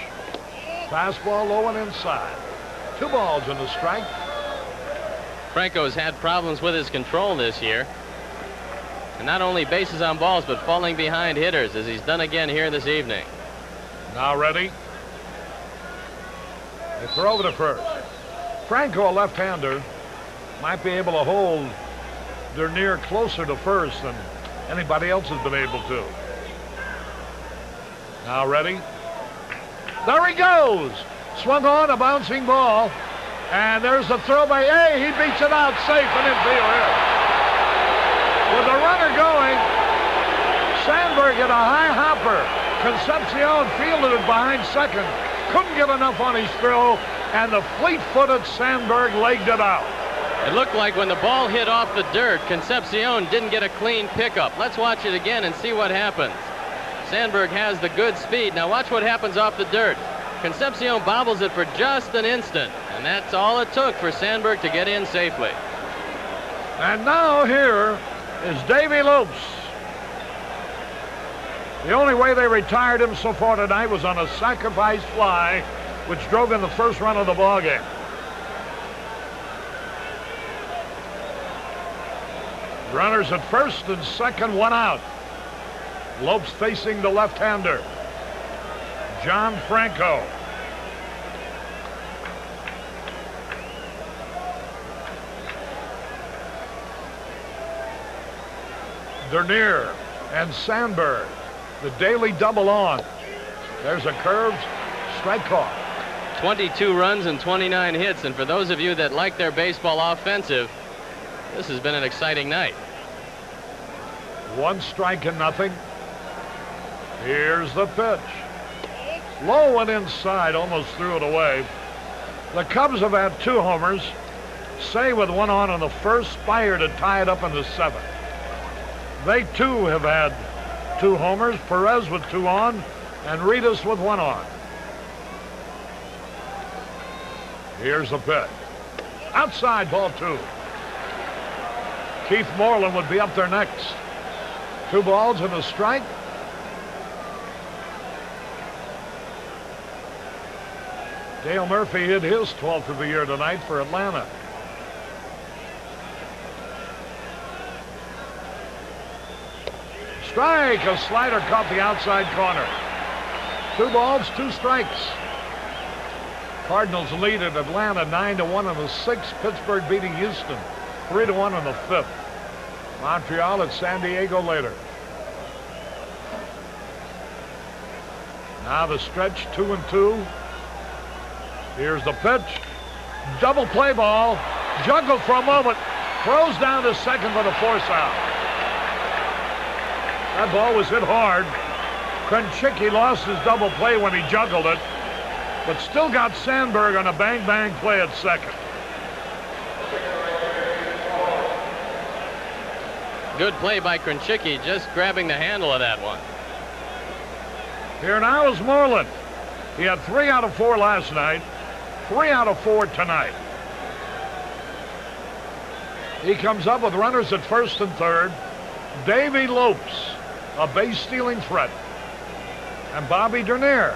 Fastball low and inside. 2 balls and a strike. Franco's had problems with his control this year. And not only bases on balls, but falling behind hitters, as he's done again here this evening. Now ready. They throw to first. Franco, a left-hander, might be able to hold Dernier closer to first than anybody else has been able to. Now ready. There he goes. Swung on, a bouncing ball. And there's the throw by A. He beats it out safe and infield here. With the runner going, Sandberg hit a high hopper. Concepcion fielded it behind second. Couldn't get enough on his throw, and the fleet-footed Sandberg legged it out. It looked like when the ball hit off the dirt, Concepcion didn't get a clean pickup. Let's watch it again and see what happens. Sandberg has the good speed. Now watch what happens off the dirt. Concepcion bobbles it for just an instant, and that's all it took for Sandberg to get in safely. And now here is Davey Lopes. The only way they retired him so far tonight was on a sacrifice fly, which drove in the first run of the ballgame. Runners at first and second, 1 out. Lopes facing the left-hander, John Franco. Dernier and Sandberg, the daily double on. There's a curved strike call. 22 runs and 29 hits, and for those of you that like their baseball offensive, this has been an exciting night. 1 strike and nothing. Here's the pitch. Low and inside, almost threw it away. The Cubs have had 2 homers. Say with 1 on in the first, Spire to tie it up in the 7th. They too have had 2 homers. Perez with 2 on, and Ritas with 1 on. Here's the pitch. Outside, ball 2. Keith Moreland would be up there next. 2 balls and a strike. Dale Murphy hit his 12th of the year tonight for Atlanta. Strike! A slider caught the outside corner. 2 balls, 2 strikes. Cardinals lead at Atlanta 9-1 in the 6th. Pittsburgh beating Houston 3-1 in the 5th. Montreal at San Diego later. Now the stretch, 2-2. Here's the pitch. Double play ball. Juggled for a moment. Throws down to second for the force out. That ball was hit hard. Krenchicki lost his double play when he juggled it, but still got Sandberg on a bang-bang play at second. Good play by Krenchicki, just grabbing the handle of that one. Here now is Moreland. He had 3 out of 4 last night, 3 out of 4 tonight. He comes up with runners at first and third. Davey Lopes, a base-stealing threat. And Bobby Dernier,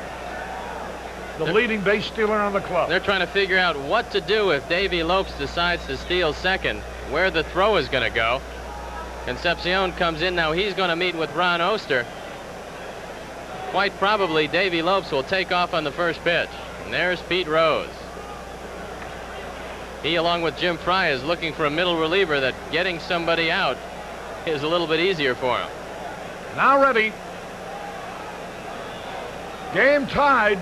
the leading base stealer on the club. They're trying to figure out what to do if Davey Lopes decides to steal second, where the throw is going to go. Concepcion comes in now. He's going to meet with Ron Oster. Quite probably Davey Lopes will take off on the first pitch. And there's Pete Rose. He, along with Jim Fry, is looking for a middle reliever that getting somebody out is a little bit easier for him. Now ready. Game tied.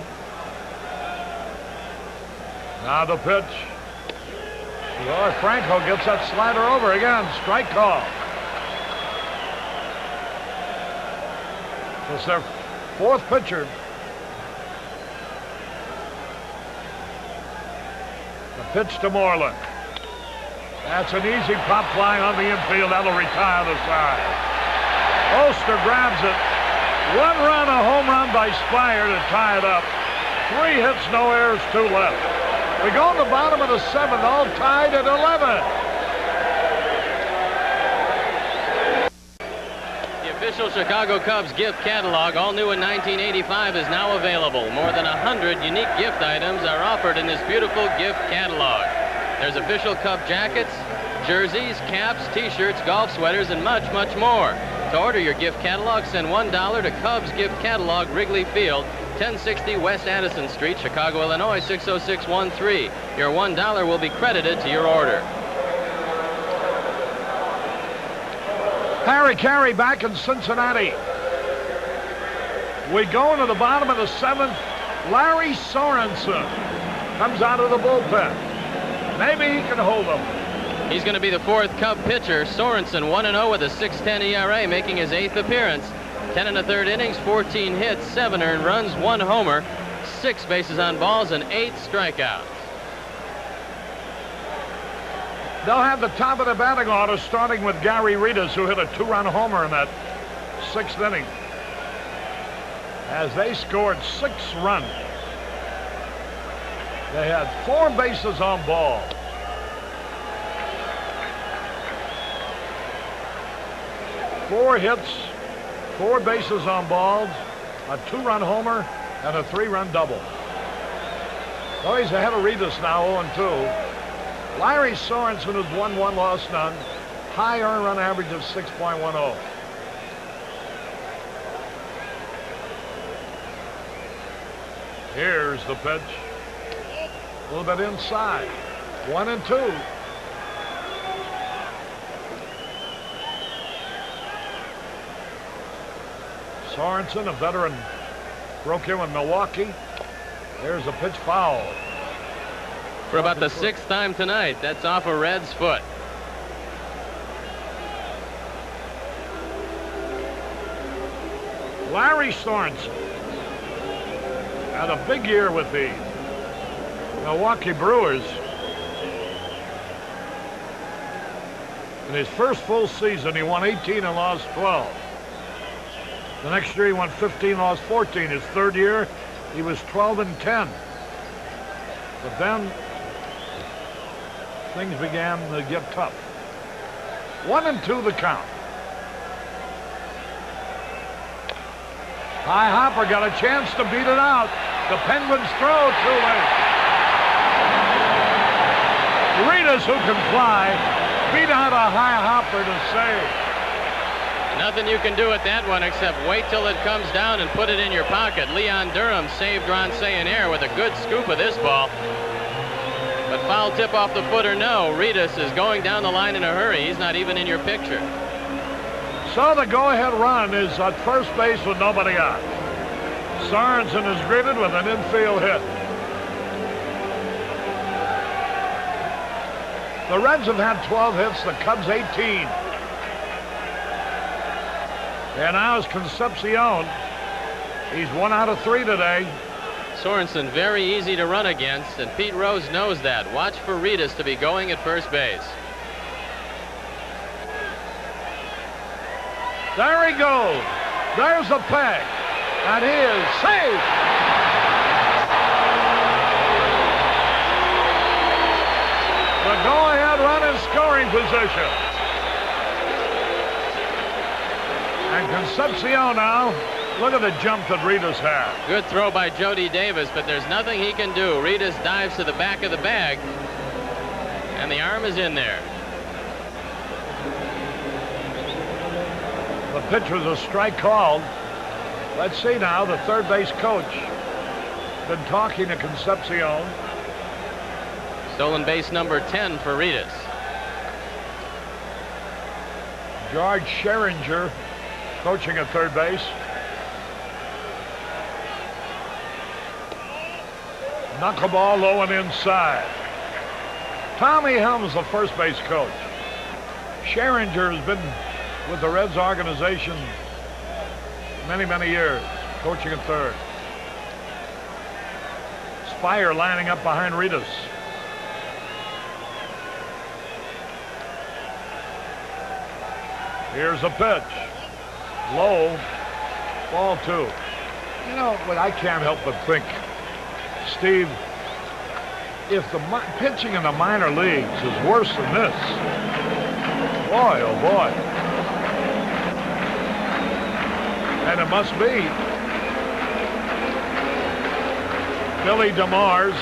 Now the pitch. Well, Franco gets that slider over again. Strike call. It's their 4th pitcher. The pitch to Moreland. That's an easy pop fly on the infield. That'll retire the side. Oster grabs it. 1 run, a home run by Spire to tie it up. 3 hits, no errors, 2 left. We go to the bottom of the 7th, all tied at 11. The official Chicago Cubs gift catalog, all new in 1985, is now available. More than 100 unique gift items are offered in this beautiful gift catalog. There's official Cub jackets, jerseys, caps, t-shirts, golf sweaters, and much, much more. To order your gift catalog, send $1 to Cubs Gift Catalog, Wrigley Field, 1060 West Addison Street, Chicago, Illinois, 60613. Your $1 will be credited to your order. Harry Carey back in Cincinnati. We go into the bottom of the 7th. Larry Sorensen comes out of the bullpen. Maybe he can hold him. He's going to be the 4th Cub pitcher. Sorensen 1-0 with a 6.10 ERA, making his 8th appearance. 10 1/3 innings, 14 hits, 7 earned runs, 1 homer, 6 bases on balls, and 8 strikeouts. They'll have the top of the batting order, starting with Gary Ritas, who hit a 2-run homer in that 6th inning, as they scored 6 runs. They had 4 bases on balls. Four hits, 4 bases on balls, a 2-run homer, and a 3-run double. So he's ahead of Ritas now, 0-2. Larry Sorensen has won 1, lost none. High earned run average of 6.10. Here's the pitch. A little bit inside. 1-2. Sorensen, a veteran, broke in with Milwaukee. There's a pitch foul. For about the 6th time tonight, that's off a Red's foot. Larry Sorensen had a big year with the Milwaukee Brewers. In his first full season, he won 18 and lost 12. The next year, he won 15, lost 14. His 3rd year, he was 12-10. But then things began to get tough. 1-2 the count. High hopper got a chance to beat it out. The Penguins throw too late. Ritas, who can fly, beat out a high hopper to save. Nothing you can do with that one except wait till it comes down and put it in your pocket. Leon Durham saved Ron Sayer with a good scoop of this ball. But foul tip off the foot or no, Ritas is going down the line in a hurry. He's not even in your picture. So the go-ahead run is at first base with nobody out. Sorensen is greeted with an infield hit. The Reds have had 12 hits, the Cubs 18. And now is Concepcion. He's 1 out of 3 today. Sorensen very easy to run against, and Pete Rose knows that. Watch for Ritas to be going at first base. There he goes. There's a peg. And he is safe. The go-ahead run in scoring position. And Concepcion now, look at the jump that Ritas had. Good throw by Jody Davis, but there's nothing he can do. Ritas dives to the back of the bag, and the arm is in there. The pitch was a strike called. Let's see now, the third base coach been talking to Concepcion. Stolen base number 10 for Ritas. George Scheringer coaching at third base. Knuckleball low and inside. Tommy Helms, the first base coach. Scheringer has been with the Reds organization many, many years, coaching at third. Spire lining up behind Ritas. Here's a pitch. Low. Ball 2. You know what I can't help but think, Steve, if the pitching in the minor leagues is worse than this, boy, oh boy. And it must be. Billy DeMars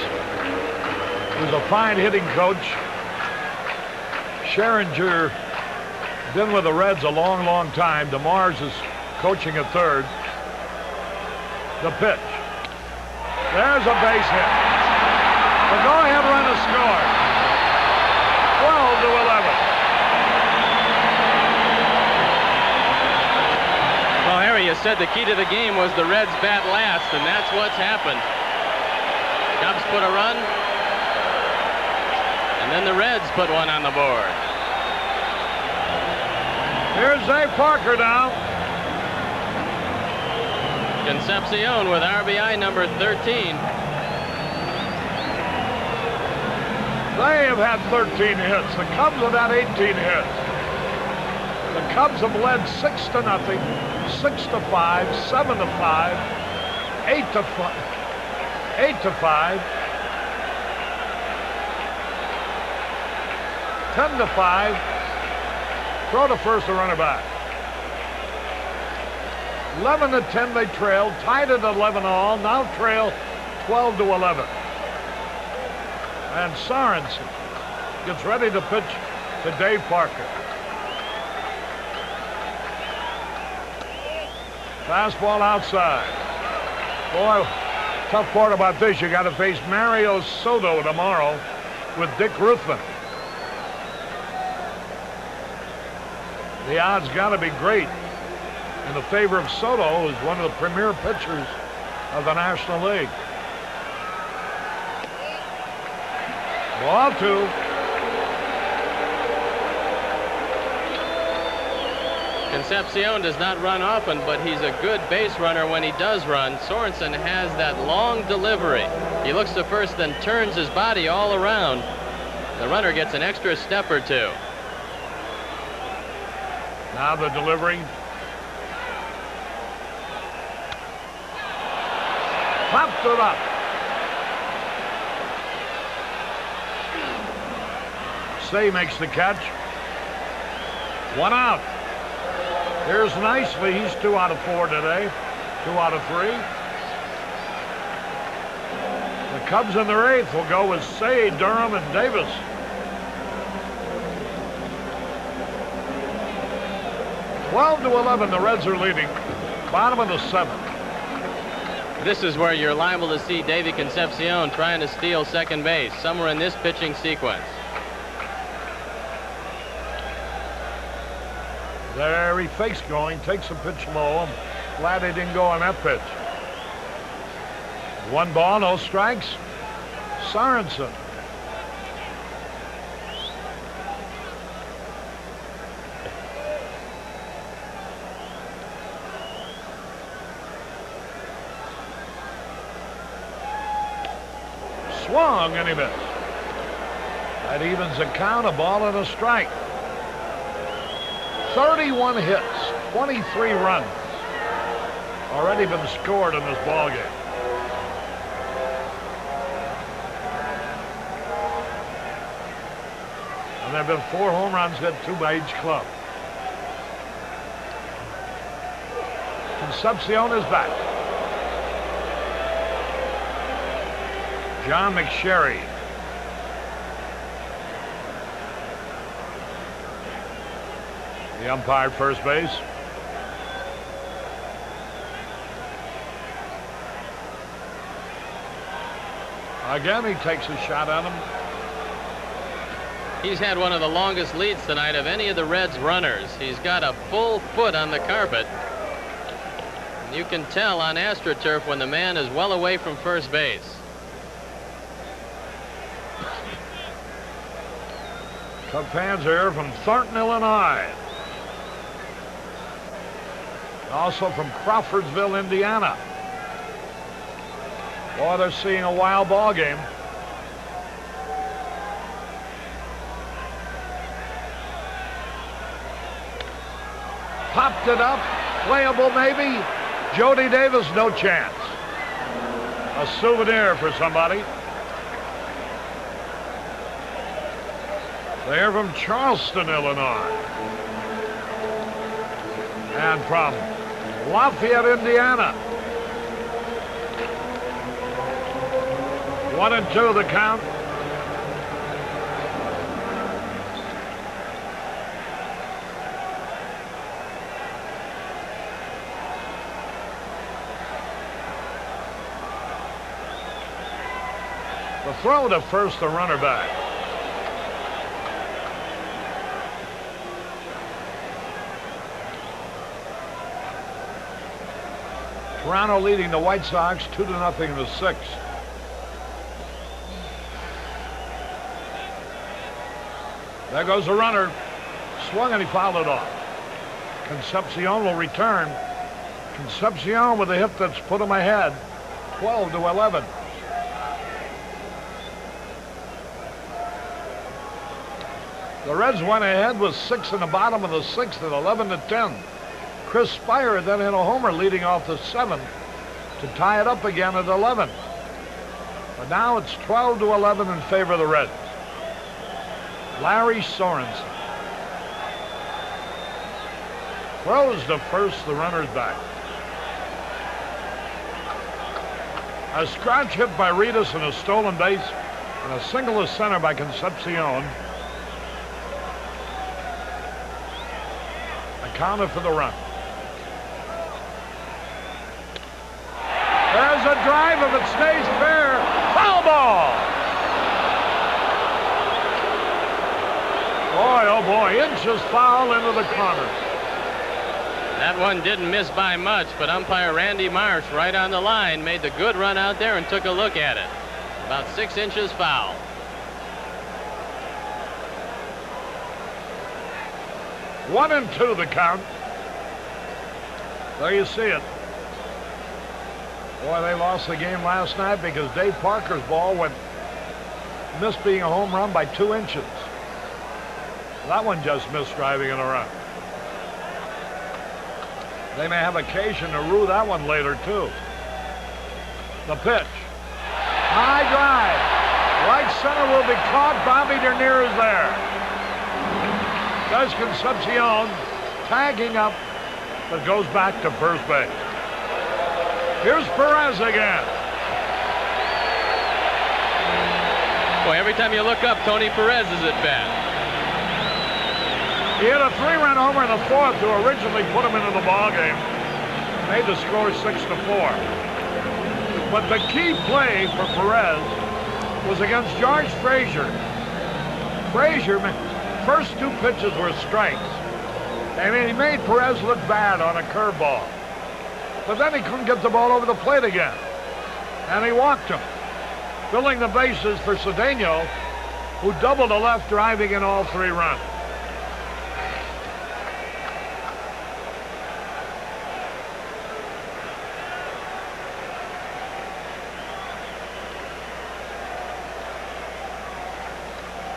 is a fine hitting coach. Scheringer been with the Reds a long, long time. DeMars is coaching at third. The pitch. There's a base hit. The go-ahead run is scored. 12-11. Well, Harry, you said the key to the game was the Reds bat last, and that's what's happened. Cubs put a run, and then the Reds put one on the board. Here's Dave Parker now. Concepcion with RBI number 13. They have had 13 hits. The Cubs have had 18 hits. The Cubs have led 6-0, 6-5, 7-5, 8-5, 8-5, 10-5. Throw to first, the runner back. 11-10 they trailed, tied at 11 all, now trail 12-11. And Sorensen gets ready to pitch to Dave Parker. Fastball outside. Boy, tough part about this, you got to face Mario Soto tomorrow with Dick Ruthven. The odds got to be great in the favor of Soto, who's one of the premier pitchers of the National League. Ball 2. Concepcion does not run often, but he's a good base runner when he does run. Sorensen has that long delivery. He looks to first, then turns his body all around. The runner gets an extra step or two. Now the delivery. Popped it up. Say makes the catch. 1 out. Here's Nicely. He's 2 out of 4 today. 2 out of 3. The Cubs in their 8th will go with Say, Durham, and Davis. Twelve to 11, the Reds are leading. Bottom of the 7th. This is where you're liable to see Davy Concepcion trying to steal second base, somewhere in this pitching sequence. There he fakes going, takes a pitch low. I'm glad he didn't go on that pitch. 1 ball, no strikes. Sorensen. Swung and he missed. That evens the count, a ball and a strike. 31 hits, 23 runs already been scored in this ball game. And there have been 4 home runs hit, 2 by each club. Concepcion is back. John McSherry. The umpire at first base. Again, he takes a shot at him. He's had one of the longest leads tonight of any of the Reds runners. He's got a full foot on the carpet. And you can tell on AstroTurf when the man is well away from first base. Cub fans are here from Thornton, Illinois. Also from Crawfordsville, Indiana. Boy, they're seeing a wild ball game. Popped it up. Playable maybe. Jody Davis, no chance. A souvenir for somebody. They're from Charleston, Illinois. And from Lafayette, Indiana. 1-2 the count. The throw to first, the runner back. Toronto leading the White Sox 2-0 in the 6th. There goes the runner. Swung and he fouled it off. Concepcion will return. Concepcion with a hit that's put him ahead. 12-11. The Reds went ahead with 6 in the bottom of the 6th at 11-10. Chris Spire then hit a homer leading off the 7th to tie it up again at 11. But now it's 12-11 in favor of the Reds. Larry Sorensen throws to first, the runner's back. A scratch hit by Reedus and a stolen base, and a single to center by Concepcion accounted for the run. There's a drive. If it stays fair, foul ball. Boy, oh boy, inches foul into the corner. That one didn't miss by much, but umpire Randy Marsh, right on the line, made the good run out there and took a look at it. About 6 inches foul. One and 2 the count. There you see it. Boy, they lost the game last night because Dave Parker's ball missed being a home run by 2 inches. That one just missed driving in a run. They may have occasion to rue that one later, too. The pitch. High drive. Right center will be caught. Bobby Dernier is there. There's Concepcion tagging up, but goes back to first base. Here's Perez again. Boy, every time you look up, Tony Perez is at bat. He hit a 3-run homer in the fourth to originally put him into the ballgame. Made the score 6-4. But the key play for Perez was against George Frazier. Frazier, first 2 pitches were strikes. And he made Perez look bad on a curveball. But then he couldn't get the ball over the plate again. And he walked him, filling the bases for Cedeno, who doubled to left, driving in all 3 runs.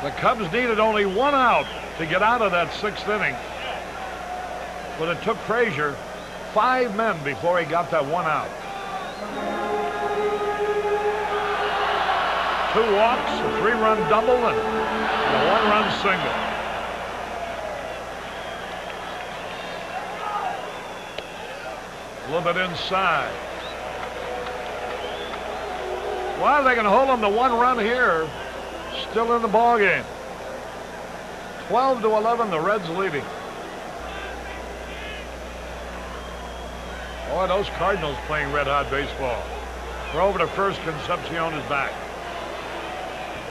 The Cubs needed only 1 out to get out of that 6th inning. But it took Frazier 5 men before he got that 1 out. 2 walks, a 3-run double, and a 1-run single. A little bit inside. Well, they can hold him to 1 run here. Still in the ball game. 12-11, the Reds leading. Boy, those Cardinals playing red-hot baseball. We're over to first. Concepcion is back.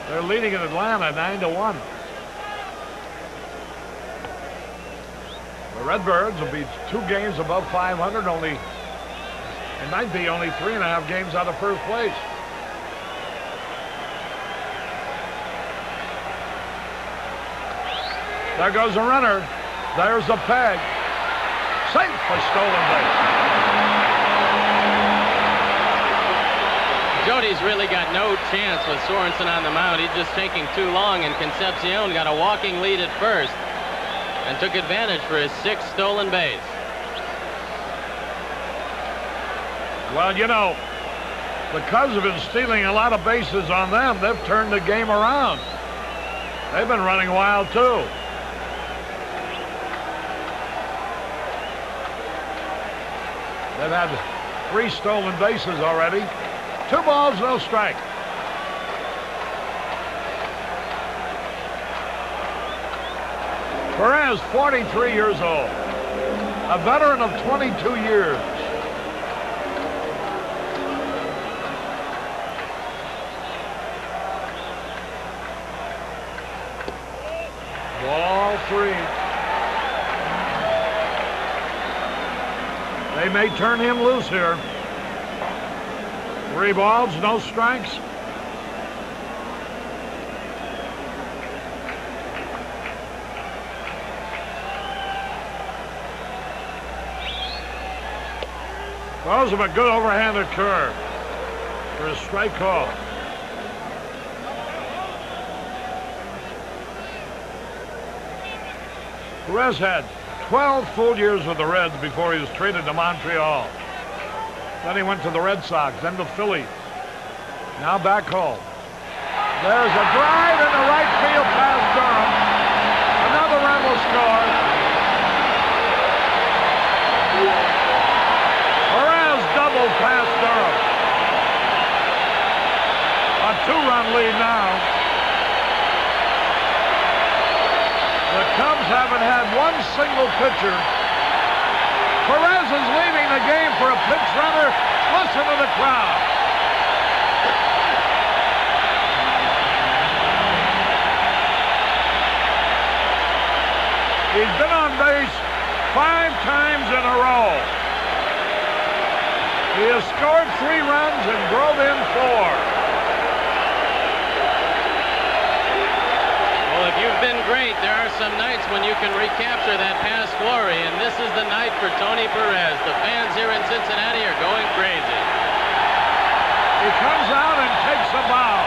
They're leading in Atlanta 9-1. The Redbirds will be 2 games above 500. It might be only 3.5 games out of first place. There goes a runner. There's the peg. Safe for stolen base. Jody's really got no chance with Sorensen on the mound. He's just taking too long, and Concepcion got a walking lead at first and took advantage for his 6th stolen base. Well, you know, the Cubs have been stealing a lot of bases on them. They've turned the game around. They've been running wild, too. They've had 3 stolen bases already. 2 balls, no strike. Perez, 43 years old. A veteran of 22 years. Ball 3. They may turn him loose here. 3 balls, no strikes. Throws him a good overhanded curve for a strike call. Perez had 12 full years with the Reds before he was traded to Montreal. Then he went to the Red Sox, then the Phillies. Now back home. There's a drive into right field past Durham. Another run will score. Perez doubled past Durham. A 2-run lead now. The Cubs haven't had 1 single pitcher. Perez is leaving the game for a pinch runner. Listen to the crowd. He's been on base 5 times in a row. He has scored 3 runs and drove in 4. Well, if you've been great, there are some nights when you can recapture that past glory, and this is the night for Tony Perez. The fans here in Cincinnati are going crazy. He comes out and takes a bow.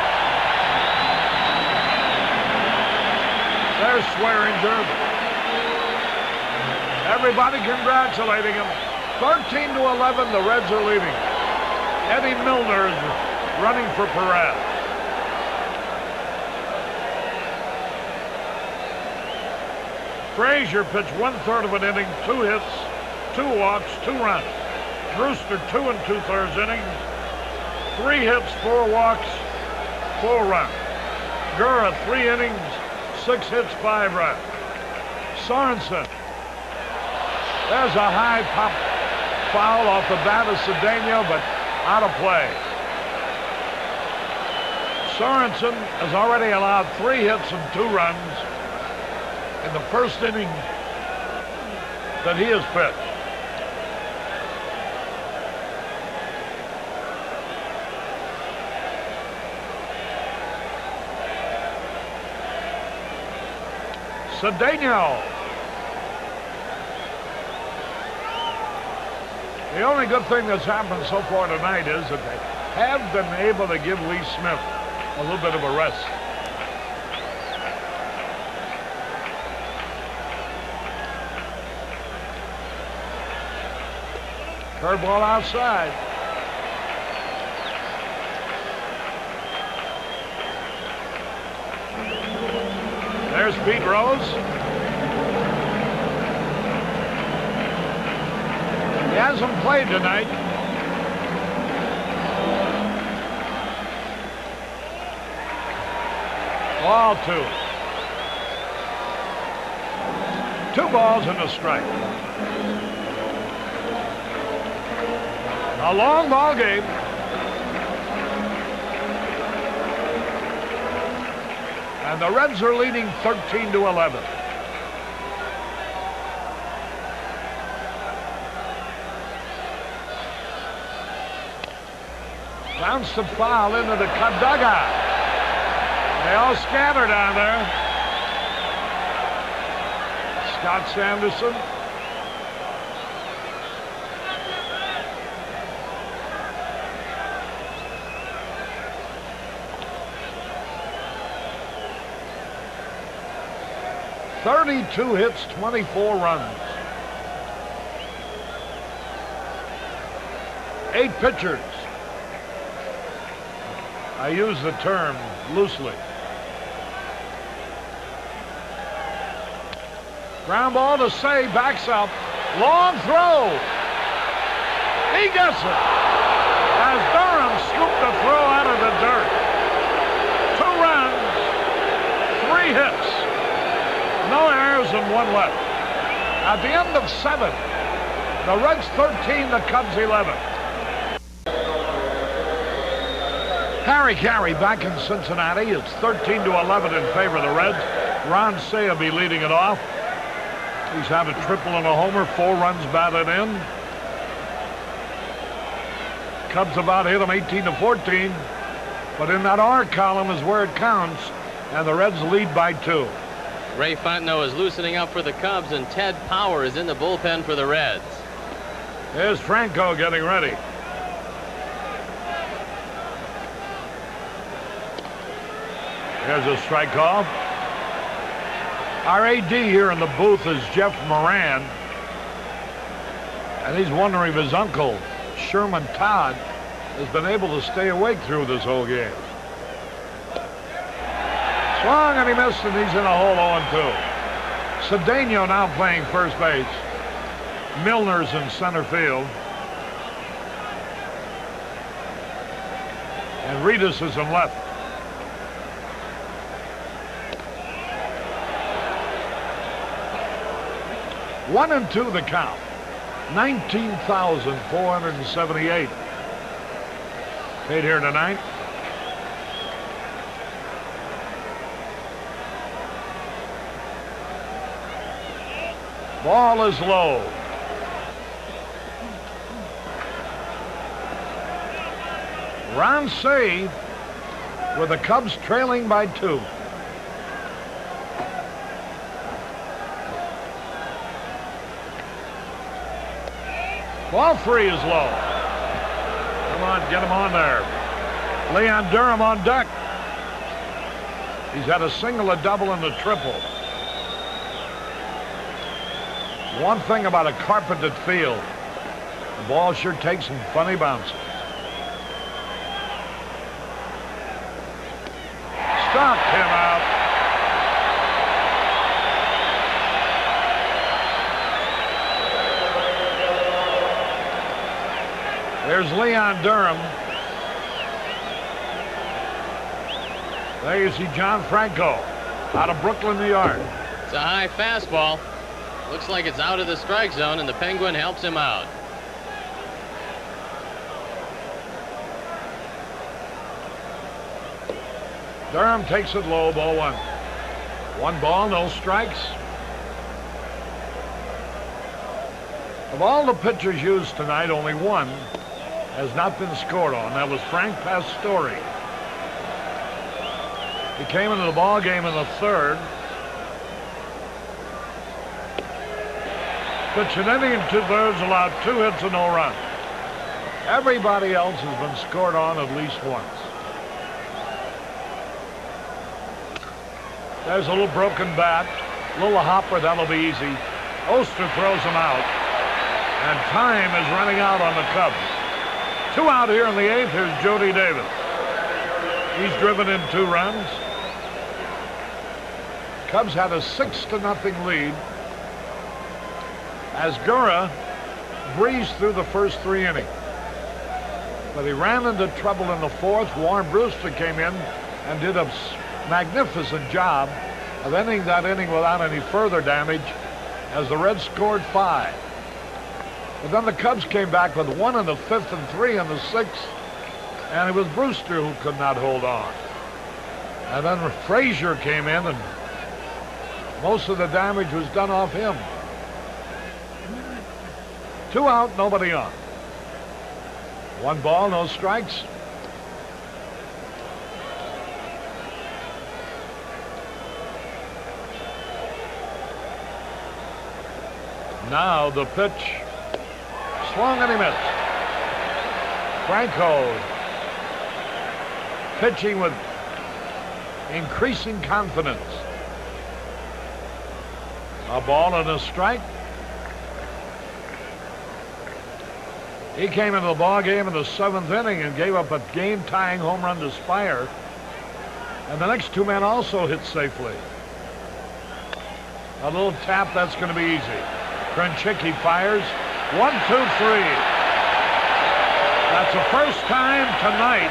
There's Swearinger. Everybody congratulating him. 13-11, the Reds are leading. Eddie Milner is running for Perez. Frazier pitched 1/3 of an inning, 2 hits, 2 walks, 2 runs. Brewster 2 2/3 innings, 3 hits, 4 walks, 4 runs. Gura 3 innings, 6 hits, 5 runs. Sorensen. There's a high pop foul off the bat of Cedeno, but out of play. Sorensen has already allowed 3 hits and 2 runs in the first inning that he has pitched. Cedeno. The only good thing that's happened so far tonight is that they have been able to give Lee Smith a little bit of a rest. Curveball outside. There's Pete Rose. He hasn't played tonight. Ball 2. 2 balls and a strike. A long ball game. And the Reds are leading 13-11. Bounced the foul into the Cub dugout. They all scatter down there. Scott Sanderson. "32 hits, 24 runs. 8 pitchers. I use the term loosely. Ground ball to Say, backs up. Long throw. He gets it. As Durham scooped the throw out of the dirt. 2 runs, 3 hits. No errors and 1 left. At the end of 7, the Reds 13, the Cubs 11. Harry Carey back in Cincinnati. It's 13-11 in favor of the Reds. Ron Say will be leading it off. He's had a triple and a homer, 4 runs batted in. Cubs about hit him 18-14, but in that R column is where it counts, and the Reds lead by 2. Ray Fontenot is loosening up for the Cubs, and Ted Power is in the bullpen for the Reds. There's Franco getting ready. Here's a strike call. Our AD here in the booth is Jeff Moran, and he's wondering if his uncle, Sherman Todd, has been able to stay awake through this whole game. Swung and he missed, and he's in a hole 0-2. Cedeno now playing first base. Milner's in center field. And Reedus is in left. One and 2 the count. 19,478 paid here tonight. Ball is low. Ron Say with the Cubs trailing by 2. Ball 3 is low. Come on, get him on there. Leon Durham on deck. He's had a single, a double, and a triple. One thing about a carpeted field, the ball sure takes some funny bounces. Stopped him out. Here's Leon Durham. There you see John Franco out of Brooklyn, New York. It's a high fastball. Looks like it's out of the strike zone, and the Penguin helps him out. Durham takes it low, ball one. 1 ball, no strikes. Of all the pitchers used tonight, only one has not been scored on. That was Frank Pastore. He came into the ball game in the 3rd. Pitched an inning and 2/3, allowed 2 hits and no runs. Everybody else has been scored on at least once. There's a little broken bat, a little hopper, that'll be easy. Oster throws him out, and time is running out on the Cubs. 2 out here in the 8th. Here's Jody Davis. He's driven in 2 runs. Cubs had a 6-0 lead as Gura breezed through the first 3 innings. But he ran into trouble in the 4th. Warren Brewster came in and did a magnificent job of ending that inning without any further damage as the Reds scored 5. But then the Cubs came back with 1 in the 5th and 3 in the 6th, and it was Brewster who could not hold on. And then Frazier came in, and most of the damage was done off him. 2 out, nobody on. 1 ball, no strikes. Now the pitch. Swung and he missed. Franco pitching with increasing confidence. A ball and a strike. He came into the ball game in the 7th inning and gave up a game-tying home run to Spire. And the next 2 men also hit safely. A little tap, that's going to be easy. Krenchicki fires. 1, 2, 3. That's the first time tonight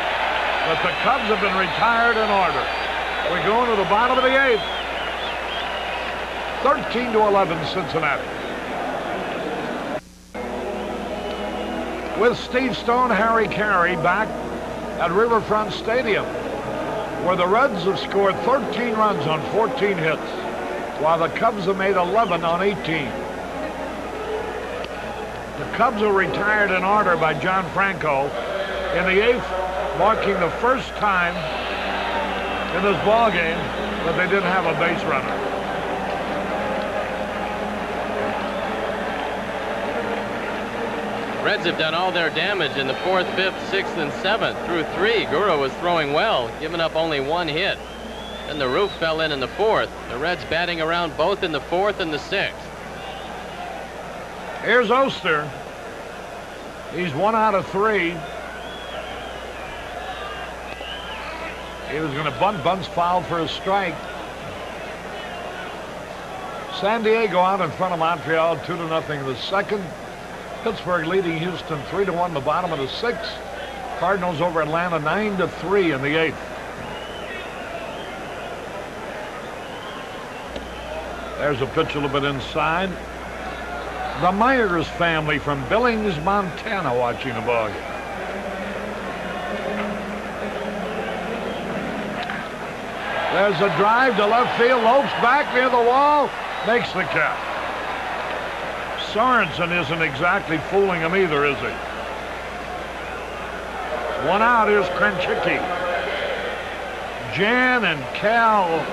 that the Cubs have been retired in order. We go into the bottom of the 8th. 13-11 Cincinnati. With Steve Stone, Harry Carey back at Riverfront Stadium, where the Reds have scored 13 runs on 14 hits, while the Cubs have made 11 on 18. The Cubs were retired in order by John Franco in the 8th, marking the first time in this ball game that they didn't have a base runner. Reds have done all their damage in the 4th, 5th, 6th, and 7th. Through 3, Gura was throwing well, giving up only 1 hit. Then the roof fell in the 4th. The Reds batting around both in the 4th and the 6th. Here's Oster. He's 1 out of 3. He was going to bunt. Bunt's fouled for a strike. San Diego out in front of Montreal 2-0 in the 2nd. Pittsburgh leading Houston 3-1 in the bottom of the 6th. Cardinals over Atlanta 9-3 in the 8th. There's a pitch a little bit inside. The Myers family from Billings, Montana, watching the ball game. There's a drive to left field. Lopes back near the wall. Makes the catch. Sorensen isn't exactly fooling him either, is he? 1 out. Here's Krenchicki. Jan and Cal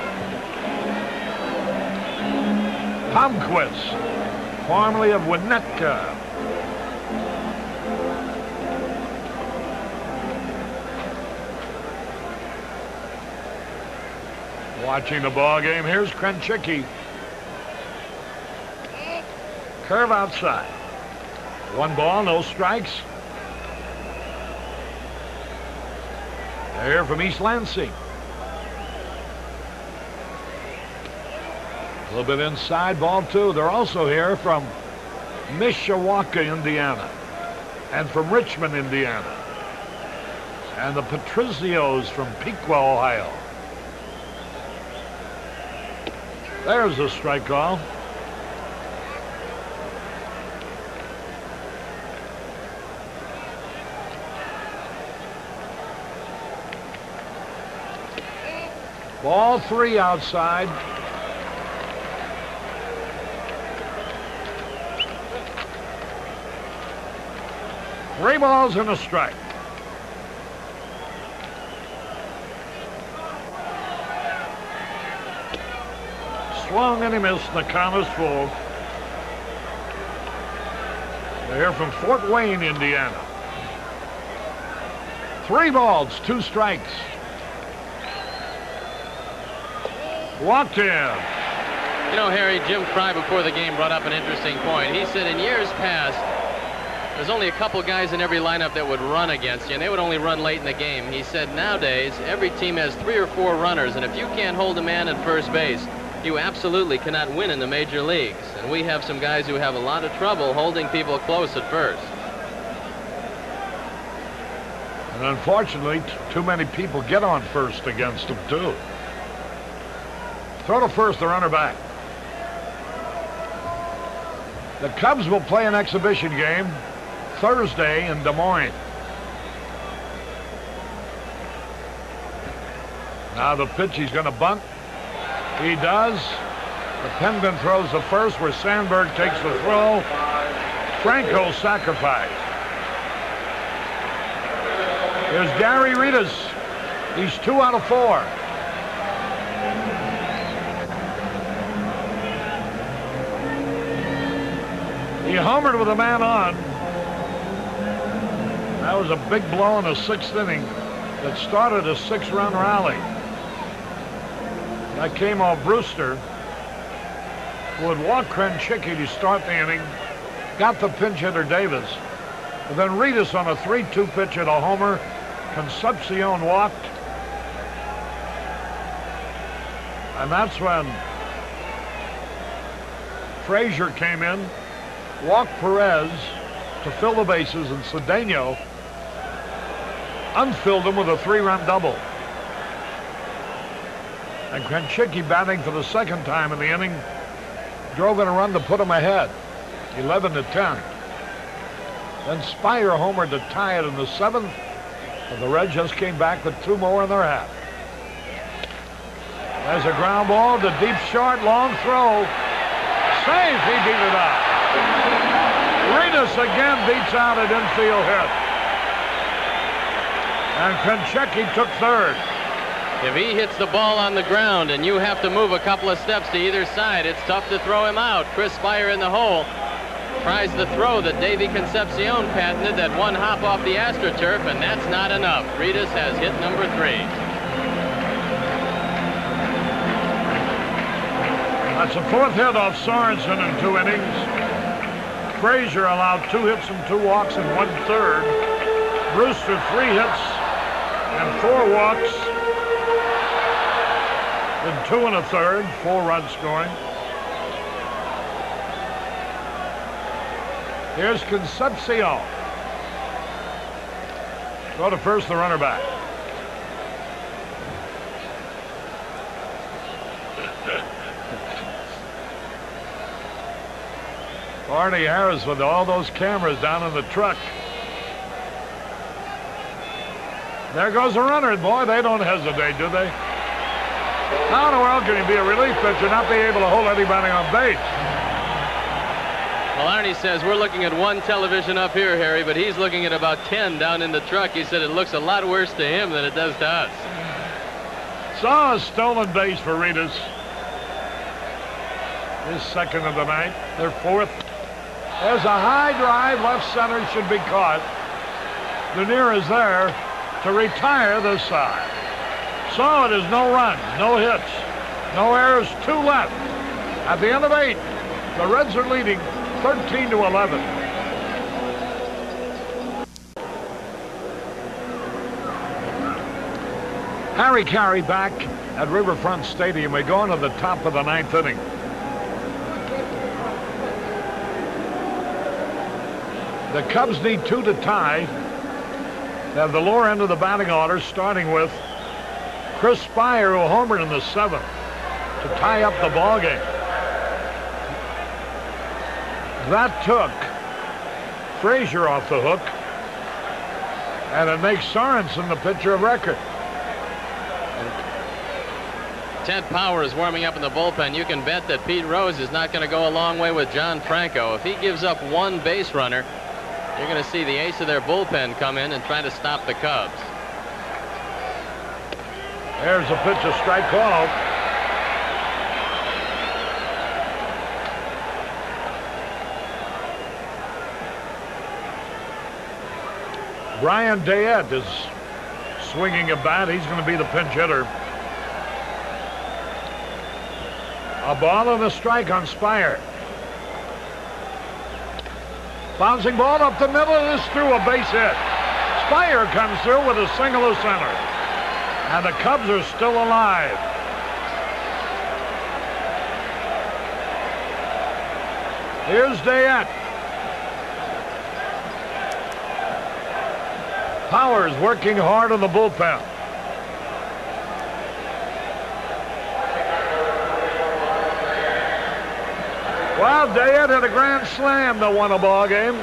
Palmquist, formerly of Winnetka. Watching the ball game, here's Krenchicki. Curve outside. 1 ball, no strikes. They're here from East Lansing. A little bit inside, ball 2. They're also here from Mishawaka, Indiana. and from Richmond, Indiana. And the Patricios from Piqua, Ohio. There's a strike call. Ball 3 outside. Three balls and a strike. Swung and he missed. The count is full. They're here from Fort Wayne, Indiana. 3 balls, 2 strikes. Walked in. You know, Harry, Jim Fry before the game brought up an interesting point. He said in years past, there's only a couple guys in every lineup that would run against you, and they would only run late in the game. He said nowadays, every team has 3 or 4 runners, and if you can't hold a man at first base, you absolutely cannot win in the major leagues. And we have some guys who have a lot of trouble holding people close at first. And unfortunately, too many people get on first against them, too. Throw to first, the runner back. The Cubs will play an exhibition game Thursday in Des Moines. Now the pitch, he's going to bunt. He does. The Penguin throws the first where Sandberg takes the throw. Franco sacrifice. Here's Gary Ritas. He's 2 out of 4. He homered with a man on. That was a big blow in the 6th inning that started a 6-run rally. That came off Brewster, who had walked Krenchicki to start the inning, got the pinch hitter Davis, and then Ritas on a 3-2 pitch at a homer. Concepcion walked, and that's when Frazier came in, walked Perez to fill the bases, and Cedeno unfilled him with a 3-run double. And Krenchicki, batting for the 2nd time in the inning, drove in a run to put him ahead, 11-10. Then Spire homered to tie it in the 7th, and the Reds just came back with 2 more in their hat. There's a ground ball to deep short, long throw. Safe, he beat it out. Ritas again beats out an infield hit. And Krenchicki took 3rd. If he hits the ball on the ground and you have to move a couple of steps to either side, it's tough to throw him out. Chris Spire in the hole tries the throw that Davey Concepcion patented, that one hop off the AstroTurf, and that's not enough. Ritas has hit number 3. That's a 4th hit off Sorensen in 2 innings. Frazier allowed 2 hits and 2 walks in 1/3. Brewster 3 hits and 4 walks in 2 1/3, 4 runs scoring. Here's Concepcion. Go to first, the runner back. Barney Harris with all those cameras down in the truck. There goes a runner. Boy, they don't hesitate, do they? How in the world can he be a relief pitcher, not be able to hold anybody on base? Well, Arnie says we're looking at 1 television up here, Harry, but he's looking at about 10 down in the truck. He said it looks a lot worse to him than it does to us. Saw a stolen base for Ritas. His 2nd of the night. Their 4th. There's a high drive. Left center should be caught. Lanier is there to retire this side. So it is no run, no hits, no errors, 2 left. At the end of 8, the Reds are leading 13-11. Harry Carey back at Riverfront Stadium. We go into the top of the 9th inning. The Cubs need 2 to tie. They have the lower end of the batting order, starting with Chris Spire, who homered in the 7th to tie up the ball game. That took Frazier off the hook, and it makes Sorensen the pitcher of record. Ted Power is warming up in the bullpen. You can bet that Pete Rose is not going to go a long way with John Franco. If he gives up 1 base runner, you're going to see the ace of their bullpen come in and try to stop the Cubs. There's a pitch, a strike call. Brian Dayette is swinging a bat. He's going to be the pinch hitter. A ball and a strike on Spire. Bouncing ball up the middle, and is through, a base hit. Spire comes through with a single to center. And the Cubs are still alive. Here's Dayette. Powers working hard on the bullpen. Well, Dayette had a grand slam to win a ball game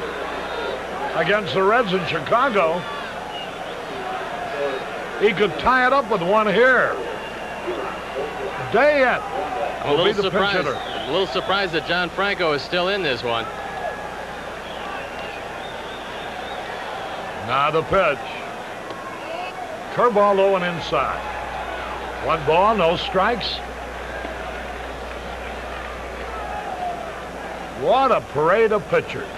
against the Reds in Chicago. He could tie it up with 1 here. Dayette will be the pinch hitter. A little surprised that John Franco is still in this one. Now the pitch. Curveball low and inside. 1 ball, no strikes. What a parade of pitchers.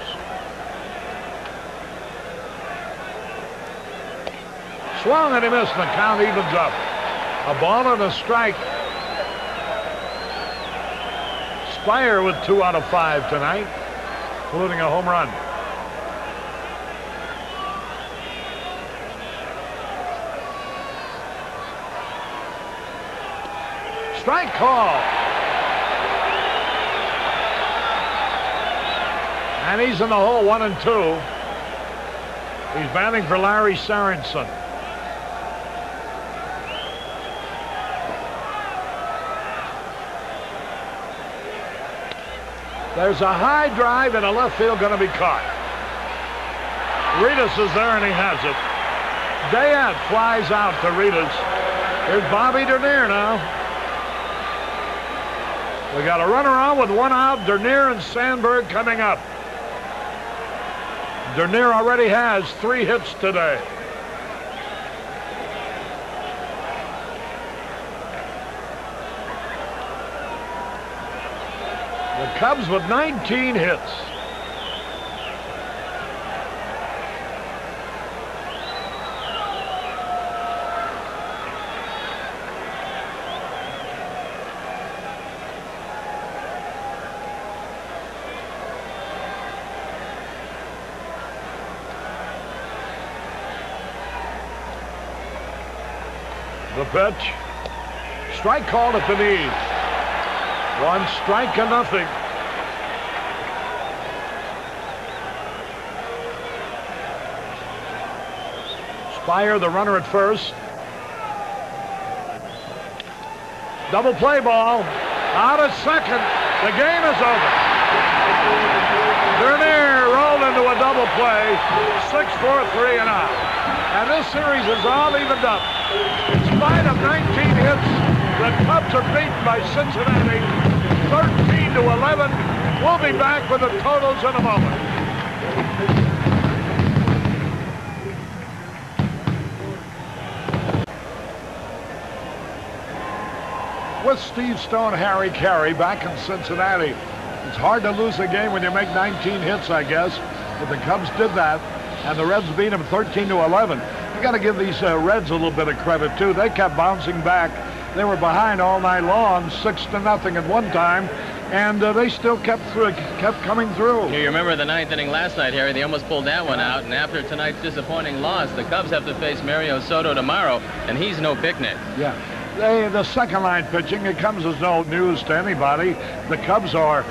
Swung and he missed, and the count evens up. A ball and a strike. Spire with 2 out of 5 tonight, including a home run. Strike call. And he's in the hole, 1 and 2. He's batting for Larry Sorensen. There's a high drive in a left field, going to be caught. Ritas is there, and he has it. Dayette flies out to Ritas. Here's Bobby Dernier now. We got a runner on with 1 out. Dernier and Sandberg coming up. Dernier already has 3 hits today. The Cubs with 19 hits. The pitch. Strike called at the knees. 1 strike and nothing. Spire, the runner at first. Double play ball. Out at second. The game is over. Dernier rolled into a double play. 6-4, 3 and out. And this series is all evened up. In spite of 19 hits, the Cubs are beaten by Cincinnati 13-11. We'll be back with the totals in a moment. With Steve Stone, Harry Carey back in Cincinnati. It's hard to lose a game when you make 19 hits, I guess. But the Cubs did that, and the Reds beat them 13-11. You got to give these Reds a little bit of credit too. They kept bouncing back. They were behind all night long, 6-0 at one time, and they still kept coming through. You remember the 9th inning last night, Harry? They almost pulled that one out, and after tonight's disappointing loss, the Cubs have to face Mario Soto tomorrow, and he's no picnic. Yeah. The second line pitching, it comes as no news to anybody. The Cubs are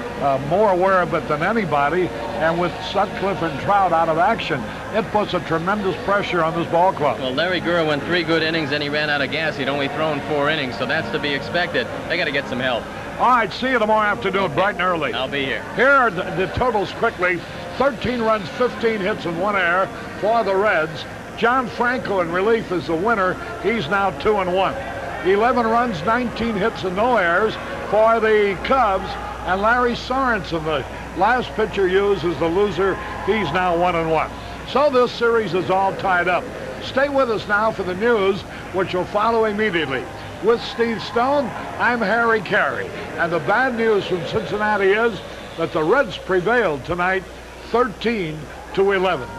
more aware of it than anybody, and with Sutcliffe and Trout out of action, it puts a tremendous pressure on this ball club. Well, Larry Gura went 3 good innings, and he ran out of gas. He'd only thrown 4 innings, so that's to be expected. They got to get some help. All right, see you tomorrow afternoon, bright and early. I'll be here. Here are the totals quickly. 13 runs, 15 hits, and 1 error for the Reds. John Franco in relief is the winner. He's now 2-1. 11 runs, 19 hits, and no errors for the Cubs. And Larry Sorensen, the last pitcher used, is the loser. He's now 1-1. So this series is all tied up. Stay with us now for the news, which will follow immediately. With Steve Stone, I'm Harry Carey. And the bad news from Cincinnati is that the Reds prevailed tonight 13-11.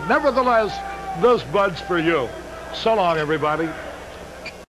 Nevertheless, this Bud's for you. So long, everybody.